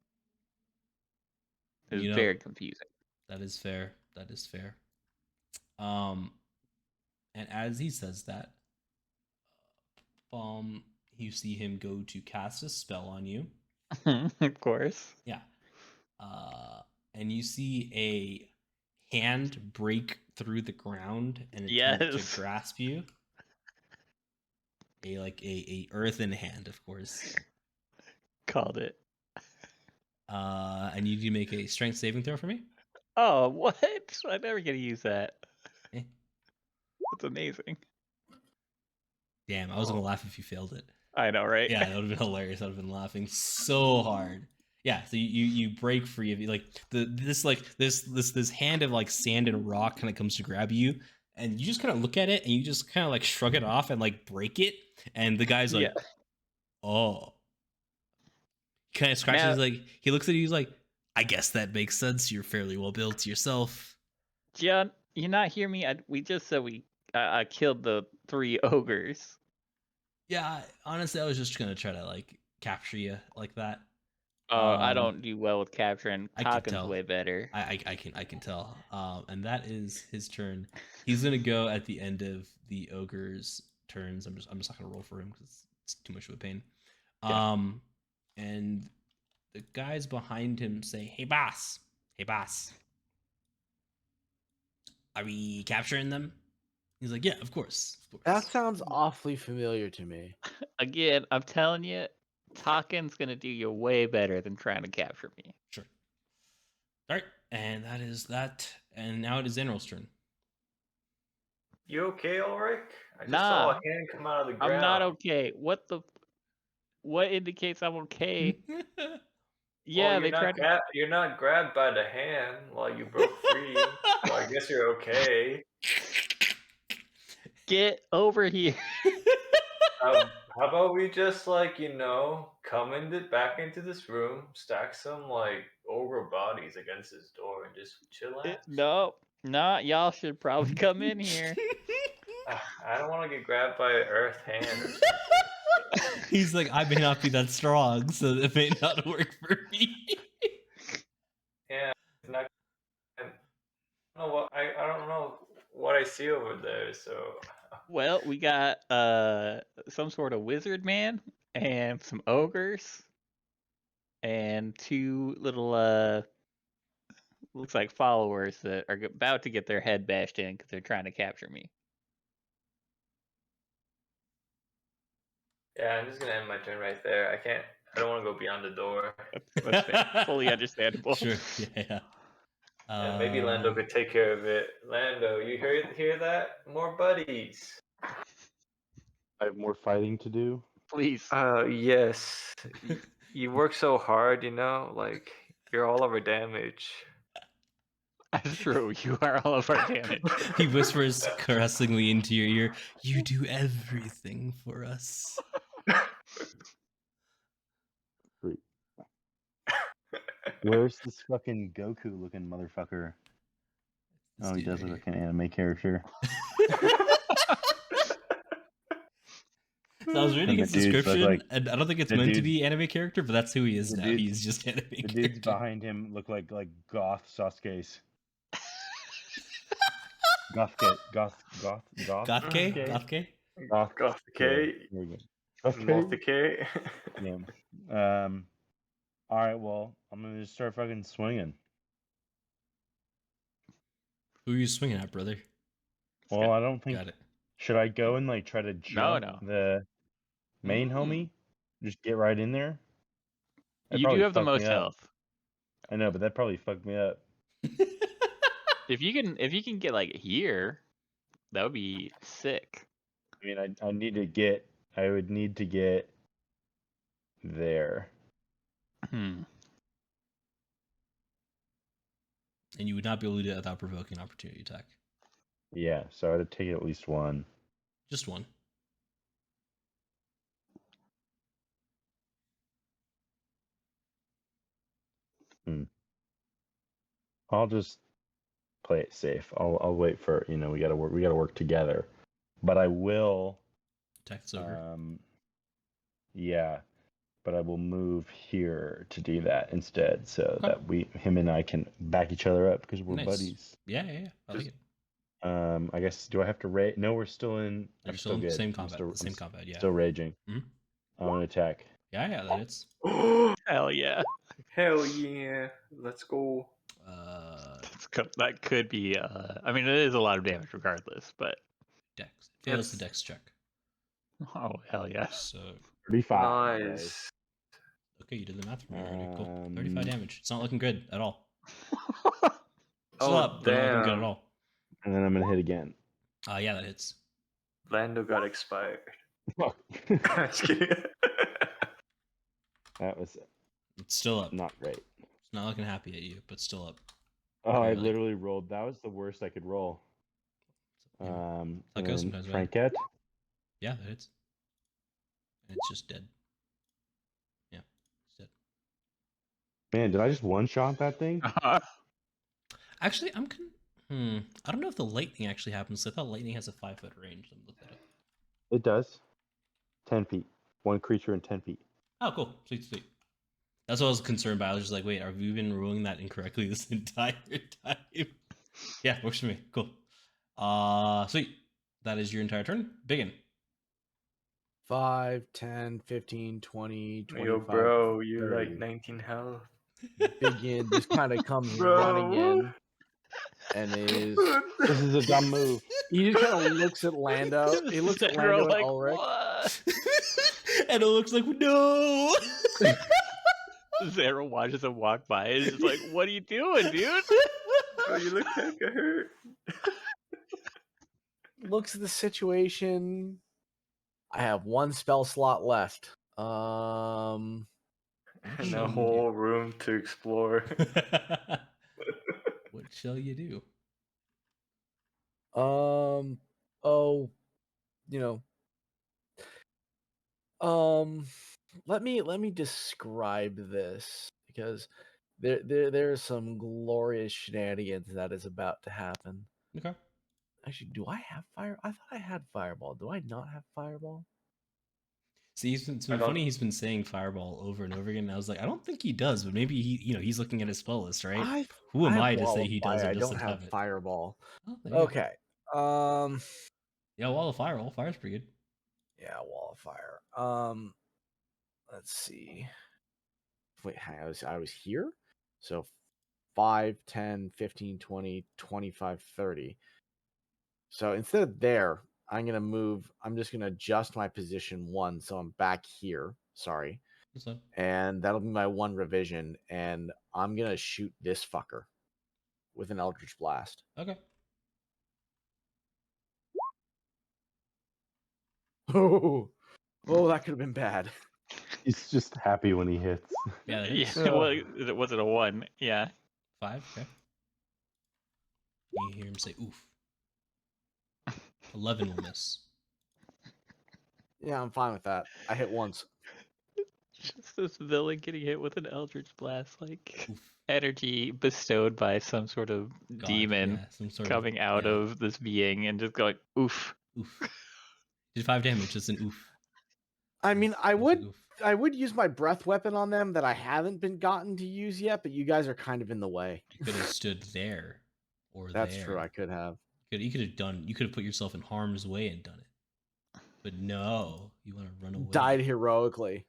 It was very confusing. That is fair. And as he says that, you see him go to cast a spell on you. Of course. Yeah. And you see a hand break through the ground and attempt to grasp you. A earthen hand, of course. Called it. And you need to make a strength saving throw for me. Oh, what? I'm never gonna use that. Eh. That's amazing. Damn, I was gonna laugh if you failed it. I know, right? Yeah, that would have been hilarious. I would have been laughing so hard. Yeah, so you break free of you, like this hand of like sand and rock kind of comes to grab you, and you just kind of look at it and you just kind of like shrug it off and like break it, and the guy's like, Yeah. "Oh." Kind of scratches Now- his, like he looks at you, he's like, "I guess that makes sense. You're fairly well built yourself." John, you not hear me? We just said I killed the 3 ogres. Yeah, honestly, I was just gonna try to like capture you like that. I Um, don't do well with capturing. I can Talking's tell. way better. I can tell. And that is his turn. He's gonna go at the end of the ogre's turns. I'm just not gonna roll for him because it's too much of a pain. Yeah. And the guys behind him say, "Hey boss, are we capturing them?" He's like, "Yeah, of course, of course." That sounds awfully familiar to me. Again, I'm telling you, talking's gonna do you way better than trying to capture me. Sure. All right, and that is that. And now it is Zanril's turn. You okay, Ulrich? I just Nah, saw a hand come out of the ground. I'm not okay. What indicates I'm okay? Yeah, Well, they tried to you're not grabbed by the hand while you broke free. So I guess you're okay. get over here. How about we just come back into this room, stack some ogre bodies against this door, and just chillax? No, y'all should probably come in here. I don't want to get grabbed by an earth hand or something. He's like, "I may not be that strong, so it may not work for me." Yeah, it's not. I don't know what I see over there. So Well, we got some sort of wizard man and some ogres and 2 little looks like followers that are about to get their head bashed in because they're trying to capture me. yeah, I'm just gonna end my turn right there. I don't want to go beyond the door. That's fair. Fully understandable. Sure. Yeah. And maybe Lando could take care of it. Lando, you hear that? More buddies. I have more fighting to do. Please. Yes. You work so hard, you're all over damage. That's true. You are all of our damage. He whispers caressingly into your ear, "You do everything for us." Great. Where's this fucking Goku looking motherfucker? This Oh, he dude does right look like an anime character. So I was reading And the his dudes look description, like- and I don't think it's the meant to dudes- be anime character, but that's who he is the now. dudes- He's just anime The character. dudes behind him look like goth Sasuke's. Gothke. Gothke? Gothke? Gothke. There we go. Gothke? Multi-K. Yeah. All right. Well, I'm gonna just start fucking swinging. Who are you swinging at, brother? Well, I don't think. Got it. Should I go and try to jump No. the main homie? Just get right in there. That'd You do probably have the fuck me most up. health. I know, but that probably fucked me up. If you can get here, that would be sick. I mean, I would need to get there. And you would not be able to do that without provoking an opportunity attack. Yeah, so I'd take at least one. Just one. I'll just play it safe. I'll wait for we gotta work together. But I will Attack this ogre. Yeah. But I will move here to do that instead, so Okay. that him and I can back each other up because we're Nice. buddies. Yeah. I like it. I guess, do I have to rage? No, we're still in. You're I'm still in the good. same I'm combat. Same combat, yeah. Still raging. Mhm. I'm gonna attack. Yeah, that hits. Hell yeah. Hell yeah. Let's go. That could be. I mean, it is a lot of damage regardless, but. Dex. It fails the dex check. Oh hell yeah. So 35. Nice. okay, you did the math for me already. Cool. 35 damage. It's not looking good at all. Oh, Still up, but not looking good damn. at all. And then I'm gonna hit again. Yeah, that hits. Lando got expired. Fuck. Just kidding. That was It's still up. not great. It's not looking happy at you, but still up. Oh, I Really? literally rolled. That was the worst I could roll. And That goes then sometimes, man. Frankette. Yeah, that hits. And it's just dead. Yeah, it's dead. Man, did I just one-shot that thing? Actually, I don't know if the lightning actually happens. I thought lightning has a 5-foot range. Let me look that up. It does. 10 feet. One creature in 10 feet. Oh, cool. Sweet. That's what I was concerned about. I was just like, wait, have we been ruling that incorrectly this entire time? Yeah, works for me. Cool. Sweet. That is your entire turn. BigYin. 5, 10, 15, 20, 25. Yo, bro, you're 30. like 19 health. BigYin just kind of comes Bro. running in and is. This is a dumb move. He just kind of looks at Lando. He looks at Zanril, Lando and like, Ulrich. what? And it looks like, no! Zanril watches him walk by and is just like, what are you doing, dude? Bro, you look kind of hurt. Looks at the situation. I have one spell slot left. And a shall you whole room to explore. What shall you do? Oh, you know. Let me describe this because there's some glorious shenanigans that is about to happen. Okay. Actually, do I have fire? I thought I had fireball. Do I not have fireball? See, it's been funny. He's been saying fireball over and over again. And I was like, I don't think he does, but maybe he's looking at his spell list, right? Who am I to say he does or I doesn't don't have it? fireball. Oh, there you go. Okay. Yeah, wall of fire. Wall of fire's pretty good. Yeah, wall of fire. Let's see. Wait, I was here? So 5, 10, 15, 20, 25, 30. So instead of there, I'm just going to adjust my position 1. So I'm back here. Sorry. So, And that'll be my 1 revision. And I'm going to shoot this fucker with an Eldritch Blast. okay. Oh, that could have been bad. He's just happy when he hits. Yeah, that Yeah, hits. well, was it a 1? Yeah. 5, okay. You hear him say, oof. 11 will miss. Yeah, I'm fine with that. I hit once. Just this villain getting hit with an Eldritch Blast, like Oof. energy bestowed by some sort of God, demon yeah, some sort coming out of this being and just going, oof. Oof. Did 5 damage, just an oof. I mean, I Oof. would use my breath weapon on them that I haven't been gotten to use yet, but you guys are kind of in the way. You could have stood there or That's there. true. I could have. You could have put yourself in harm's way and done it. But no, you want to run away. Died heroically.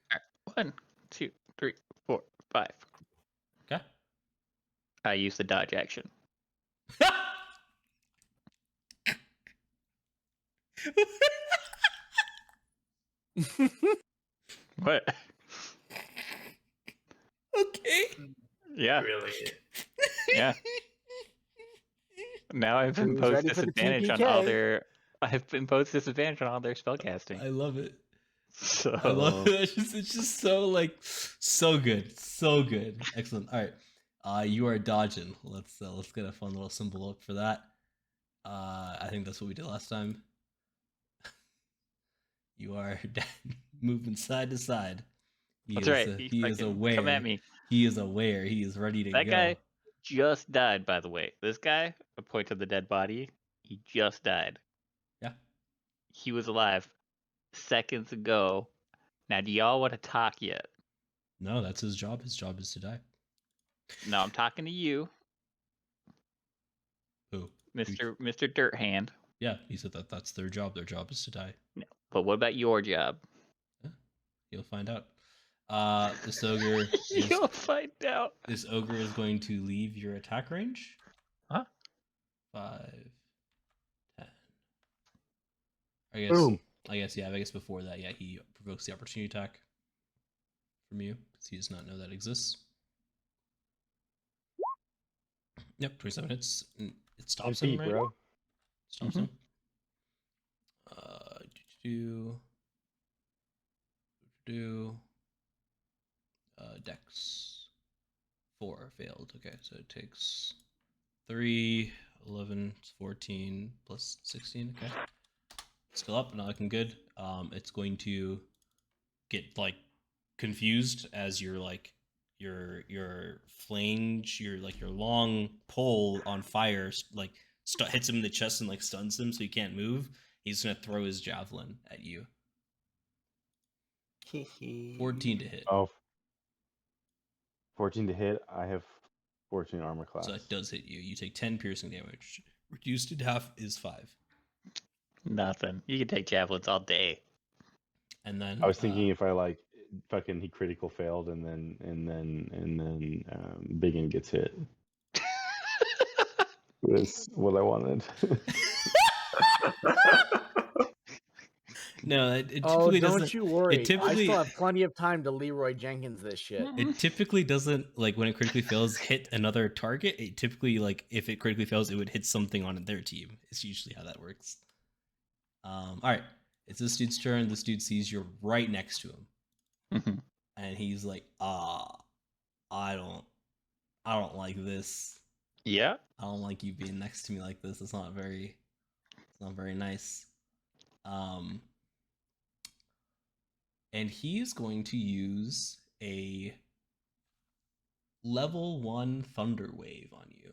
1, 2, 3, 4, 5. Okay. I use the dodge action. What? Okay. Yeah. Really? Yeah. Now I've Who's imposed ready for the disadvantage on TPK? all their. I've imposed disadvantage on all their spellcasting. I love it. So I love it. It's just so good. So good. Excellent. All right. You are dodging. Let's get a fun little symbol up for that. I think that's what we did last time. You are moving side to side. That's right. He is aware. Come at me. He is aware. He is ready to go. That guy just died, by the way. This guy, I point to the dead body. He just died. Yeah. He was alive seconds ago. Now, do y'all want to talk yet? No, that's his job. His job is to die. No, I'm talking to you, Who? Mr. Dirt Hand. Yeah, he said that's their job. Their job is to die. No, but what about your job? You'll find out. This ogre. You'll find out. This ogre is going to leave your attack range. Huh? 5, 10. Boom. I guess before that, yeah, he provokes the opportunity attack from you because he does not know that exists. Yep, 27 hits. It stops him, right? Bro. Stops him. Dex 4 failed. Okay, so it takes 3, 11, 14 plus 16. Okay. Skill up, not looking good. It's going to get like confused as your flange, your long pole on fire like hits him in the chest and like stuns him so he can't move. He's gonna throw his javelin at you. 14 to hit. Oh, 14 to hit. I have 14 armor class. So that does hit you. You take 10 piercing damage. Reduced to half is 5. Nothing. You can take javelins all day. And then I was thinking if I like fucking he critical failed and then BigYin gets hit. Was what I wanted. no, it Oh, typically don't doesn't. you worry. It typically, I still have plenty of time to Leroy Jenkins this shit. It typically doesn't, like, when it critically fails, hit another target. It typically, like, if it critically fails, it would hit something on their team. It's usually how that works. All right. It's this dude's turn. This dude sees you're right next to him. Mhm. And he's like, I don't like this. Yeah. I don't like you being next to me like this. It's not very nice. And he's going to use a level 1 Thunder Wave on you.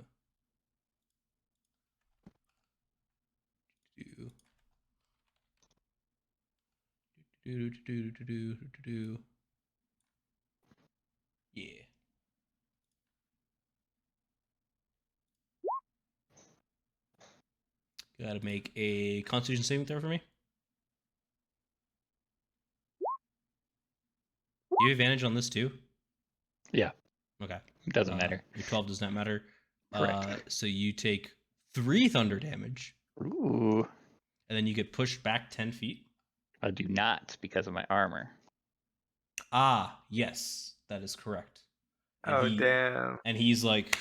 Yeah. Gotta make a Constitution saving throw for me. You have advantage on this too? Yeah. Okay. It doesn't matter. Your 12 does not matter. Correct. So you take 3 thunder damage. Ooh. And then you get pushed back 10 feet. I do not because of my armor. Ah, yes. That is correct. And damn. And he's like,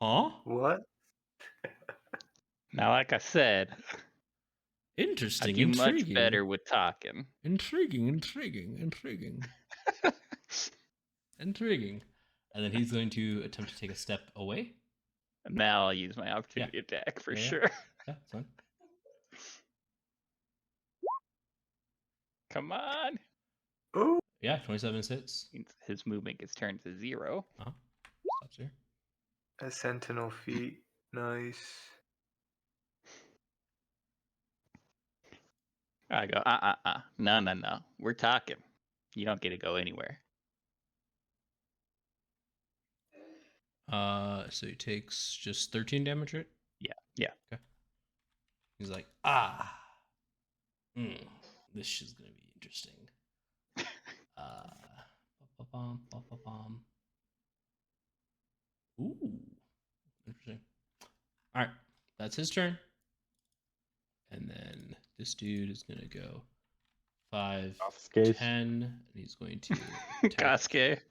huh? What? Now, like I said, I Interesting. do much Intriguing. better with talking. Intriguing. Intriguing. And then he's going to attempt to take a step away. Now I'll use my opportunity attack for Yeah. sure. Yeah, that's fine. Come on. Ooh. Yeah, 27 hits. His movement gets turned to 0. Stops here. A sentinel feat. Nice. I go, No. We're talking. You don't get to go anywhere. So he takes just 13 damage, right? Yeah. Okay. He's like, this is gonna be interesting. Ooh, interesting. All right, that's his turn. And then this dude is gonna go 5, Cascade. 10, and he's going to Cascade.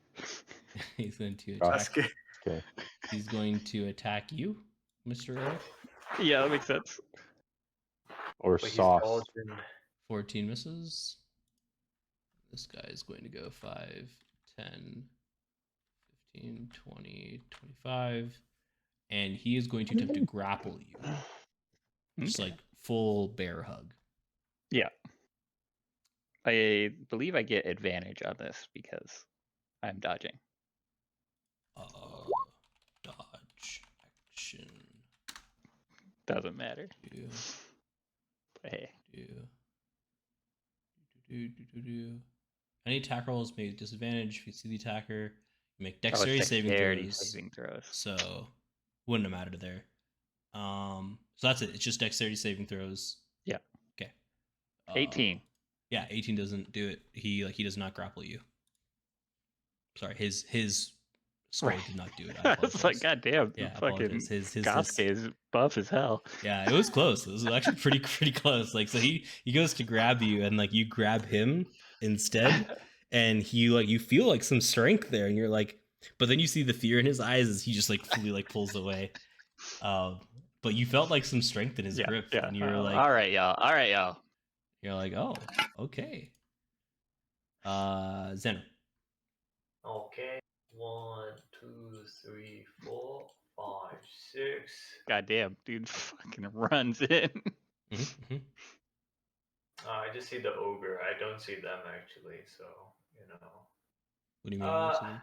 he's going to attack. Okay. He's going to attack you, Mr. Ulrich. Yeah, that makes sense. Or But he's sauce. dodging. 14 misses. This guy is going to go 5, 10, 15, 20, 25. And he is going to attempt to grapple you. Just like full bear hug. Yeah. I believe I get advantage on this because I'm dodging. Dodge action. Doesn't matter. Do, But hey. do. Any attack rolls made disadvantage if you see the attacker. You make dexterity saving throws. So wouldn't have mattered there. So that's it. It's just dexterity saving throws. Yeah. Okay. 18. Yeah, 18 doesn't do it. He does not grapple you. Sorry, his score did not do it. I apologize. It's like, goddamn, Yeah, fucking his Cascade is buff as hell. Yeah, it was close. It was actually pretty close. Like, so he goes to grab you, and like you grab him instead, and he like you feel like some strength there, and you're like, but then you see the fear in his eyes as he just like fully like pulls away. But you felt like some strength in his grip, and you were like, all right, y'all. You're like, oh, okay. Zen. Okay. 1, 2, 3, 4, 5, 6. Goddamn, dude fucking runs in. Mm-hmm. I just see the ogre. I don't see them actually, so you know. What do you mean? You don't see them?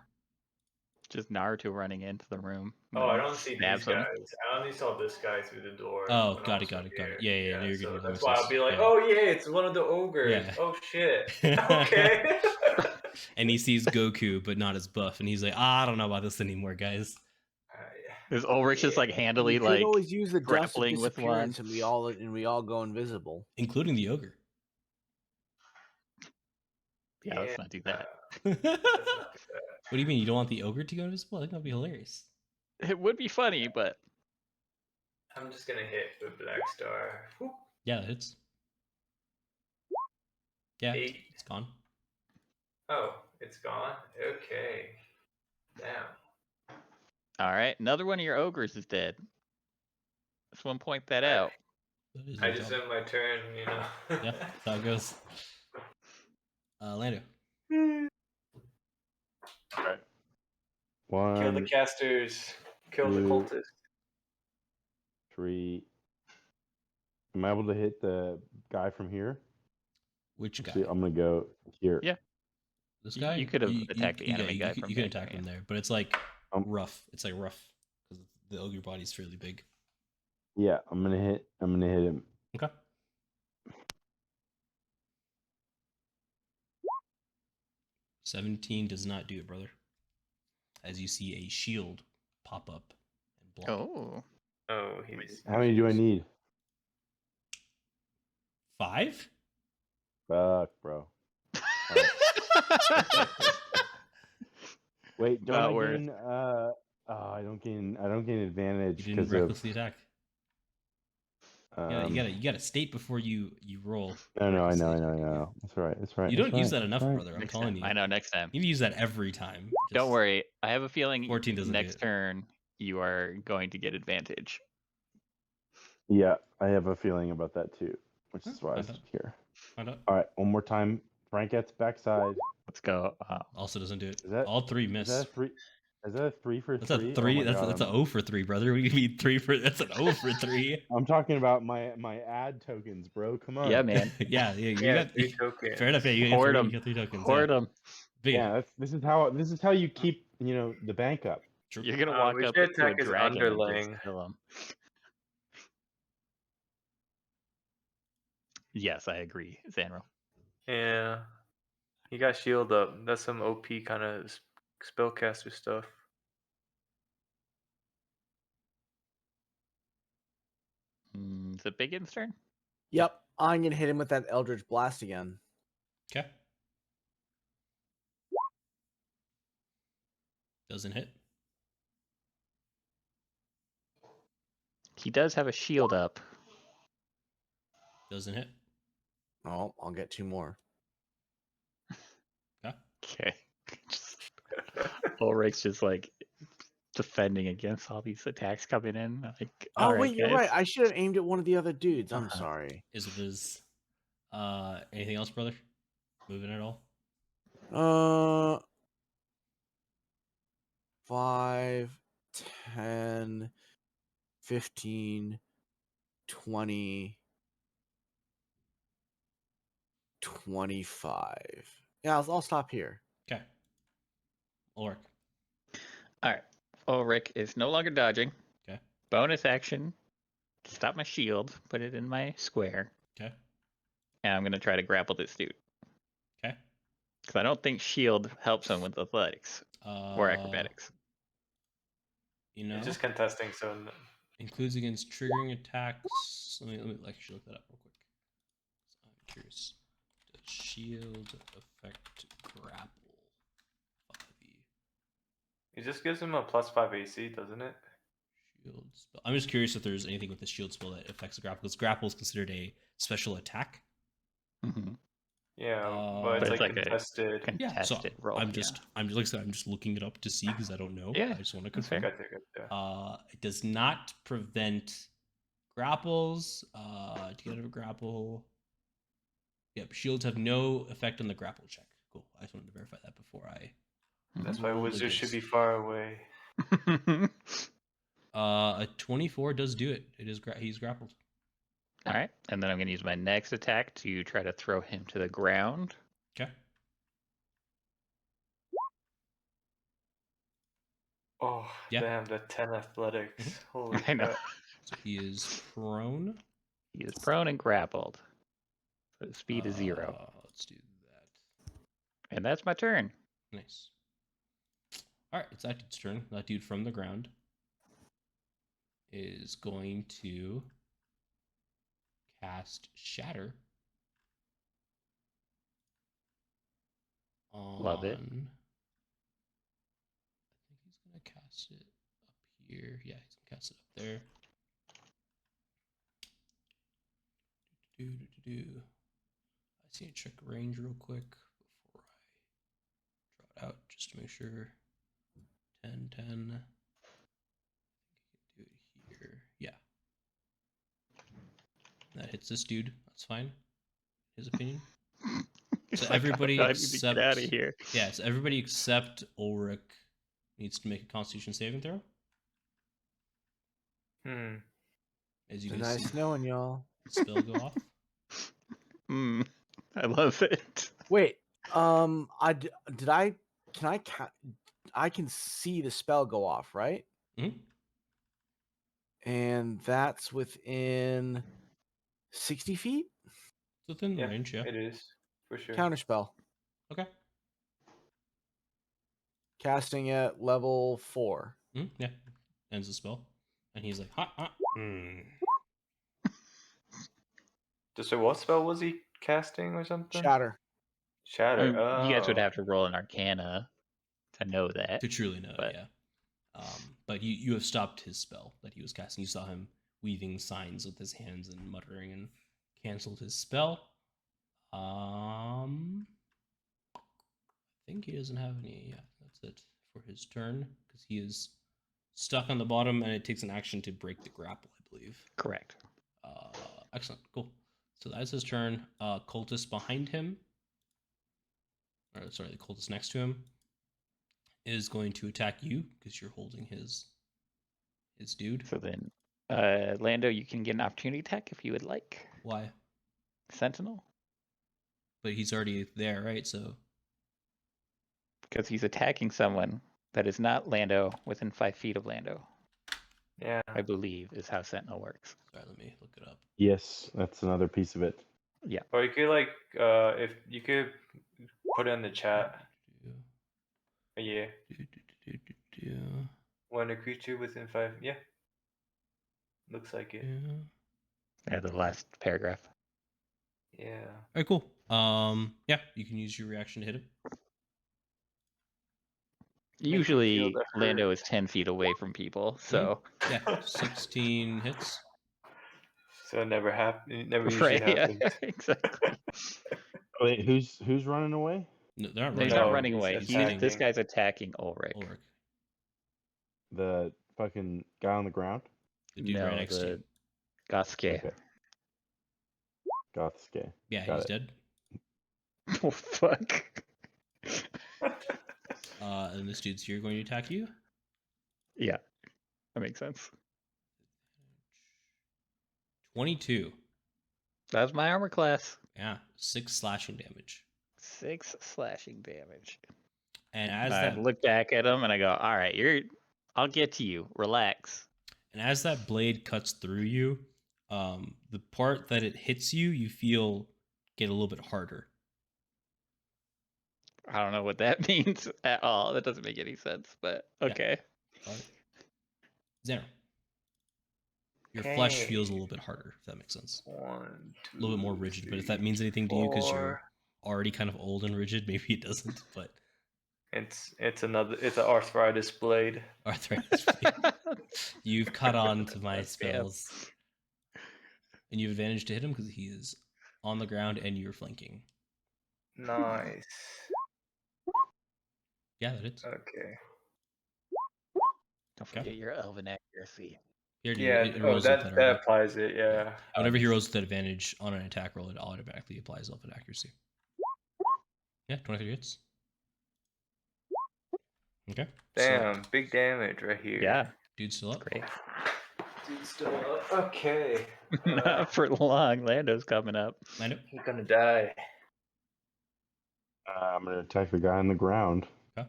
Just Naruto running into the room. Oh, I then don't see these stabs him. guys. I only saw this guy through the door. Oh, when I got was it, got up it, got it. here. Yeah, no, you're good. So That that's makes why sense. I'll be like, Yeah. oh yeah, it's one of the ogres. Yeah. Oh shit. Okay. And he sees Goku, but not as buff, and he's like, I don't know about this anymore, guys. Is Ulrich just like handily You could like always use the dust of grappling with one? disappearance, and we all go invisible. Including the ogre. Yeah, let's not do that. Let's not do that. What do you mean? You don't want the ogre to go invisible? I think that'd be hilarious. It would be funny, but I'm just gonna hit with Black Star. Whoop. Yeah, that hits. Yeah, 8. it's gone. Oh, it's gone? Okay. Damn. all right, another one of your ogres is dead. Just want to point that out. That is I your just job. end my turn, you know. Yeah, that's how it goes. Lando. Alright. Kill the 1, casters. Kill the 2. cultists. 3. Am I able to hit the guy from here? Which guy? See, I'm gonna go here. Yeah. This You- guy? you could have attacked the enemy guy You from can back attack there, him yeah. there, but it's like Um, rough. It's like rough because the ogre body's fairly big. Yeah, I'm gonna hit him. Okay. $17 does not do it, brother. As you see a shield pop up and block. Oh, Oh, he's. How many do I need? 5? Fuck, bro. Wait, don't Not I worth. gain? I don't gain advantage You didn't because of. recklessly attack. You gotta state before you roll. No, I recklessly know. attacking. That's right. That's right. You that's don't use right, that enough, that's right. brother. I'm next telling time. you. I know. Next time. You need to use that every time. Don't Just- worry. I have a feeling 14 doesn't do next it. turn you are going to get advantage. Yeah, I have a feeling about that too, which is why I Find was out. here. Find out. All right, one more time. Frankettes backside. Let's go. Also doesn't do it. Is that All 3 Is miss. that a 3? Is that a 3 for That's 3? a 3. Oh my that's God, an O for 3, brother. We need 3 for. That's an O for 3. I'm talking about my ad tokens, bro. Come on. Yeah, man. yeah. You Yeah, got 3 tokens. fair enough. Yeah, you Hoard got 'em. 3 tokens. Hoard them. Big Yeah, this is how you keep the bank up. True. You're gonna walk we up should to a attack his dragon and underling. just kill him. Yes, I agree, Zanril. Yeah. He got shield up. That's some OP kind of spellcaster stuff. Is it BigYin's turn? Yep, I'm gonna hit him with that Eldritch Blast again. Okay. Doesn't hit. He does have a shield up. Doesn't hit. Oh, I'll get 2 more. Okay. Okay. Ulrich's just like defending against all these attacks coming in. Like, Oh all wait, you're guys. right. I should have aimed at one of the other dudes. I'm Uh-huh. sorry. Is it is. Anything else, brother? Moving at all? 5, 10, 15, 20, 25. Yeah, I'll stop here. Okay. Ulrich. All right. Ulrich is no longer dodging. Okay. Bonus action. Stop my shield. Put it in my square. Okay. And I'm gonna try to grapple this dude. Okay. Because I don't think shield helps him with athletics or acrobatics. You know, It's just contesting, so includes against triggering attacks. Let me actually look that up real quick. I'm curious. Does shield affect grapple? 5e. it just gives him a +5 AC, doesn't it? Shield spell. I'm just curious if there's anything with the shield spell that affects the grapple. Because grapple is considered a special attack. Mm-hmm. Yeah, but it's like contested. Yeah, so roll. I'm just like I said, I'm just looking it up to see because I don't know. Yeah, I just want to that's confirm. Gotcha. It does not prevent grapples. To get out of a grapple. Yep, shields have no effect on the grapple check. Cool. I just wanted to verify that before I. That's why roll the wizards should dice. be far away. A 24 does do it. It is he's grappled. All right, and then I'm going to use my next attack to try to throw him to the ground. Okay. Oh, Yeah. damn, the 10 athletics. Holy I know. crap. So he is prone. He is prone and grappled. So his speed is 0. Let's do that. And that's my turn. Nice. All right, it's that dude's turn. That dude from the ground is going to cast Shatter on... Love it. I think he's going to cast it up here. Yeah, he's going to cast it up there. I see a check range real quick before I draw it out just to make sure. 10, 10. I think I can do it here. Yeah. That hits this dude. That's fine. His opinion. So everybody I need to get out of except here. yeah, so everybody except Ulrich needs to make a Constitution saving throw. As you It's guys nice see knowing y'all. the spell go off. I love it. Wait, I can see the spell go off, right? Mhm. And that's within 60 feet. It's within Yeah, range, yeah. it is. For sure. Counterspell. Okay. Casting at level 4. Yeah. Ends the spell. And he's like, hot, hot. So what spell was he casting or something? Shatter. Shatter. You guys would Oh. have to roll an Arcana to know that. To truly know But- it, yeah. But you have stopped his spell that he was casting. You saw him weaving signs with his hands and muttering and canceled his spell. I think he doesn't have any. Yeah, that's it for his turn because he is stuck on the bottom and it takes an action to break the grapple, I believe. Correct. Excellent, cool. So that's his turn. Cultist behind him, or sorry, the cultist next to him is going to attack you because you're holding his dude. So then, Lando, you can get an opportunity attack if you would like. Why? Sentinel? But he's already there, right? So Because he's attacking someone that is not Lando within 5 feet of Lando, Yeah. I believe, is how Sentinel works. sorry, let me look it up. Yes, that's another piece of it. Or you could if you could put it in the chat. Yeah. When a creature within 5. Yeah. Looks like it. Yeah, the last paragraph. Yeah. All right, cool. Yeah, you can use your reaction to hit him. Usually, that hurt. Lando is 10 feet away from people, so... Yeah, 16 hits. So it never happened. It never usually Right, yeah, happens. exactly. Wait, who's running away? No, they're not No, he's running. not No, running he's away. attacking. This guy's attacking Ulrich. Ulrich. The fucking guy on the ground? The dude right next to you. Gaske. Okay. Gothske. Yeah, Got he's it. dead. Oh, fuck. And this dude's here going to attack you. Yeah, that makes sense. 22. That's my armor class. Yeah, 6 slashing damage. 6 slashing damage. And as I that look back at him and I go, all right, I'll get to you. Relax. and as that blade cuts through you, the part that it hits you, you feel get a little bit harder. I don't know what that means at all. That doesn't make any sense, but okay. Zeno. Your flesh Okay. feels a little bit harder, if that makes sense. 1, 2, A little bit more rigid, but if that means anything to you because you're already kind of old and rigid, maybe it doesn't, but It's an arthritis blade. arthritis. You've caught on to my spells. And you have advantage to hit him because he is on the ground and you're flanking. Nice. Yeah, that hits. Okay. Don't forget your elven accuracy. Here, dude, Yeah. it Oh, rolls with that already. applies it. Yeah. Whenever he rolls with that advantage on an attack roll, it automatically applies elven accuracy. Yeah, 23 hits. Okay. Damn, big damage right here. Yeah. Dude's still up. Great. Dude's still up. Okay. Not for long. Lando's coming up. Lando. He's gonna die. I'm gonna attack the guy on the ground. Okay.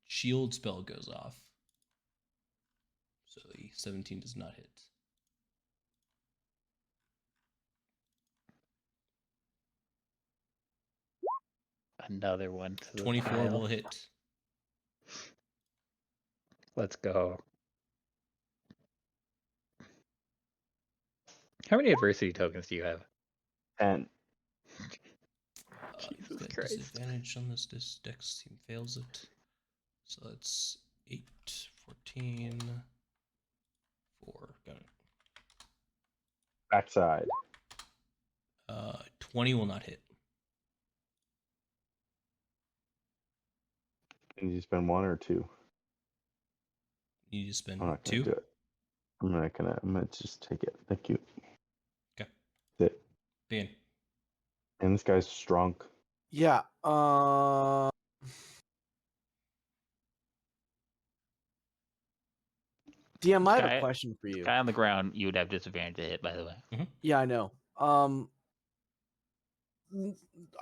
Shield spell goes off. So the 17 does not hit. Another one to the 24 pile. will hit. Let's go. How many adversity tokens do you have? 10. Jesus Got Christ. disadvantage on this. This dex team fails it. So it's 8, 14, 4. Got it. Backside. 20 will not hit. Can you spend 1 or 2? You need to spend I'm not gonna 2. do it. I'm gonna just take it. Thank you. Okay. That's it. Begin. And this guy's strong. Yeah. DM, I have Guy- a question for you. Guy on the ground, you would have disadvantage to hit, by the way. Yeah, I know.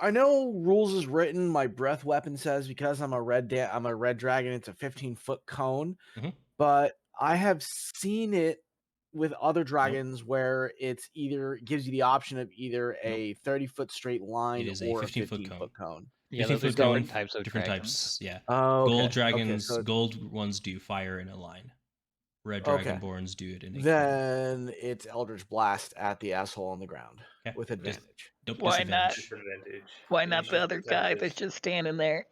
I know rules is written. My breath weapon says because I'm a red dragon, it's a 15-foot cone. Mhm. But I have seen it with other dragons where it's either gives you the option of either a 30-foot straight line It is a or a 15-foot 15-foot cone. Yeah, those are 15-foot cone, different types of different dragons. types. Yeah. Oh, okay. Gold dragons, Okay, so gold ones do fire in a line. Red Okay. dragonborns do it in a cone. then it's Eldritch Blast at the asshole on the ground Okay. with advantage. Don't Why not? disadvantage. Disadvantage. Why You not should the other guy disadvantage. that's just standing there?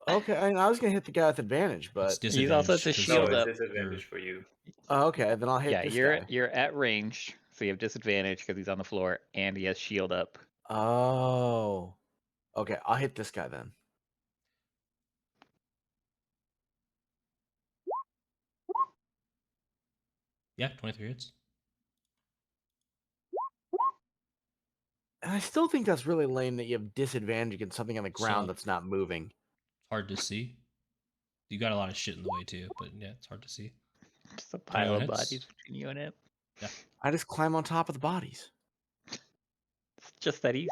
Okay, I was gonna hit the guy with advantage, It's but He's also disadvantage just 'cause No, shield it's up. disadvantage for you. okay, then I'll hit Yeah, this you're guy. you're at range, so you have disadvantage because he's on the floor and he has shield up. Oh, okay, I'll hit this guy then. Yeah, 23 hits. And I still think that's really lame that you have disadvantage against something on the ground So- that's not moving. It's hard to see. You got a lot of shit in the way too, but yeah, it's hard to see. Just a pile 21 of hits. bodies between you and him. I just climb on top of the bodies. It's just that easy.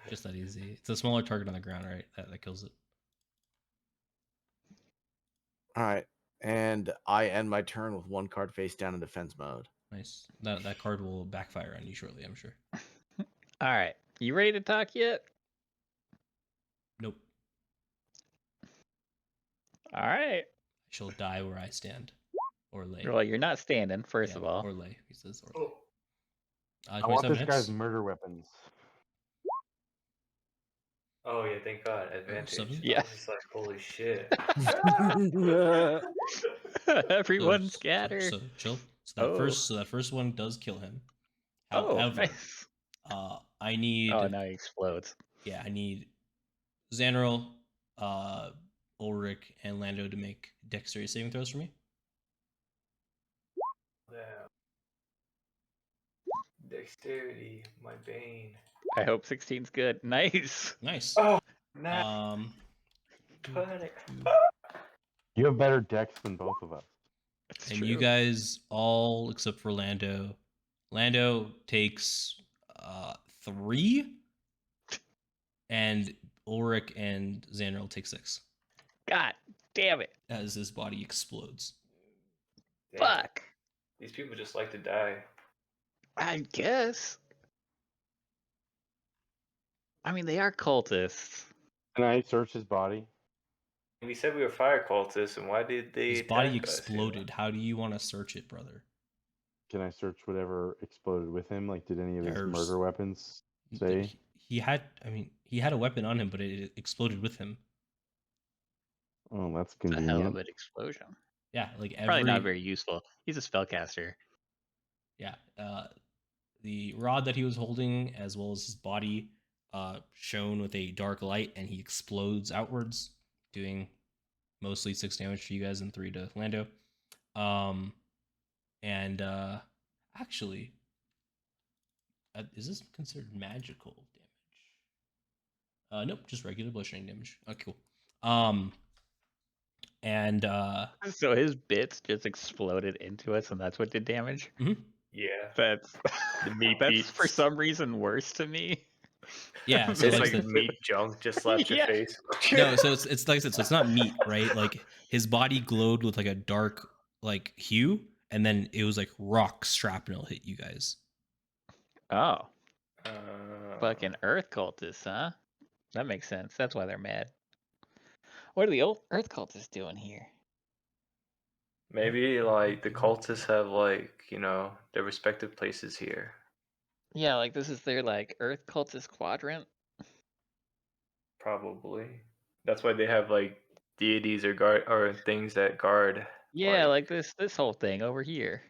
Just that easy. It's a smaller target on the ground, right? That kills it. All right, and I end my turn with 1 card face down in defense mode. Nice. That card will backfire on you shortly, I'm sure. All right, you ready to talk yet? Nope. All right. I shall die where I stand. Or lay. Well, you're not standing, first Yeah, of all. Or lay, he says. Or lay. Oh, I want 27 this guy's hits. murder weapons. oh yeah, thank God. Advantage. 7? Yeah. I was just like, holy shit. Everyone So- scatter. So chill. Oh. So that first one does kill him. Oh, However, nice. I need Oh, now he explodes. I need Zanril, Ulrich, and Lando to make dexterity saving throws for me. Yeah. Dexterity, my bane. I hope 16's good. Nice. Nice. Oh, nah. Two, You have better decks than both of us. It's and true. you guys all except for Lando. Lando takes 3, and Ulrich and Zanril take 6 God damn it. as his body explodes. Damn. Fuck. These people just like to die. I guess. I mean, they are cultists. Can I search his body? We said we were fire cultists, and why did they His body attack us, you know? exploded. How do you want to search it, brother? Can I search whatever exploded with him? Like, did any of his There's- murder weapons say? He had a weapon on him, but it exploded with him. Oh, that's It's a hell convenient. of an explosion. Yeah, like Probably not very useful. He's a spellcaster. Yeah, the rod that he was holding, as well as his body, shone with a dark light, and he explodes outwards, doing mostly 6 damage to you guys and 3 to Lando. Actually, is this considered magical damage? Nope, just regular bludgeoning damage. Okay, cool. And So his bits just exploded into us, and that's what did damage. Yeah. That's The meat that's for beats. some reason worse to me. Yeah, so It's like like the- meat junk just slapped your Yeah. face. no, so it's like I said, so it's not meat, right? Like his body glowed with like a dark like hue, and then it was like rock shrapnel hit you guys. Oh, Uh, fucking earth cultists, huh? That makes sense. That's why they're mad. What are the old earth cultists doing here? Maybe like the cultists have like, you know, their respective places here. Yeah, like this is their like earth cultist quadrant. Probably. That's why they have like deities or guard or things that guard. Yeah, like this whole thing over here.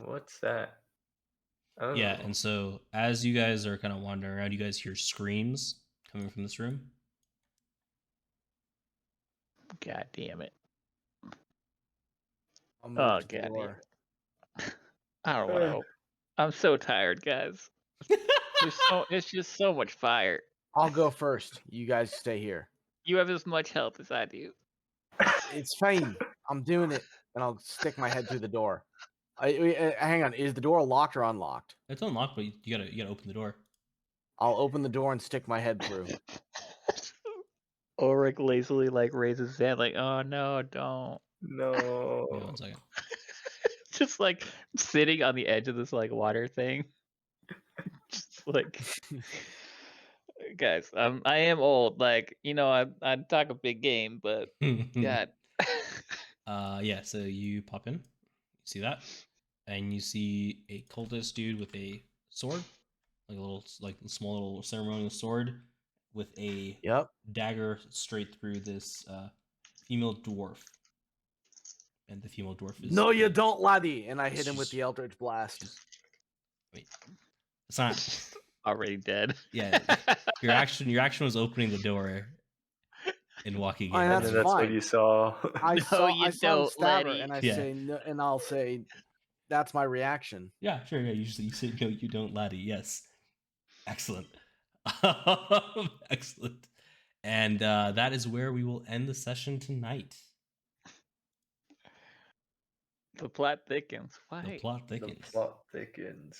What's that? Oh. Yeah, and so as you guys are kind of wandering around, you guys hear screams coming from this room. God damn it. I'll move Oh to the god door. damn it. I don't want to open. I'm so tired, guys. It's just so much fire. I'll go first. You guys stay here. You have as much health as I do. It's fine. I'm doing it, and I'll stick my head through the door. Hang on. Is the door locked or unlocked? It's unlocked, but you gotta open the door. I'll open the door and stick my head through. Ulrich lazily like raises his hand, like, "Oh no, don't." No. Wait 1 second. Just like sitting on the edge of this like water thing. Just like, guys, I am old. Like, you know, I talk a big game, but God. Yeah, so you pop in, you see that, and you see a cultist dude with a sword, like a little, like small little ceremonial sword, with a Yep. dagger straight through this female dwarf, and the female dwarf is No, you dead. don't, laddie. And I hit him with She's- the Eldritch Blast. she's- Wait, it's not. Already dead. Yeah, your action was opening the door and walking in. I mean, And that's then that's what fine. you saw. I No, saw you him don't, stab her, laddie. and I Yeah. say no, and I'll say that's my reaction. Yeah, sure. Yeah, you say no, you don't, laddie. Yes, excellent, excellent. And that is where we will end the session tonight. The plot thickens. The Why? plot The thickens. plot thickens.